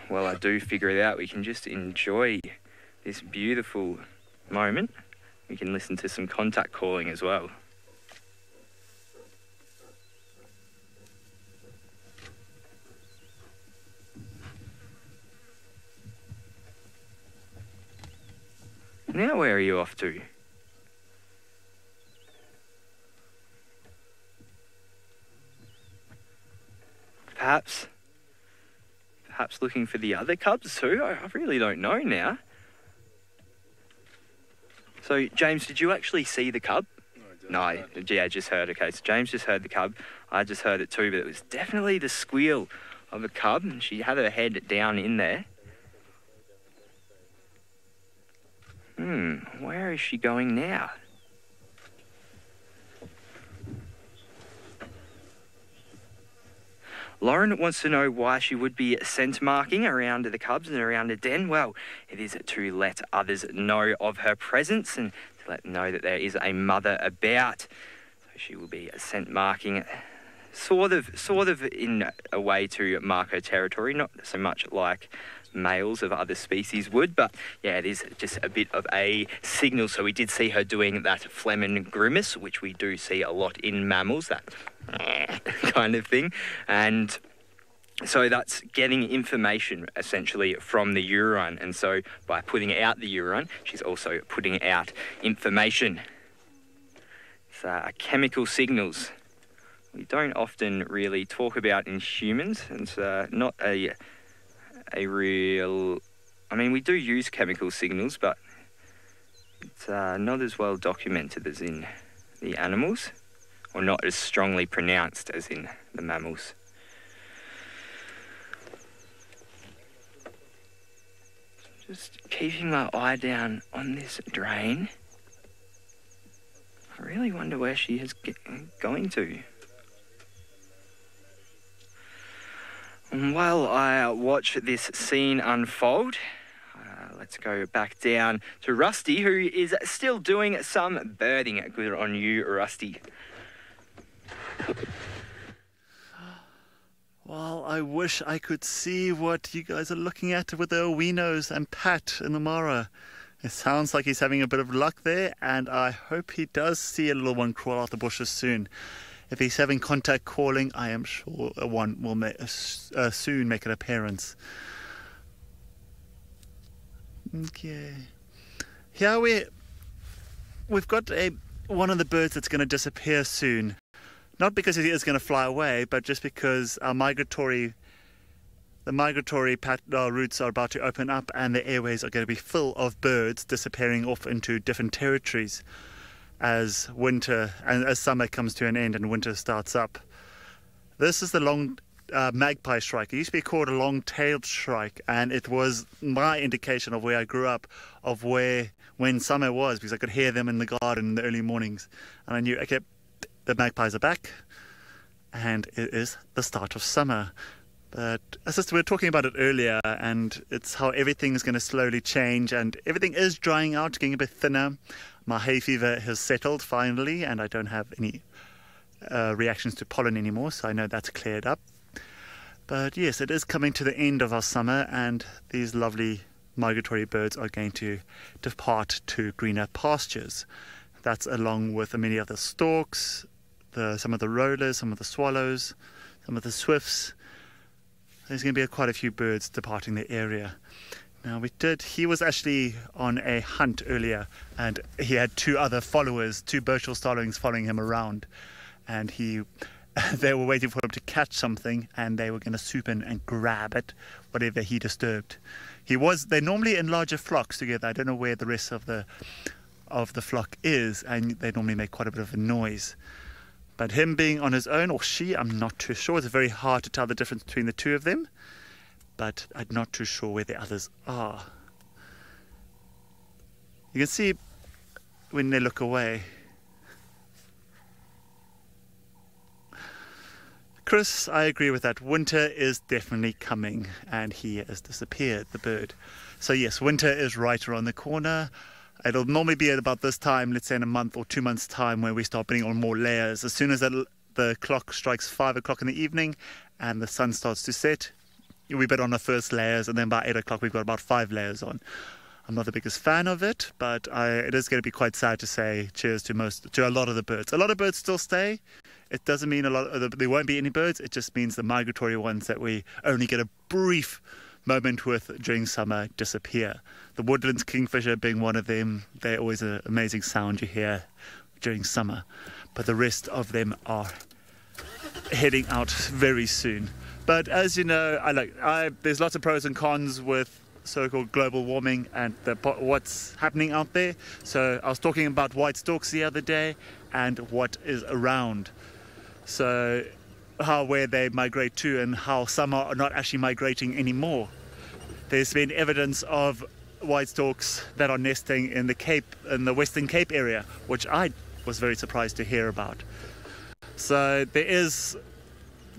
While I do figure it out, we can just enjoy this beautiful moment. We can listen to some contact calling as well. Now where are you off to? Perhaps looking for the other cubs too? I really don't know now. So, James, did you actually see the cub? No, yeah, just heard. Okay, so James just heard the cub. I just heard it too, but it was definitely the squeal of a cub, and she had her head down in there. Where is she going now? Lauren wants to know why she would be scent marking around the cubs and around the den. Well, it is to let others know of her presence and to let them know that there is a mother about. So she will be scent marking, sort of in a way to mark her territory, not so much like males of other species would. But yeah, it is just a bit of a signal. So we did see her doing that phlegm grimace, which we do see a lot in mammals, that kind of thing. And so that's getting information essentially from the urine. And so by putting out the urine, she's also putting out information. So chemical signals we don't often really talk about in humans. It's not a real... I mean, we do use chemical signals, but it's not as well documented as in the animals, or not as strongly pronounced as in the mammals. Just keeping my eye down on this drain. I really wonder where she is going to. And while I watch this scene unfold, let's go back down to Rusty, who is still doing some birding. Good on you, Rusty. Well, I wish I could see what you guys are looking at with the Owinos and Pat in the Mara. It sounds like he's having a bit of luck there, and I hope he does see a little one crawl out the bushes soon. If he's having contact calling, I am sure one will soon make an appearance. Okay. Here we've got one of the birds that's going to disappear soon. Not because he is going to fly away, but just because the migratory routes are about to open up, and the airways are going to be full of birds disappearing off into different territories as winter and as summer comes to an end and winter starts up. This is the long magpie shrike. It used to be called a long-tailed shrike, and it was my indication of where I grew up, of when summer was, because I could hear them in the garden in the early mornings, and I knew, okay, the magpies are back, and it is the start of summer. But as we were talking about it earlier, and it's how everything is going to slowly change, and everything is drying out, getting a bit thinner. My hay fever has settled finally, and I don't have any reactions to pollen anymore, so I know that's cleared up. But yes, it is coming to the end of our summer, and these lovely migratory birds are going to depart to greener pastures. That's along with many other storks, some of the rollers, some of the swallows, some of the swifts. There's going to be quite a few birds departing the area. Now he was actually on a hunt earlier, and he had two other followers, two Burchell starlings following him around, and they were waiting for him to catch something, and they were going to swoop in and grab it, whatever he disturbed. They're normally in larger flocks together. I don't know where the rest of the flock is, and they normally make quite a bit of a noise. But him being on his own, or she, I'm not too sure. It's very hard to tell the difference between the two of them, but I'm not too sure where the others are. You can see when they look away. Chris, I agree with that. Winter is definitely coming, and he has disappeared, the bird. So yes, winter is right around the corner. It'll normally be at about this time, let's say in a month or 2 months' time, where we start putting on more layers. As soon as the clock strikes 5 o'clock in the evening and the sun starts to set, we put on our first layers, and then by 8 o'clock we've got about 5 layers on. I'm not the biggest fan of it, but it is going to be quite sad to say cheers to a lot of the birds. A lot of birds still stay. It doesn't mean there won't be any birds. It just means the migratory ones that we only get a brief moment with during summer disappear. The woodland kingfisher being one of them. They're always an amazing sound you hear during summer, but the rest of them are heading out very soon. But as you know, there's lots of pros and cons with so-called global warming and what's happening out there. So I was talking about white storks the other day and what is around. So where they migrate to, and how some are not actually migrating anymore. There's been evidence of white storks that are nesting in the Western Cape area, which I was very surprised to hear about. So there's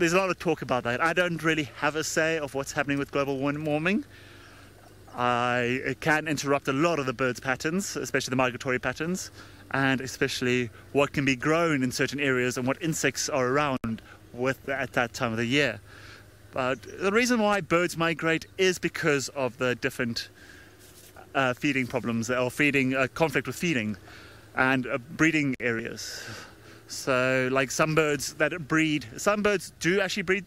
a lot of talk about that. I don't really have a say of what's happening with global warming. It can interrupt a lot of the birds' patterns, especially the migratory patterns, and especially what can be grown in certain areas and what insects are around at that time of the year. But the reason why birds migrate is because of the different feeding problems, or feeding conflict with feeding and breeding areas. So like some birds do actually breed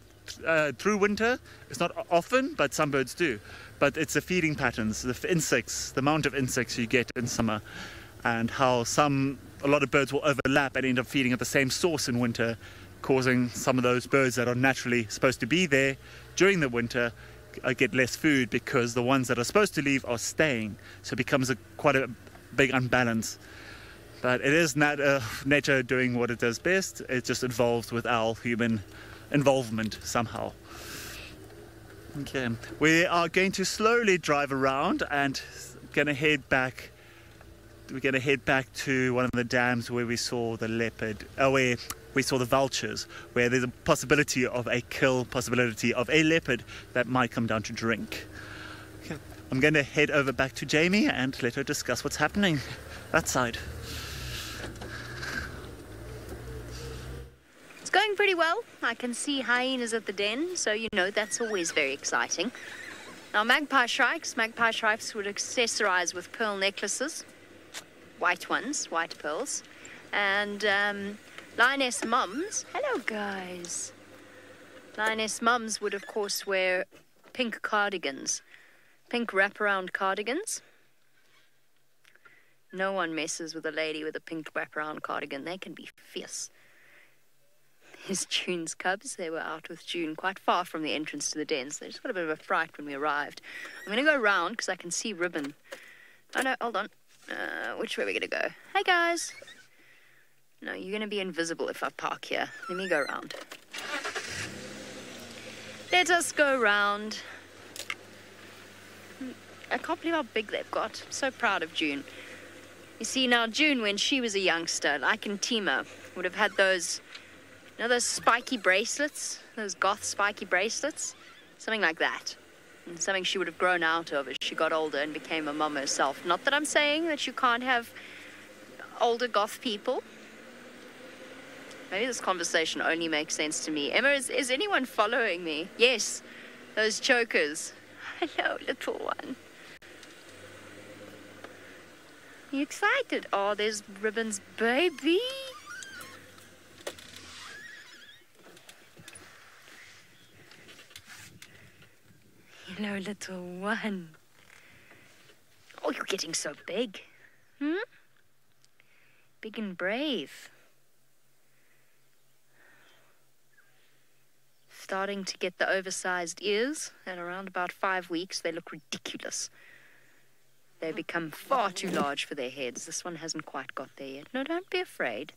through winter. It's not often, but some birds do. But it's the feeding patterns, the insects, the amount of insects you get in summer, and how a lot of birds will overlap and end up feeding at the same source in winter, causing some of those birds that are naturally supposed to be there during the winter get less food, because the ones that are supposed to leave are staying. So it becomes quite a big unbalance. But it is not nature doing what it does best. It just evolves with our human involvement somehow. Okay, we are going to slowly drive around and going to head back. We're going to head back to one of the dams where we saw the leopard, where we saw the vultures, where there's a possibility of a leopard that might come down to drink. Okay. I'm going to head over back to Jamie and let her discuss what's happening that side. It's going pretty well. I can see hyenas at the den, so you know that's always very exciting. Now magpie shrikes would accessorize with pearl necklaces. White ones, white pearls. And lioness mums, hello guys. Lioness mums would of course wear pink cardigans, pink wraparound cardigans. No one messes with a lady with a pink wraparound cardigan. They can be fierce. Here's June's cubs. They were out with June quite far from the entrance to the den, so they just got a bit of a fright when we arrived. I'm going to go round because I can see Ribbon. Oh no, hold on. Which way are we going to go? Hey guys. No, you're going to be invisible if I park here. Let me go round. Let us go round. I can't believe how big they've got. I'm so proud of June. You see, now June, when she was a youngster, like Tima, would have had those, you know, those spiky bracelets? Those goth spiky bracelets? Something like that. And something she would have grown out of as she got older and became a mum herself. Not that I'm saying that you can't have older goth people. Maybe this conversation only makes sense to me. Emma, is anyone following me? Yes, those chokers. Hello, little one. Are you excited? Oh, there's Ribbon's baby. Hello, little one. Oh, you're getting so big. Big and brave. Starting to get the oversized ears. At around about 5 weeks, they look ridiculous. They become far too large for their heads. This one hasn't quite got there yet. No, don't be afraid.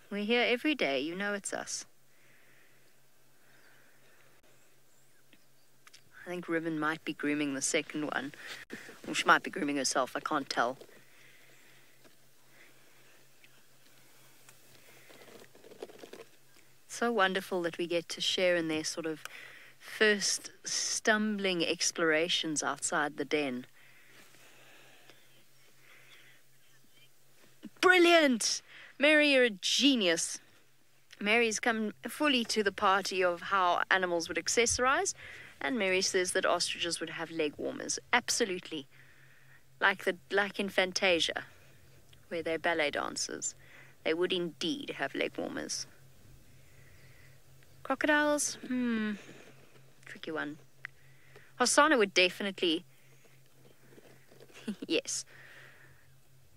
We're here every day. You know it's us. I think Ribbon might be grooming the second one. Or she might be grooming herself. I can't tell. So wonderful that we get to share in their sort of first stumbling explorations outside the den. Brilliant! Mary, you're a genius. Mary's come fully to the party of how animals would accessorize, and Mary says that ostriches would have leg warmers. Absolutely. Like in Fantasia, where they're ballet dancers. They would indeed have leg warmers. Crocodiles? Tricky one. Hosanna would definitely... Yes.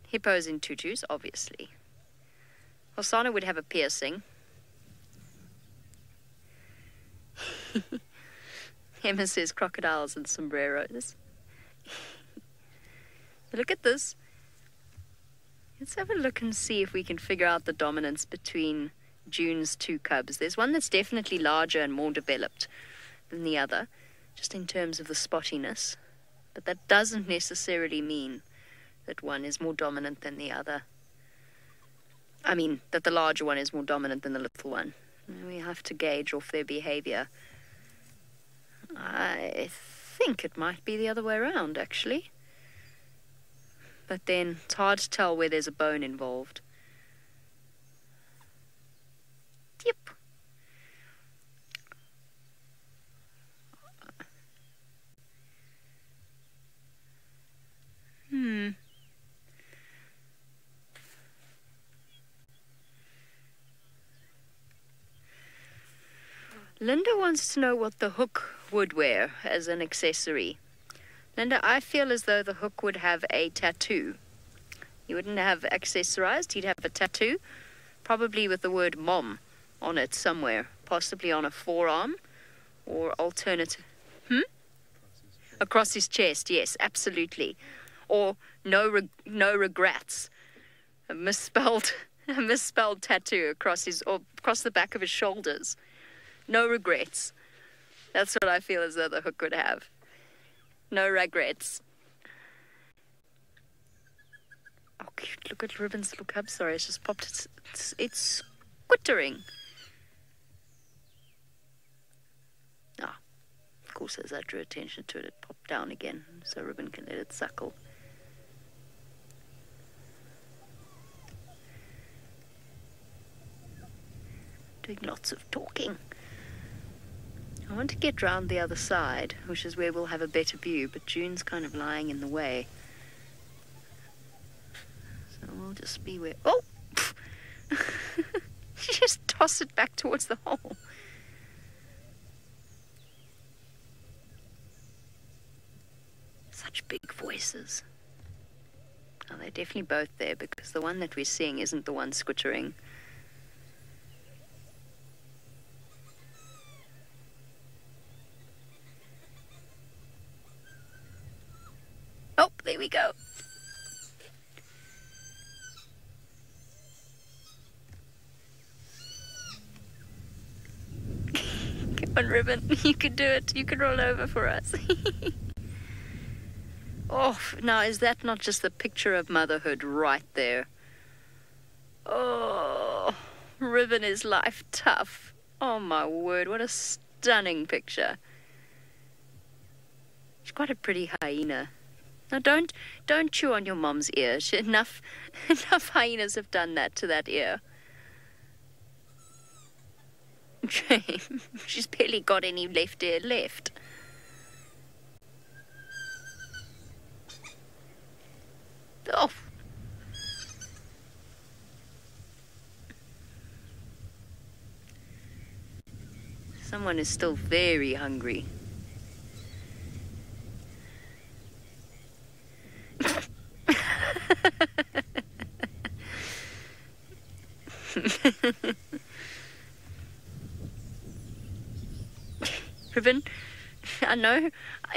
Hippos in tutus, obviously. Hosanna would have a piercing. Emma says crocodiles and sombreros. Look at this. Let's have a look and see if we can figure out the dominance between June's two cubs. There's one that's definitely larger and more developed than the other, just in terms of the spottiness. But that doesn't necessarily mean that one is more dominant than the other. I mean, that the larger one is more dominant than the little one. We have to gauge off their behavior. I think it might be the other way around, actually. But then it's hard to tell where there's a bone involved. Yep. Linda wants to know what the hook would wear as an accessory. Linda, I feel as though the hook would have a tattoo. He wouldn't have accessorized, he'd have a tattoo, probably with the word mom on it somewhere, possibly on a forearm, or alternative. Across his chest, yes, absolutely. Or no regrets. A misspelled tattoo across the back of his shoulders. No regrets. That's what I feel as though the hook would have. No regrets. Oh, cute. Look at Ribbon's little cub. Sorry, it's just popped. It's squittering. Ah, of course, as I drew attention to it, it popped down again, so Ribbon can let it suckle. Doing lots of talking. I want to get round the other side, which is where we'll have a better view, but June's kind of lying in the way. So we'll just be where... Oh! She just tossed it back towards the hole. Such big voices. Oh, they're definitely both there, because the one that we're seeing isn't the one squittering. Oh, there we go. Come on, Ribbon. You can do it. You can roll over for us. Oh, now is that not just the picture of motherhood right there? Oh, Ribbon is life tough. Oh, my word. What a stunning picture. She's quite a pretty hyena. Now, don't chew on your mom's ear. Enough hyenas have done that to that ear. She's barely got any left ear left. Oh. Someone is still very hungry. Ribbon, I know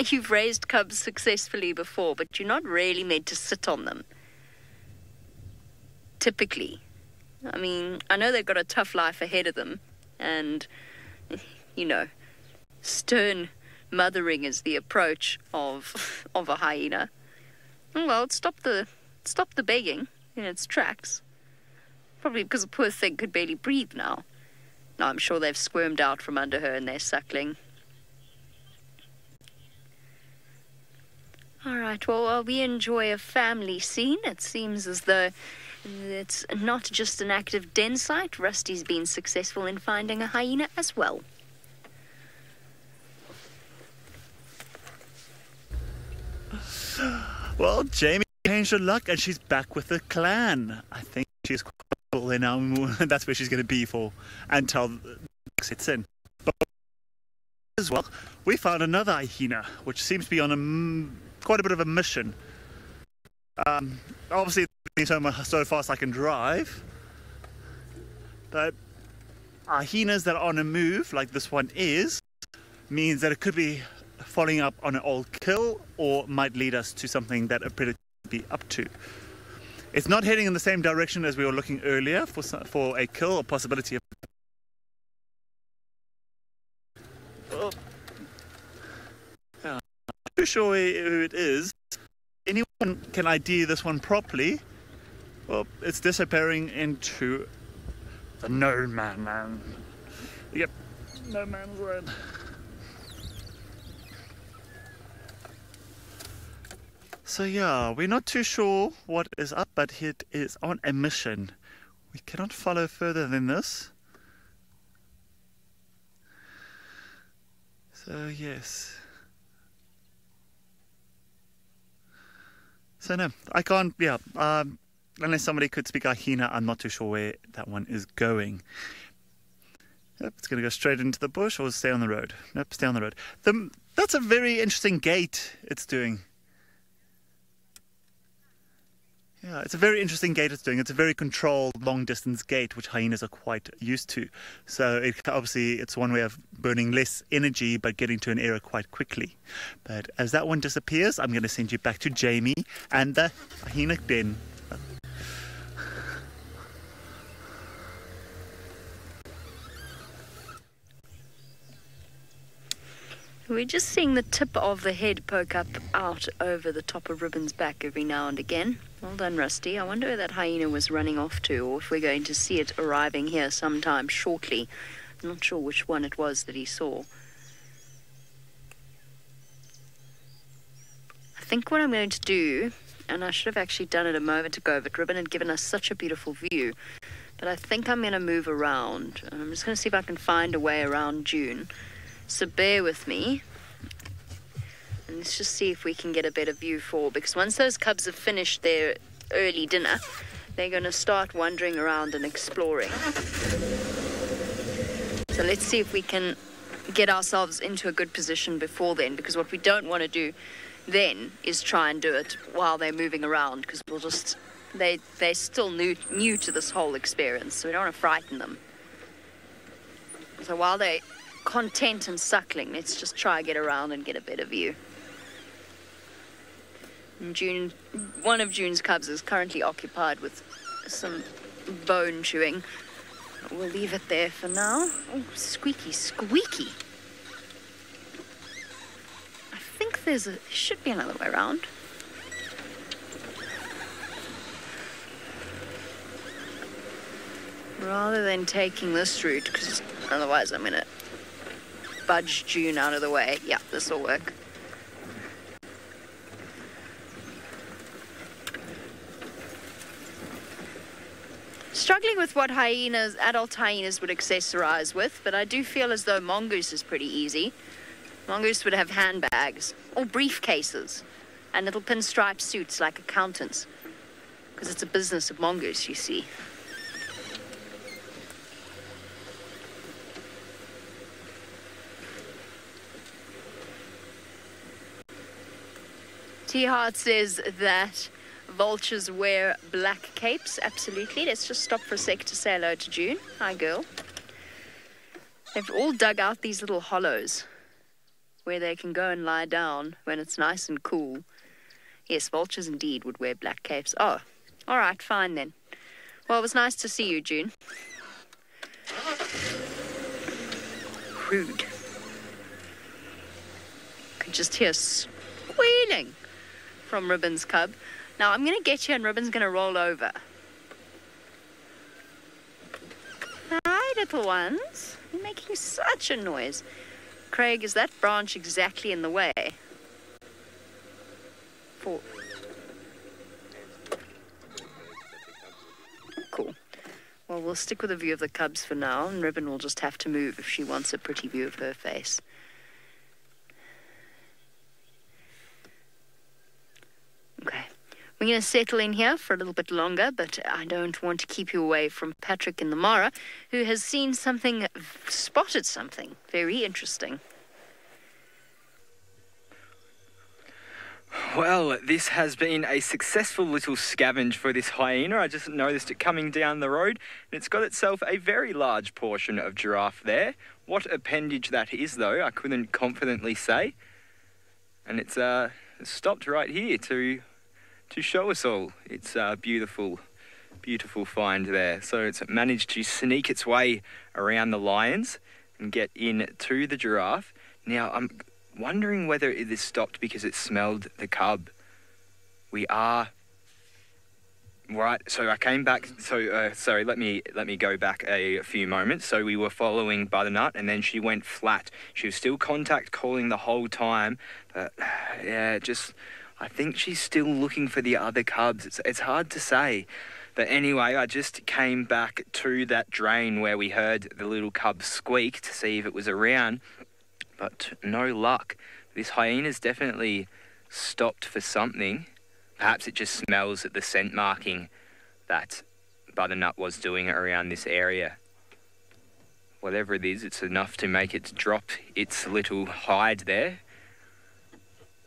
you've raised cubs successfully before, but you're not really meant to sit on them. Typically. I mean, I know they've got a tough life ahead of them, and, you know, stern mothering is the approach of a hyena. Well, it stopped the begging in its tracks. Probably because the poor thing could barely breathe now. Now I'm sure they've squirmed out from under her and they're suckling. All right, well, while we enjoy a family scene, it seems as though it's not just an active den site. Rusty's been successful in finding a hyena as well. Well, Jamie changed her luck and she's back with the clan. I think she's quite cool in that's where she's going to be for until the sits in. But as well, we found another hyena, which seems to be on quite a bit of a mission. Obviously, so fast I can drive, but hyenas that are on a move, like this one is, means that it could be following up on an old kill or might lead us to something that a predator could be up to. It's not heading in the same direction as we were looking earlier for a kill or possibility of... Oh. I'm not too sure who it is. Anyone can ID this one properly? Well, it's disappearing into the no man land. Yep, no man's land. So yeah, we're not too sure what is up, but it is on a mission. We cannot follow further than this. So yes. So no, I can't, yeah, unless somebody could speak hyena, I'm not too sure where that one is going. Yep, it's going to go straight into the bush or stay on the road. Nope, stay on the road. That's a very interesting gait it's doing. Yeah, it's a very interesting gait it's doing. It's a very controlled, long-distance gait, which hyenas are quite used to. So obviously it's one way of burning less energy, but getting to an area quite quickly. But as that one disappears, I'm going to send you back to Jamie and the hyena den. We're just seeing the tip of the head poke up out over the top of Ribbon's back every now and again. Well done, Rusty. I wonder where that hyena was running off to, or if we're going to see it arriving here sometime shortly. I'm not sure which one it was that he saw. I think what I'm going to do, and I should have actually done it a moment ago, but Ribbon had given us such a beautiful view, but I think I'm going to move around. I'm just going to see if I can find a way around June. So bear with me, and let's just see if we can get a better view because once those cubs have finished their early dinner, they're going to start wandering around and exploring. So let's see if we can get ourselves into a good position before then, because what we don't want to do then is try and do it while they're moving around, because we'll just, they're still new to this whole experience, so we don't want to frighten them. So while they're content and suckling, let's just try get around and get a better view. And one of June's cubs is currently occupied with some bone chewing. We'll leave it there for now. Oh, squeaky, squeaky. I think there should be another way around. Rather than taking this route, because otherwise I'm going to budge June out of the way. Yeah, this will work. Struggling with what adult hyenas would accessorize with, but I do feel as though mongoose is pretty easy. Mongoose would have handbags or briefcases and little pinstripe suits like accountants, because it's a business of mongoose, you see. T-Heart says that vultures wear black capes. Absolutely. Let's just stop for a sec to say hello to June. Hi, girl. They've all dug out these little hollows where they can go and lie down when it's nice and cool. Yes, vultures indeed would wear black capes. Oh, all right, fine then. Well, it was nice to see you, June. Rude. I could just hear squealing from Ribbon's cub. Now I'm going to get you and Ribbon's going to roll over. Hi, little ones. You're making such a noise. Craig, is that branch exactly in the way? Cool. Well, we'll stick with a view of the cubs for now, and Ribbon will just have to move if she wants a pretty view of her face. Okay, we're going to settle in here for a little bit longer, but I don't want to keep you away from Patrick in the Mara, who has seen something, spotted something very interesting. Well, this has been a successful little scavenge for this hyena. I just noticed it coming down the road, and it's got itself a very large portion of giraffe there. What appendage that is, though, I couldn't confidently say. And it's stopped right here to show us all its beautiful find there. So it's managed to sneak its way around the lions and get in to the giraffe. Now, I'm wondering whether it is stopped because it smelled the cub. We are right. So I came back. So sorry. Let me go back a few moments. So we were following Butternut, and then she went flat. She was still contact calling the whole time, but yeah, I think she's still looking for the other cubs. It's hard to say. But anyway, I just came back to that drain where we heard the little cub squeak to see if it was around. But no luck. This hyena's definitely stopped for something. Perhaps it just smells at the scent marking that Butternut was doing around this area. whatever it is, it's enough to make it drop its little hide there.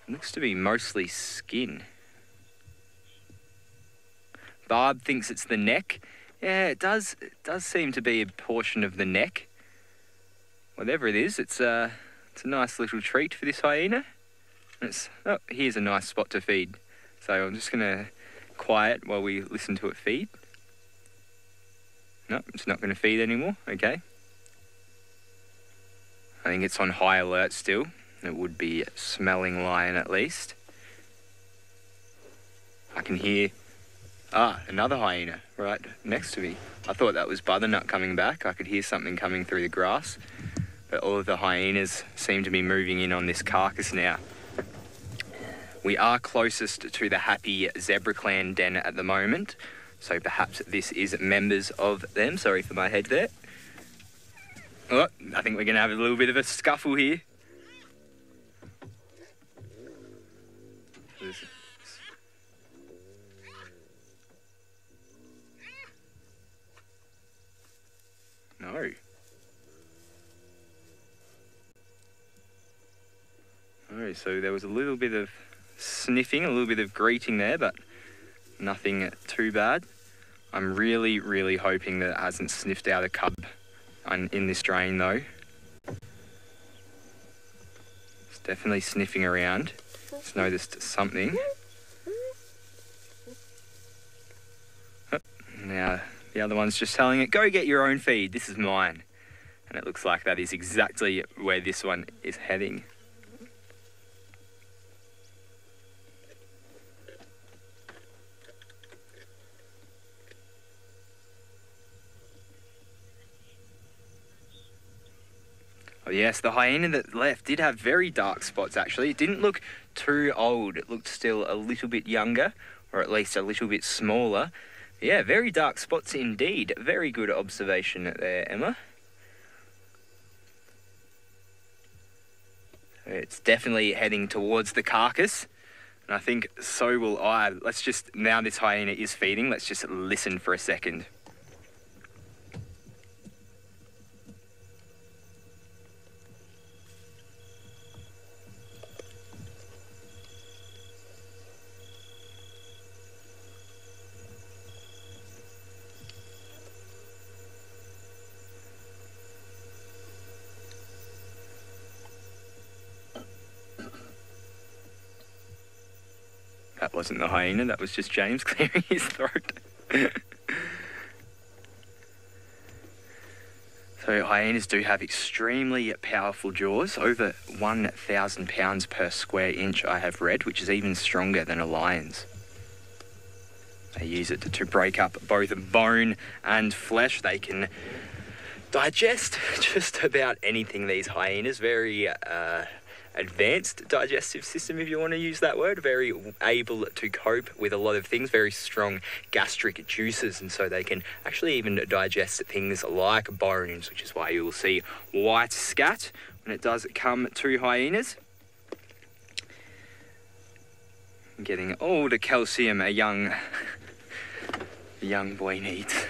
It looks to be mostly skin. Barb thinks it's the neck. Yeah, it does seem to be a portion of the neck. Whatever it is, it's a nice little treat for this hyena. Oh, here's a nice spot to feed. So I'm just going to quiet while we listen to it feed. No, it's not going to feed anymore. Okay. I think it's on high alert still. It would be smelling lion at least. I can hear... another hyena right next to me. I thought that was Butternut coming back. I could hear something coming through the grass. But all of the hyenas seem to be moving in on this carcass now. We are closest to the happy Zebra Clan den at the moment. So perhaps this is members of them. Sorry for my head there. Oh, I think we're going to have a little bit of a scuffle here. No. No, so there was a little bit of sniffing, a little bit of greeting there, but nothing too bad. I'm really, really hoping that it hasn't sniffed out a cub in this drain though. It's definitely sniffing around. It's noticed something. Oh, now the other one's just telling it, go get your own feed, this is mine. And it looks like that is exactly where this one is heading. Oh yes, the hyena that left did have very dark spots actually. It didn't look too old. It looked still a little bit younger, or at least a little bit smaller. Yeah, very dark spots indeed. Very good observation there, Emma. It's definitely heading towards the carcass. And I think so will I. Let's just, now this hyena is feeding, let's just listen for a second. That wasn't the hyena, that was just James clearing his throat. So hyenas do have extremely powerful jaws, over 1,000 pounds per square inch I have read, which is even stronger than a lion's. They use it to break up both bone and flesh. They can digest just about anything, these hyenas. Very advanced digestive system, if you want to use that word. Very able to cope with a lot of things, very strong gastric juices, and so they can actually even digest things like bones, which is why you will see white scat when it does come to hyenas. Getting all the calcium a young boy needs.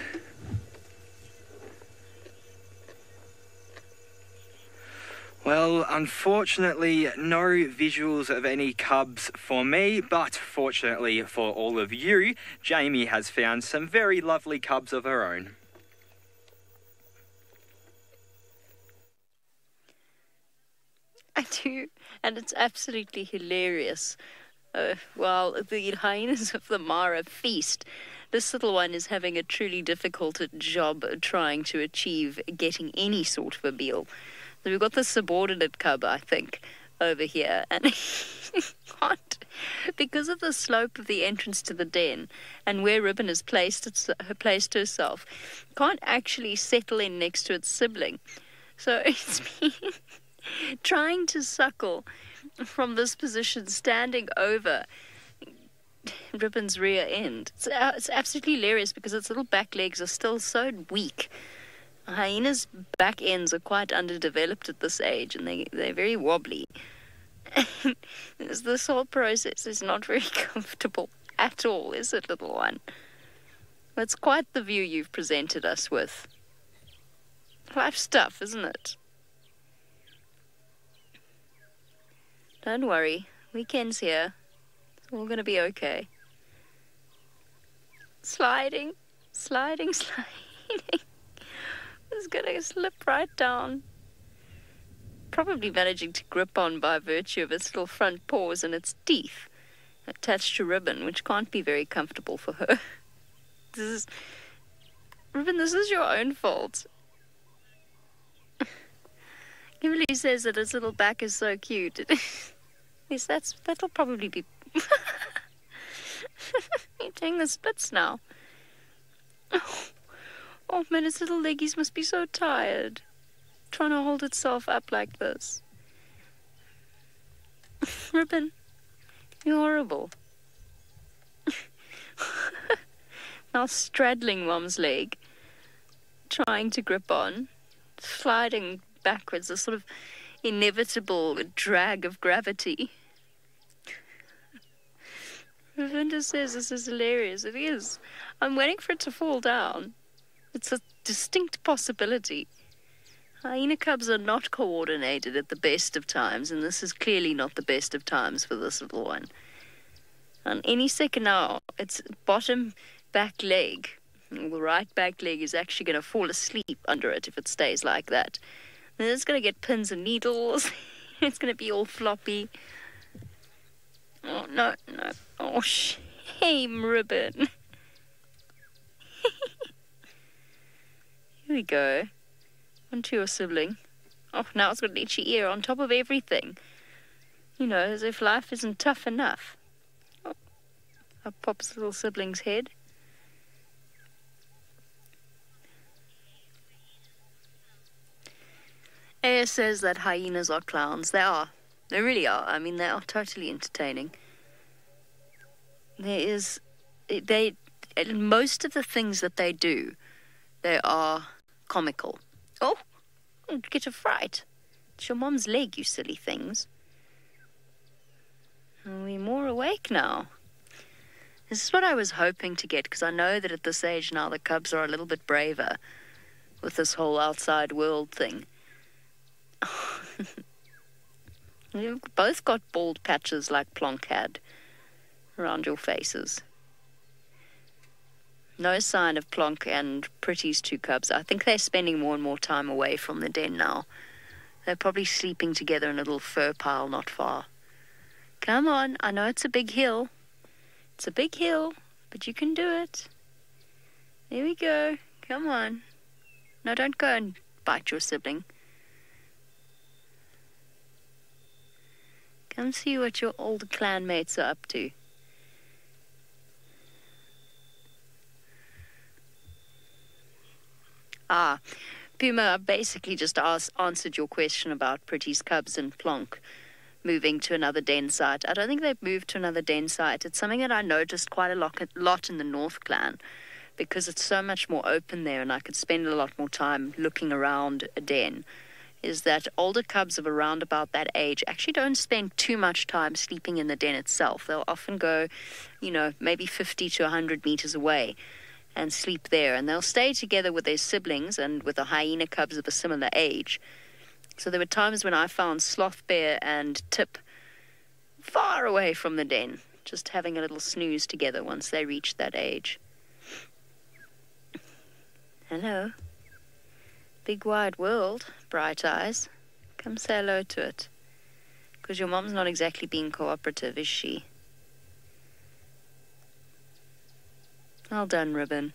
Well, unfortunately, no visuals of any cubs for me, but fortunately for all of you, Jamie has found some very lovely cubs of her own. I do, and it's absolutely hilarious. While the hyenas of the Mara feast, this little one is having a truly difficult job trying to achieve getting any sort of a meal. So we've got the subordinate cub, I think, over here, and he can't, because of the slope of the entrance to the den and where Ribbon has placed herself, can't actually settle in next to its sibling. So it's been trying to suckle from this position, standing over Ribbon's rear end. It's absolutely hilarious because its little back legs are still so weak. Hyenas' back ends are quite underdeveloped at this age, and they're very wobbly. This whole process is not very comfortable at all, is it, little one? It's quite the view you've presented us with. Life's tough, isn't it? Don't worry. Weekend's here. It's all gonna be okay. Sliding. It's gonna slip right down. Probably managing to grip on by virtue of its little front paws and its teeth attached to Ribbon, which can't be very comfortable for her. Ribbon, this is your own fault. Kimberly says that its little back is so cute. Yes, that'll probably be... You're doing the splits now. Oh man, its little leggies must be so tired. Trying to hold itself up like this. Ribbon, you're horrible. Now straddling Mom's leg, trying to grip on, sliding backwards, a sort of inevitable drag of gravity. Ravinda says this is hilarious. It is. I'm waiting for it to fall down. It's a distinct possibility. Hyena cubs are not coordinated at the best of times, and this is clearly not the best of times for this little one. And any second now, its bottom back leg, the right back leg, is actually going to fall asleep under it if it stays like that. And it's going to get pins and needles. It's going to be all floppy. Oh, no. Oh, shame, Ribbon. Here we go. Onto your sibling. Oh, now it's got an itchy ear on top of everything. You know, as if life isn't tough enough. Oh, up pops little sibling's head. Aya says that hyenas are clowns. They are. They really are. I mean, they are totally entertaining. Most of the things that they do, they are comical. Oh, get a fright. It's your mom's leg, you silly things. Are we more awake now? This is what I was hoping to get, because I know that at this age now the cubs are a little bit braver with this whole outside world thing. You've both got bald patches like Plonk had around your faces. No sign of Plonk and Pretty's two cubs. I think they're spending more and more time away from the den now. They're probably sleeping together in a little fur pile not far. Come on, I know it's a big hill. It's a big hill, but you can do it. There we go. Come on. No, don't go and bite your sibling. Come see what your older clan mates are up to. Ah, Puma, I basically just answered your question about Pretty's cubs and Plonk moving to another den site. I don't think they've moved to another den site. It's something that I noticed quite a lot in the North Clan, because it's so much more open there and I could spend a lot more time looking around a den, is that older cubs of around about that age actually don't spend too much time sleeping in the den itself. They'll often go, maybe 50 to 100 meters away and sleep there. And they'll stay together with their siblings and with the hyena cubs of a similar age. So there were times when I found Sloth Bear and Tip far away from the den, just having a little snooze together once they reached that age. Hello. Big wide world, Bright Eyes. Come say hello to it. Because your mom's not exactly being cooperative, is she? Well done, Ribbon.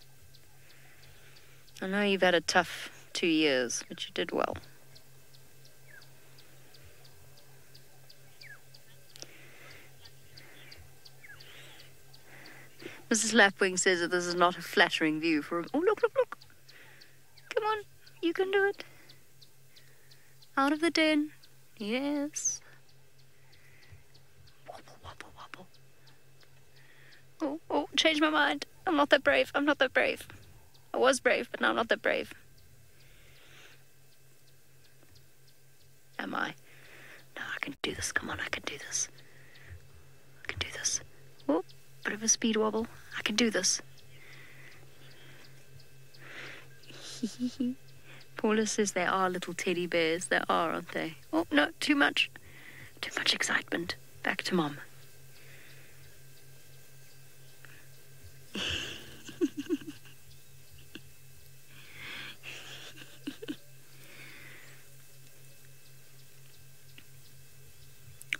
I know you've had a tough 2 years, but you did well. Mrs. Lapwing says that this is not a flattering view for him. Oh, look. Come on, you can do it. Out of the den. Yes. Wobble. Oh, changed my mind. I'm not that brave. I was brave, but now I'm not that brave. Am I? No, I can do this. Come on, I can do this. Oh, bit of a speed wobble. I can do this. Paula says they are little teddy bears. They are, aren't they? Oh, no, too much. Too much excitement. Back to Mom.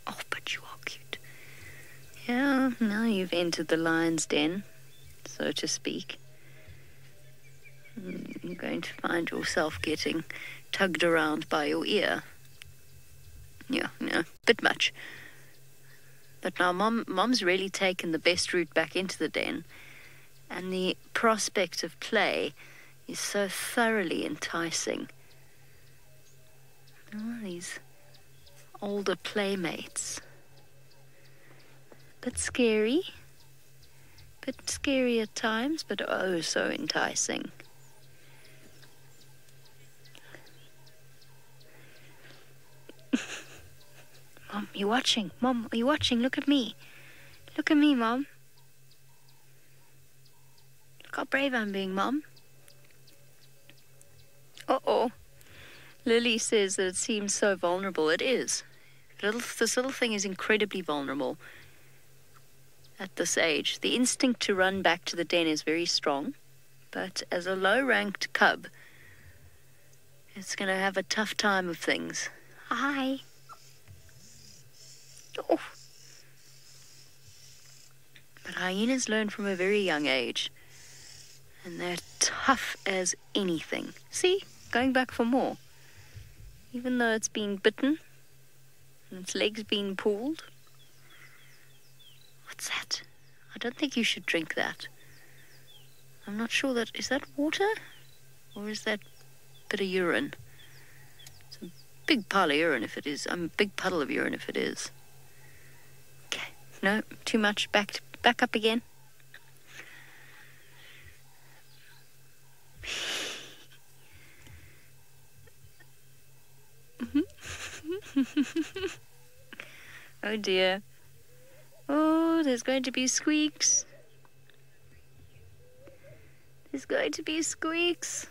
Oh, but you are cute. Yeah, now you've entered the lion's den, so to speak. You're going to find yourself getting tugged around by your ear. Yeah, bit much. But now Mom's really taken the best route back into the den, and the prospect of play is so thoroughly enticing. Oh, these older playmates. Bit scary at times, but oh, so enticing. Mom, you watching? Mom, are you watching? Look at me. Look at me, Mom. Look how brave I'm being, Mom. Uh-oh. Lily says that it seems so vulnerable. It is. This little thing is incredibly vulnerable at this age. The instinct to run back to the den is very strong, but as a low-ranked cub, it's going to have a tough time of things. Hi. Oh. But hyenas learn from a very young age, and they're tough as anything. See? Going back for more. Even though it's been bitten, and its legs been pulled. What's that? I don't think you should drink that. I'm not sure that... Is that water? Or is that a bit of urine? It's a big pile of urine if it is. A big puddle of urine if it is. Okay. No, too much. Back up again. Oh dear. Oh, there's going to be squeaks. There's going to be squeaks.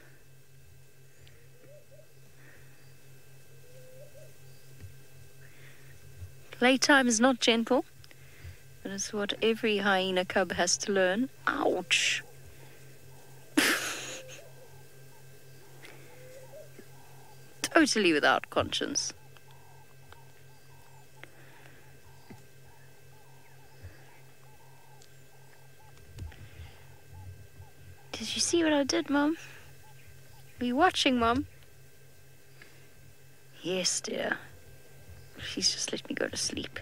Playtime is not gentle, but it's what every hyena cub has to learn. Ouch. Totally without conscience. Did you see what I did, Mum? Were you watching, Mum? Yes, dear. She's just let me go to sleep.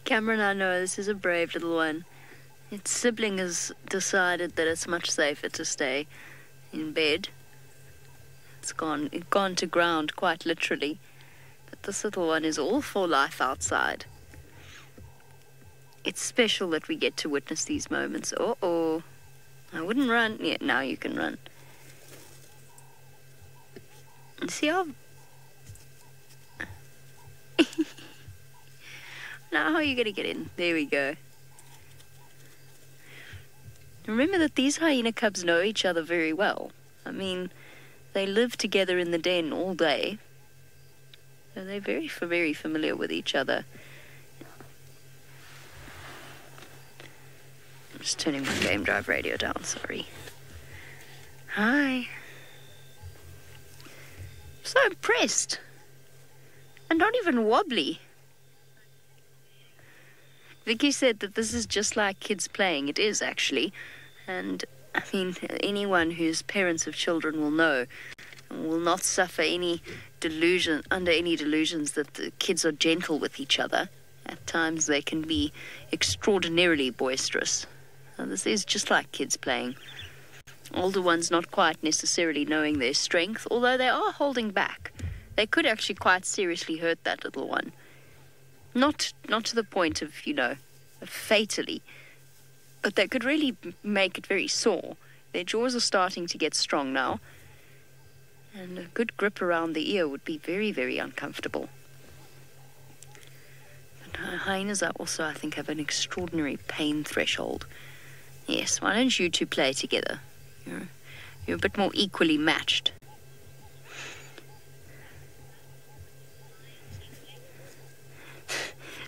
Cameron, I know this is a brave little one. Its sibling has decided that it's much safer to stay in bed. It's gone to ground, quite literally. But this little one is all for life outside. It's special that we get to witness these moments. Uh-oh. I wouldn't run. Yeah, now you can run. See how... Now how are you going to get in? There we go. Remember that these hyena cubs know each other very well. I mean... They live together in the den all day. So they're very familiar with each other. I'm just turning my game drive radio down, sorry. Hi. I'm so impressed. And not even wobbly. Vicky said that this is just like kids playing. It is, actually. And... I mean, anyone who's parents of children will know and will not suffer under any delusions that the kids are gentle with each other. At times they can be extraordinarily boisterous. And this is just like kids playing. Older ones not quite necessarily knowing their strength, although they are holding back. They could actually quite seriously hurt that little one. Not to the point of, fatally. But they could really make it very sore. Their jaws are starting to get strong now. And a good grip around the ear would be very, very uncomfortable. hyenas are also, I think, have an extraordinary pain threshold. Yes, why don't you two play together? You're a bit more equally matched.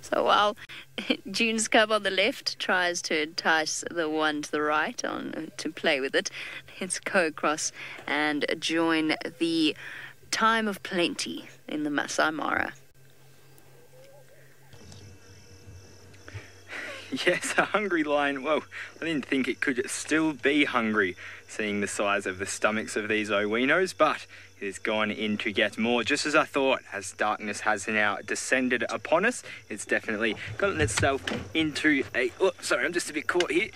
So while June's cub on the left tries to entice the one to the right on to play with it, let's go across and join the time of plenty in the Masai Mara. Yes, a hungry lion. Well, I didn't think it could still be hungry, seeing the size of the stomachs of these Owinos, but it has gone in to get more, just as I thought, as darkness has now descended upon us. It's definitely gotten itself into a... Oh, sorry, I'm just a bit caught here.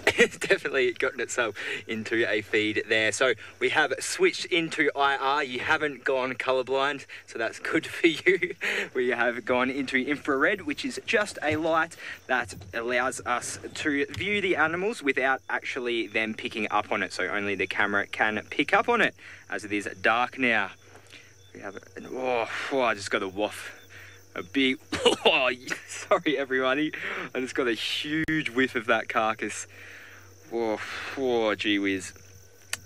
It's definitely gotten itself into a feed there. So we have switched into IR. You haven't gone colourblind, so that's good for you. We have gone into infrared, which is just a light that allows us to view the animals without actually them picking up on it. So only the camera can pick up on it, as it is dark now. We have... I just got a waff. A big... sorry, everybody. I just got a huge whiff of that carcass. Gee whiz.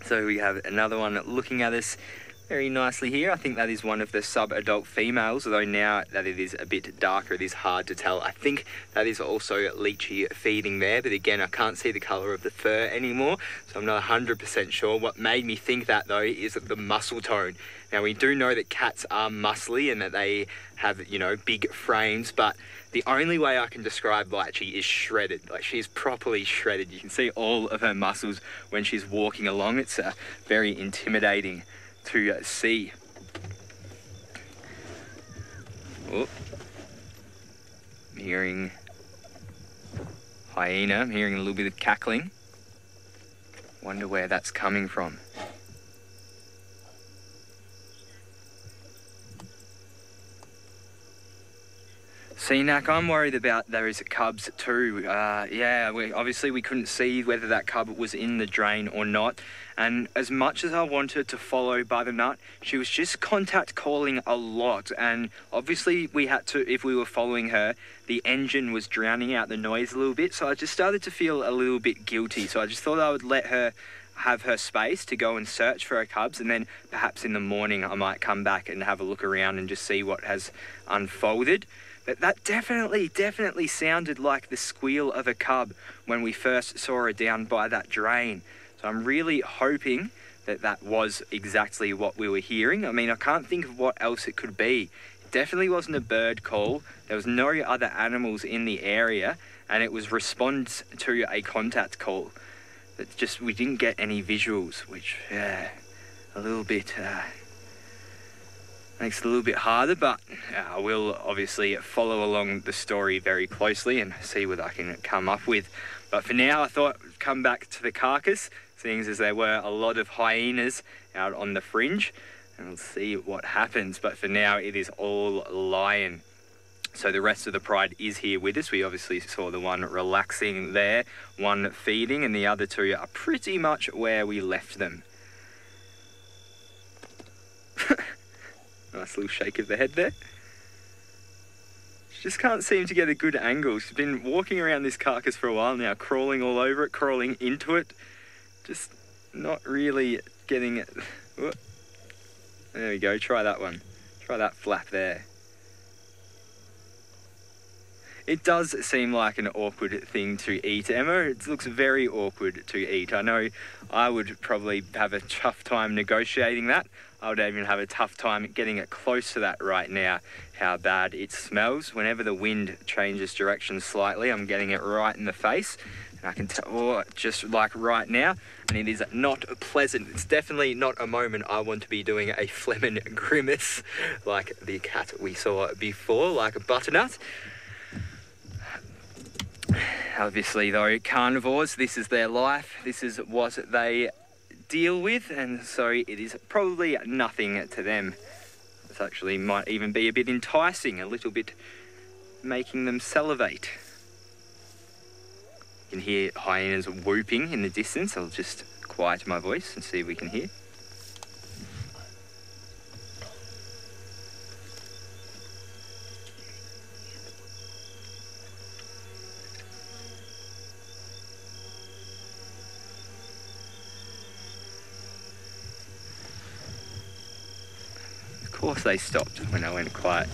So we have another one looking at us very nicely here. I think that is one of the sub-adult females, although now that it is a bit darker, it is hard to tell. I think that is also Leachy feeding there, but again, I can't see the colour of the fur anymore, so I'm not 100% sure. What made me think that, though, is the muscle tone. Now, we do know that cats are muscly and that they have, you know, big frames, but the only way I can describe Leachy is shredded. Like, she's properly shredded. You can see all of her muscles when she's walking along. It's very intimidating to see. Oh, I'm hearing hyena. I'm hearing a little bit of cackling. Wonder where that's coming from. See, Nak, I'm worried about those cubs too. Obviously we couldn't see whether that cub was in the drain or not. And as much as I wanted to follow Butternut, she was just contact calling a lot. And obviously we had to, if we were following her, the engine was drowning out the noise a little bit. So I just started to feel a little bit guilty. So I just thought I would let her have her space to go and search for her cubs, and then perhaps in the morning I might come back and have a look around and just see what has unfolded. But that definitely sounded like the squeal of a cub when we first saw her down by that drain. So I'm really hoping that that was exactly what we were hearing. I mean, I can't think of what else it could be. It definitely wasn't a bird call. There was no other animals in the area, and it was response to a contact call. But just, we didn't get any visuals, which, a little bit... makes it a little bit harder, but I will obviously follow along the story very closely and see what I can come up with. But for now, I thought I'd come back to the carcass, seeing as there were a lot of hyenas out on the fringe, and we'll see what happens. But for now, it is all lion. So the rest of the pride is here with us. We obviously saw the one relaxing there, one feeding, and the other two are pretty much where we left them. Nice little shake of the head there. She just can't seem to get a good angle. She's been walking around this carcass for a while now, crawling all over it, crawling into it. Just not really getting it. Whoop. There we go, try that one. Try that flap there. It does seem like an awkward thing to eat, Emma. It looks very awkward to eat. I know I would probably have a tough time negotiating that. I would even have a tough time getting it close to that right now, how bad it smells. Whenever the wind changes direction slightly, I'm getting it right in the face. And I can tell, just like right now, and it is not pleasant. It's definitely not a moment I want to be doing a phlegm grimace like the cat we saw before, like Butternut. Obviously, though, carnivores, this is their life. This is what they deal with, and so it is probably nothing to them. This actually might even be a bit enticing, a little bit making them salivate. You can hear hyenas whooping in the distance. I'll just quiet my voice and see if we can hear. course they stopped when I went quiet.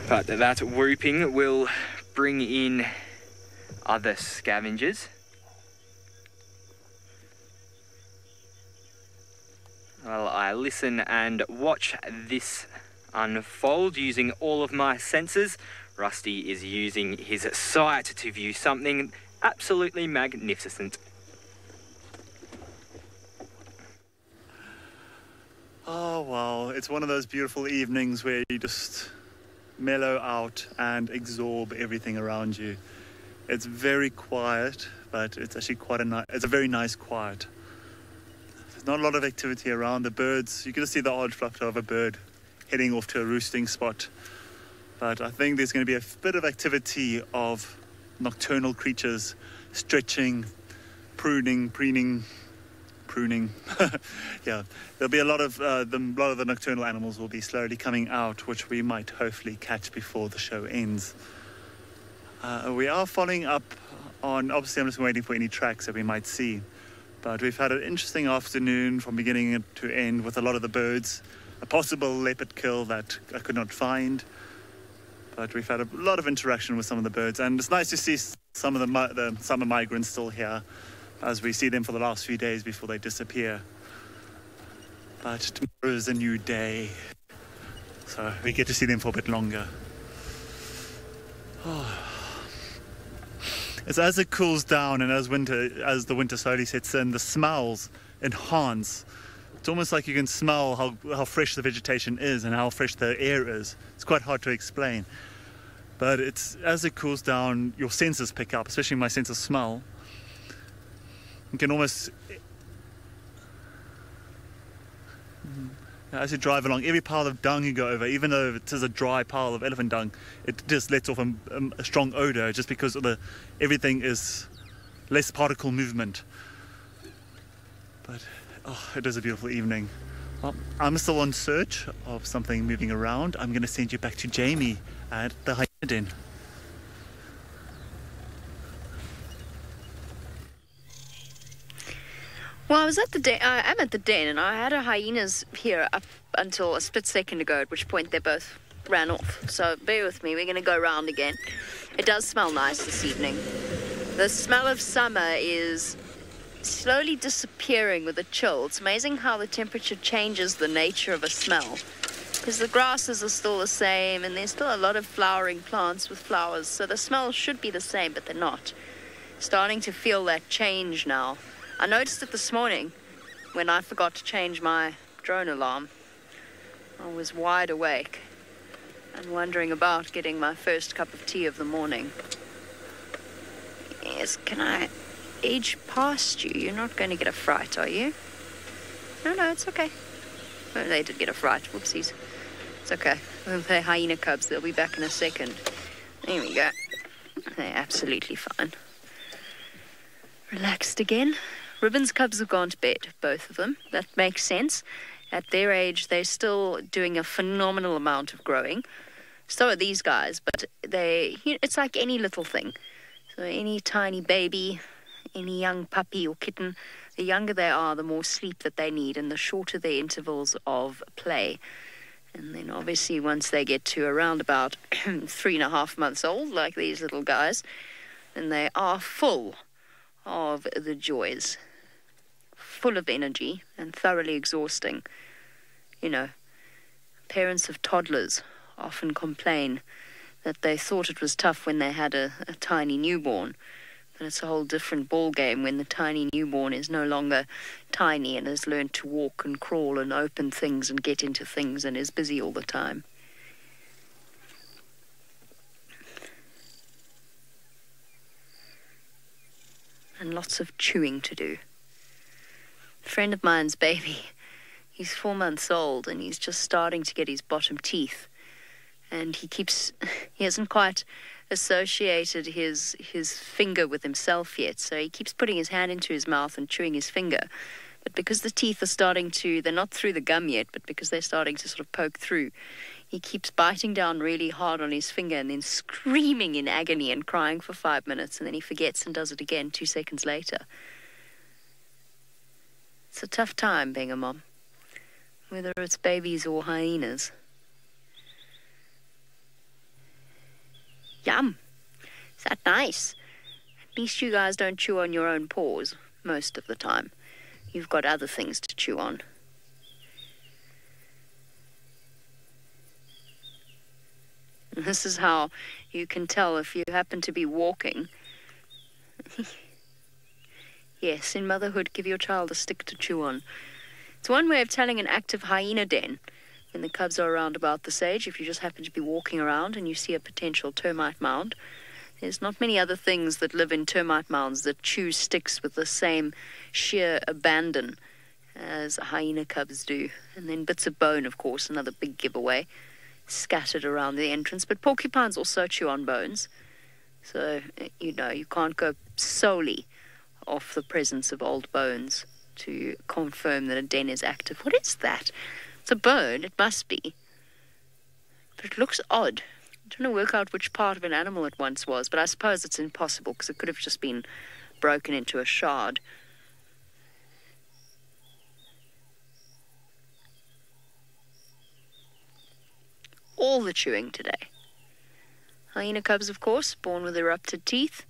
But that whooping will bring in other scavengers. Well, I listen and watch this unfold using all of my senses. Rusty is using his sight to view something absolutely magnificent. Oh, wow. It's one of those beautiful evenings where you just mellow out and absorb everything around you. It's very quiet, but it's actually it's a very nice quiet. There's not a lot of activity around. The birds, you can just see the odd flutter of a bird heading off to a roosting spot. But I think there's going to be a bit of activity of nocturnal creatures stretching, pruning. Yeah, there'll be a lot of the nocturnal animals will be slowly coming out, which we might hopefully catch before the show ends. We are following up on, obviously I'm just waiting for any tracks that we might see, but we've had an interesting afternoon from beginning to end with a lot of the birds, a possible leopard kill that I could not find, but we've had a lot of interaction with some of the birds, and it's nice to see some of the summer migrants still here, as we see them for the last few days before they disappear. But tomorrow is a new day, so we get to see them for a bit longer. Oh. It's as it cools down and as the winter slowly sets in, the smells enhance. It's almost like you can smell how fresh the vegetation is and how fresh the air is. It's quite hard to explain. But it's as it cools down, your senses pick up, especially my sense of smell. You can almost, as you drive along, every pile of dung you go over, even though it is a dry pile of elephant dung, it just lets off a strong odor just because of everything is less particle movement. But it is a beautiful evening. Well, I'm still on search of something moving around. I'm going to send you back to Jamie at the hyena den. Well, I am at the den, and I had hyenas here up until a split second ago, at which point they both ran off. So bear with me, we're going to go round again. It does smell nice this evening. The smell of summer is slowly disappearing with the chill. It's amazing how the temperature changes the nature of a smell, because the grasses are still the same, and there's still a lot of flowering plants with flowers, so the smell should be the same, but they're not. Starting to feel that change now. I noticed it this morning when I forgot to change my drone alarm. I was wide awake and wondering about getting my first cup of tea of the morning. Yes, can I age past you? You're not going to get a fright, are you? No, it's okay. Oh, they did get a fright. Whoopsies. It's okay. They're hyena cubs. They'll be back in a second. There we go. They're absolutely fine. Relaxed again. Ribbon's cubs have gone to bed, both of them. That makes sense. At their age, they're still doing a phenomenal amount of growing. So are these guys, but it's like any little thing. So any tiny baby, any young puppy or kitten, the younger they are, the more sleep that they need and the shorter their intervals of play. And then obviously once they get to around about 3.5 months old, like these little guys, then they are full of the joys, full of energy and thoroughly exhausting. You know, parents of toddlers often complain that they thought it was tough when they had a tiny newborn, but it's a whole different ball game when the tiny newborn is no longer tiny and has learned to walk and crawl and open things and get into things and is busy all the time. And lots of chewing to do. A friend of mine's baby, he's 4 months old and he's just starting to get his bottom teeth. And he hasn't quite associated his finger with himself yet, so he keeps putting his hand into his mouth and chewing his finger. But because the teeth are starting to, they're not through the gum yet, but because they're starting to sort of poke through, he keeps biting down really hard on his finger and then screaming in agony and crying for 5 minutes, and then he forgets and does it again 2 seconds later. It's a tough time being a mom. whether it's babies or hyenas. Yum. Is that nice? At least you guys don't chew on your own paws most of the time. You've got other things to chew on. This is how you can tell if you happen to be walking. Yes, in motherhood, give your child a stick to chew on. It's one way of telling an active hyena den when the cubs are around about this age. If you just happen to be walking around and you see a potential termite mound, there's not many other things that live in termite mounds that chew sticks with the same sheer abandon as hyena cubs do. And then bits of bone, of course, another big giveaway, scattered around the entrance. But porcupines also chew on bones. So, you know, you can't go solely off the presence of old bones to confirm that a den is active. What is that? It's a bone, it must be. But it looks odd. I'm trying to work out which part of an animal it once was, but I suppose it's impossible because it could have just been broken into a shard. All the chewing today. Hyena cubs, of course, born with erupted teeth.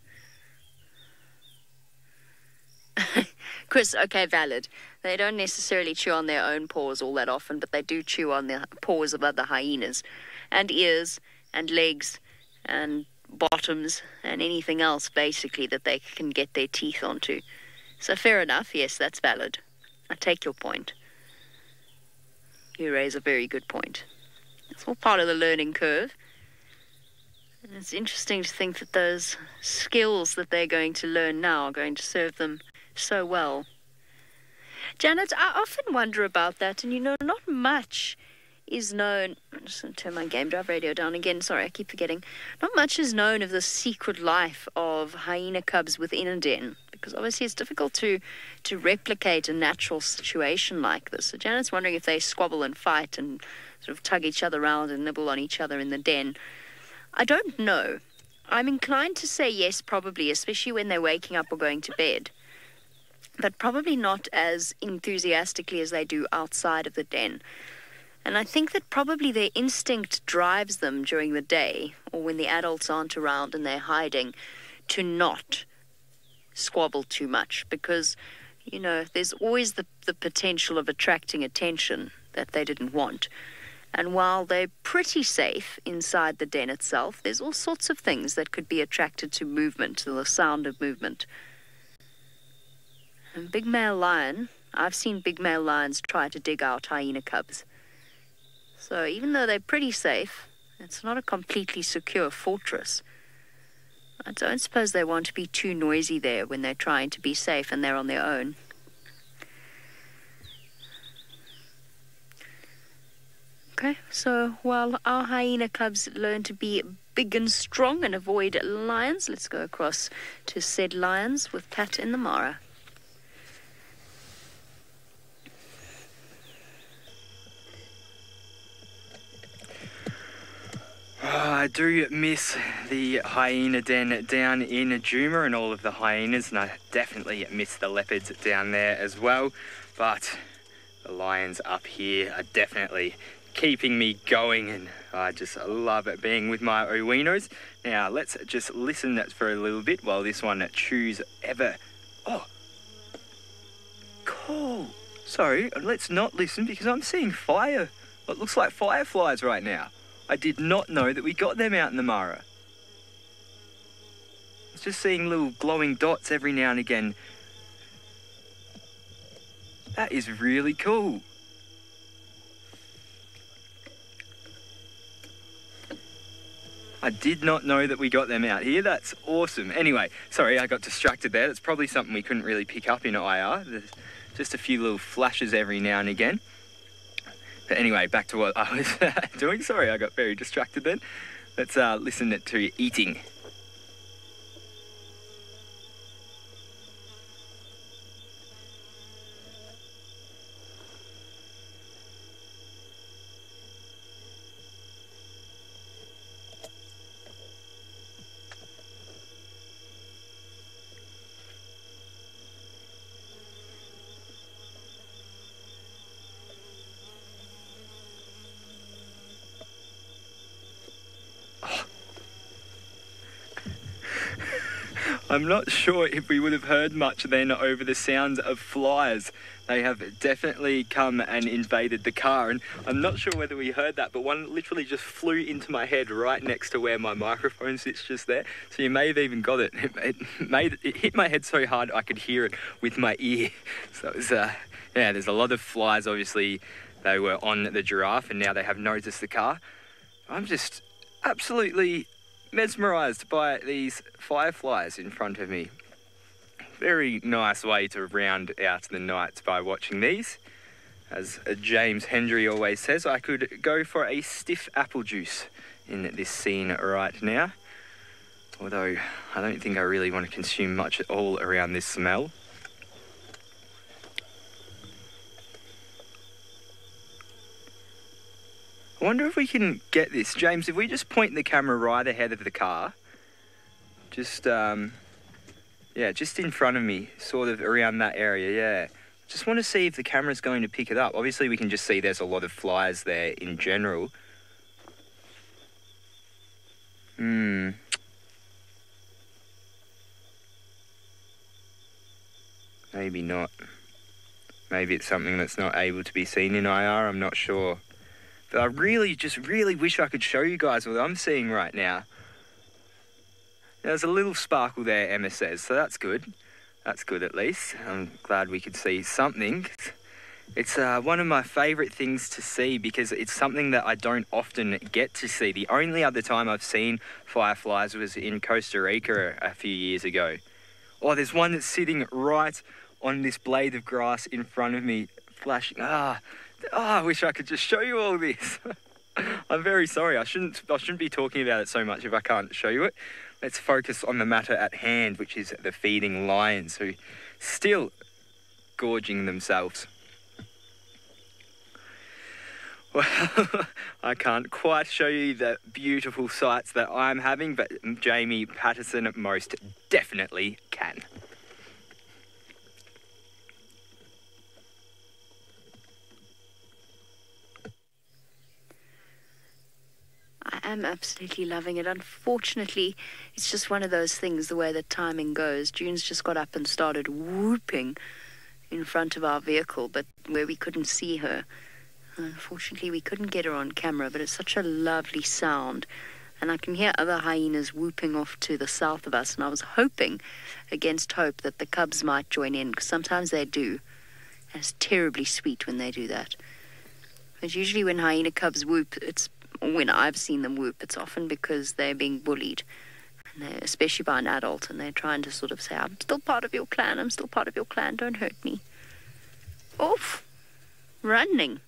Chris, okay, valid. They don't necessarily chew on their own paws all that often, but they do chew on the paws of other hyenas, and ears, and legs, and bottoms, and anything else, basically, that they can get their teeth onto. So fair enough, yes, that's valid. I take your point. You raise a very good point. It's all part of the learning curve. And it's interesting to think that those skills that they're going to learn now are going to serve them so well. Janet, I often wonder about that, and you know, not much is known. I'm just going to turn my game drive radio down again. Sorry, I keep forgetting. Not much is known of the secret life of hyena cubs within a den, because obviously it's difficult to replicate a natural situation like this. So Janet's wondering if they squabble and fight and sort of tug each other around and nibble on each other in the den. I don't know. I'm inclined to say yes, probably, especially when they're waking up or going to bed. But probably not as enthusiastically as they do outside of the den. And I think that probably their instinct drives them during the day, or when the adults aren't around and they're hiding, to not squabble too much. Because, you know, there's always the potential of attracting attention that they didn't want. And while they're pretty safe inside the den itself, there's all sorts of things that could be attracted to movement, to the sound of movement. And big male lion, I've seen big male lions try to dig out hyena cubs. So even though they're pretty safe, it's not a completely secure fortress. I don't suppose they want to be too noisy there when they're trying to be safe and they're on their own. Okay, so while our hyena cubs learn to be big and strong and avoid lions, let's go across to said lions with Pat in the Mara. I do miss the hyena den down in Juma and all of the hyenas, and I definitely miss the leopards down there as well. But the lions up here are definitely keeping me going, and I just love it being with my Owinos. Now, let's just listen for a little bit while this one chews ever. Oh, cool. Sorry, let's not listen because I'm seeing fire. It looks like fireflies right now. I did not know that we got them out in the Mara. I was just seeing little glowing dots every now and again. That is really cool. I did not know that we got them out here. That's awesome. Anyway, sorry, I got distracted there. That's probably something we couldn't really pick up in IR. There's just a few little flashes every now and again. But anyway, back to what I was doing. Sorry, I got very distracted then. Let's listen to eating. I'm not sure if we would have heard much then over the sounds of flies. They have definitely come and invaded the car, and I'm not sure whether we heard that, but one literally just flew into my head right next to where my microphone sits just there. So you may have even got it. It hit my head so hard I could hear it with my ear. So it was, yeah, there's a lot of flies. Obviously, they were on the giraffe, and now they have noticed the car. I'm just absolutely mesmerised by these fireflies in front of me. Very nice way to round out the night by watching these. As James Hendry always says, I could go for a stiff apple juice in this scene right now. Although I don't think I really want to consume much at all around this smell. I wonder if we can get this. James, if we just point the camera right ahead of the car, just in front of me, sort of around that area, yeah. Just want to see if the camera's going to pick it up. Obviously, we can just see there's a lot of flies there in general. Maybe not. Maybe it's something that's not able to be seen in IR, I'm not sure. But I really wish I could show you guys what I'm seeing right now. There's a little sparkle there, Emma says, so that's good. That's good at least. I'm glad we could see something. It's one of my favourite things to see because it's something that I don't often get to see. The only other time I've seen fireflies was in Costa Rica a few years ago. Oh, there's one that's sitting right on this blade of grass in front of me, flashing. I wish I could just show you all this. I'm very sorry. I shouldn't be talking about it so much if I can't show you it. Let's focus on the matter at hand, which is the feeding lions, who still gorging themselves. Well, I can't quite show you the beautiful sights that I'm having, but Jamie Patterson most definitely can. I am absolutely loving it. Unfortunately, it's just one of those things, the way the timing goes. June's just got up and started whooping in front of our vehicle, but where we couldn't see her. Unfortunately, we couldn't get her on camera, but it's such a lovely sound. And I can hear other hyenas whooping off to the south of us, and I was hoping, against hope, that the cubs might join in, because sometimes they do. And it's terribly sweet when they do that. But usually when hyena cubs whoop, when I've seen them whoop, it's often because they're being bullied, and especially by an adult, and they're trying to sort of say, I'm still part of your clan, I'm still part of your clan, don't hurt me. Oof! Running.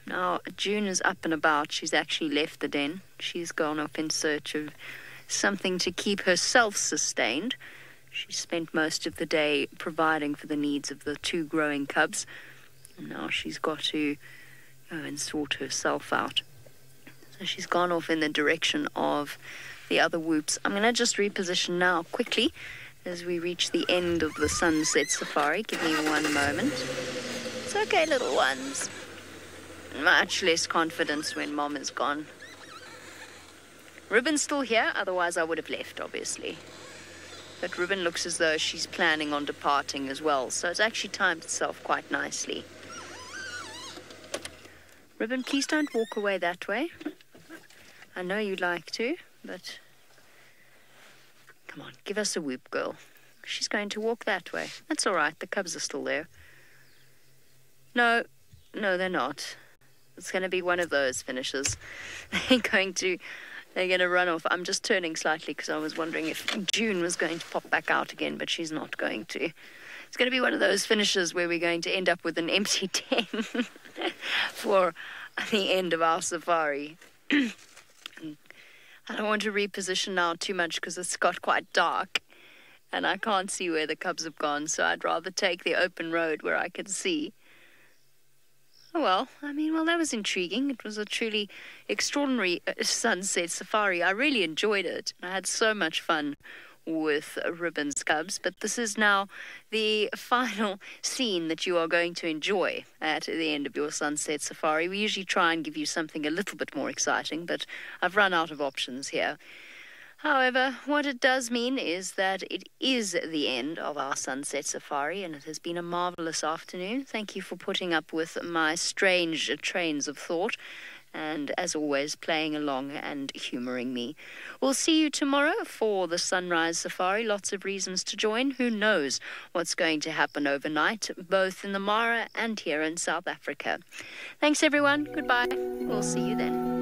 Now, June is up and about. She's actually left the den. She's gone off in search of something to keep herself sustained. She spent most of the day providing for the needs of the two growing cubs. And now she's got to go and sort herself out. So she's gone off in the direction of the other whoops. I'm going to just reposition now quickly as we reach the end of the sunset safari. Give me one moment. It's okay, little ones. Much less confidence when Mom is gone. Ribbon's still here, otherwise I would have left, obviously. But Ribbon looks as though she's planning on departing as well, so it's actually timed itself quite nicely. Ribbon, please don't walk away that way. I know you'd like to, but come on, give us a whoop, girl. She's going to walk that way. That's all right, the cubs are still there. No, they're not. It's going to be one of those finishes. They're going to run off. I'm just turning slightly because I was wondering if June was going to pop back out again, but she's not going to. It's going to be one of those finishes where we're going to end up with an empty den for the end of our safari. I don't want to reposition now too much because it's got quite dark and I can't see where the cubs have gone, so I'd rather take the open road where I could see. Oh, well, that was intriguing. It was a truly extraordinary sunset safari. I really enjoyed it. I had so much fun with Ribbon's cubs, but this is now the final scene that you are going to enjoy at the end of your sunset safari. We usually try and give you something a little bit more exciting, but I've run out of options here. However, what it does mean is that it is the end of our sunset safari, and it has been a marvelous afternoon. Thank you for putting up with my strange trains of thought, and as always, playing along and humouring me. We'll see you tomorrow for the sunrise safari. Lots of reasons to join. Who knows what's going to happen overnight, both in the Mara and here in South Africa. Thanks, everyone. Goodbye. We'll see you then.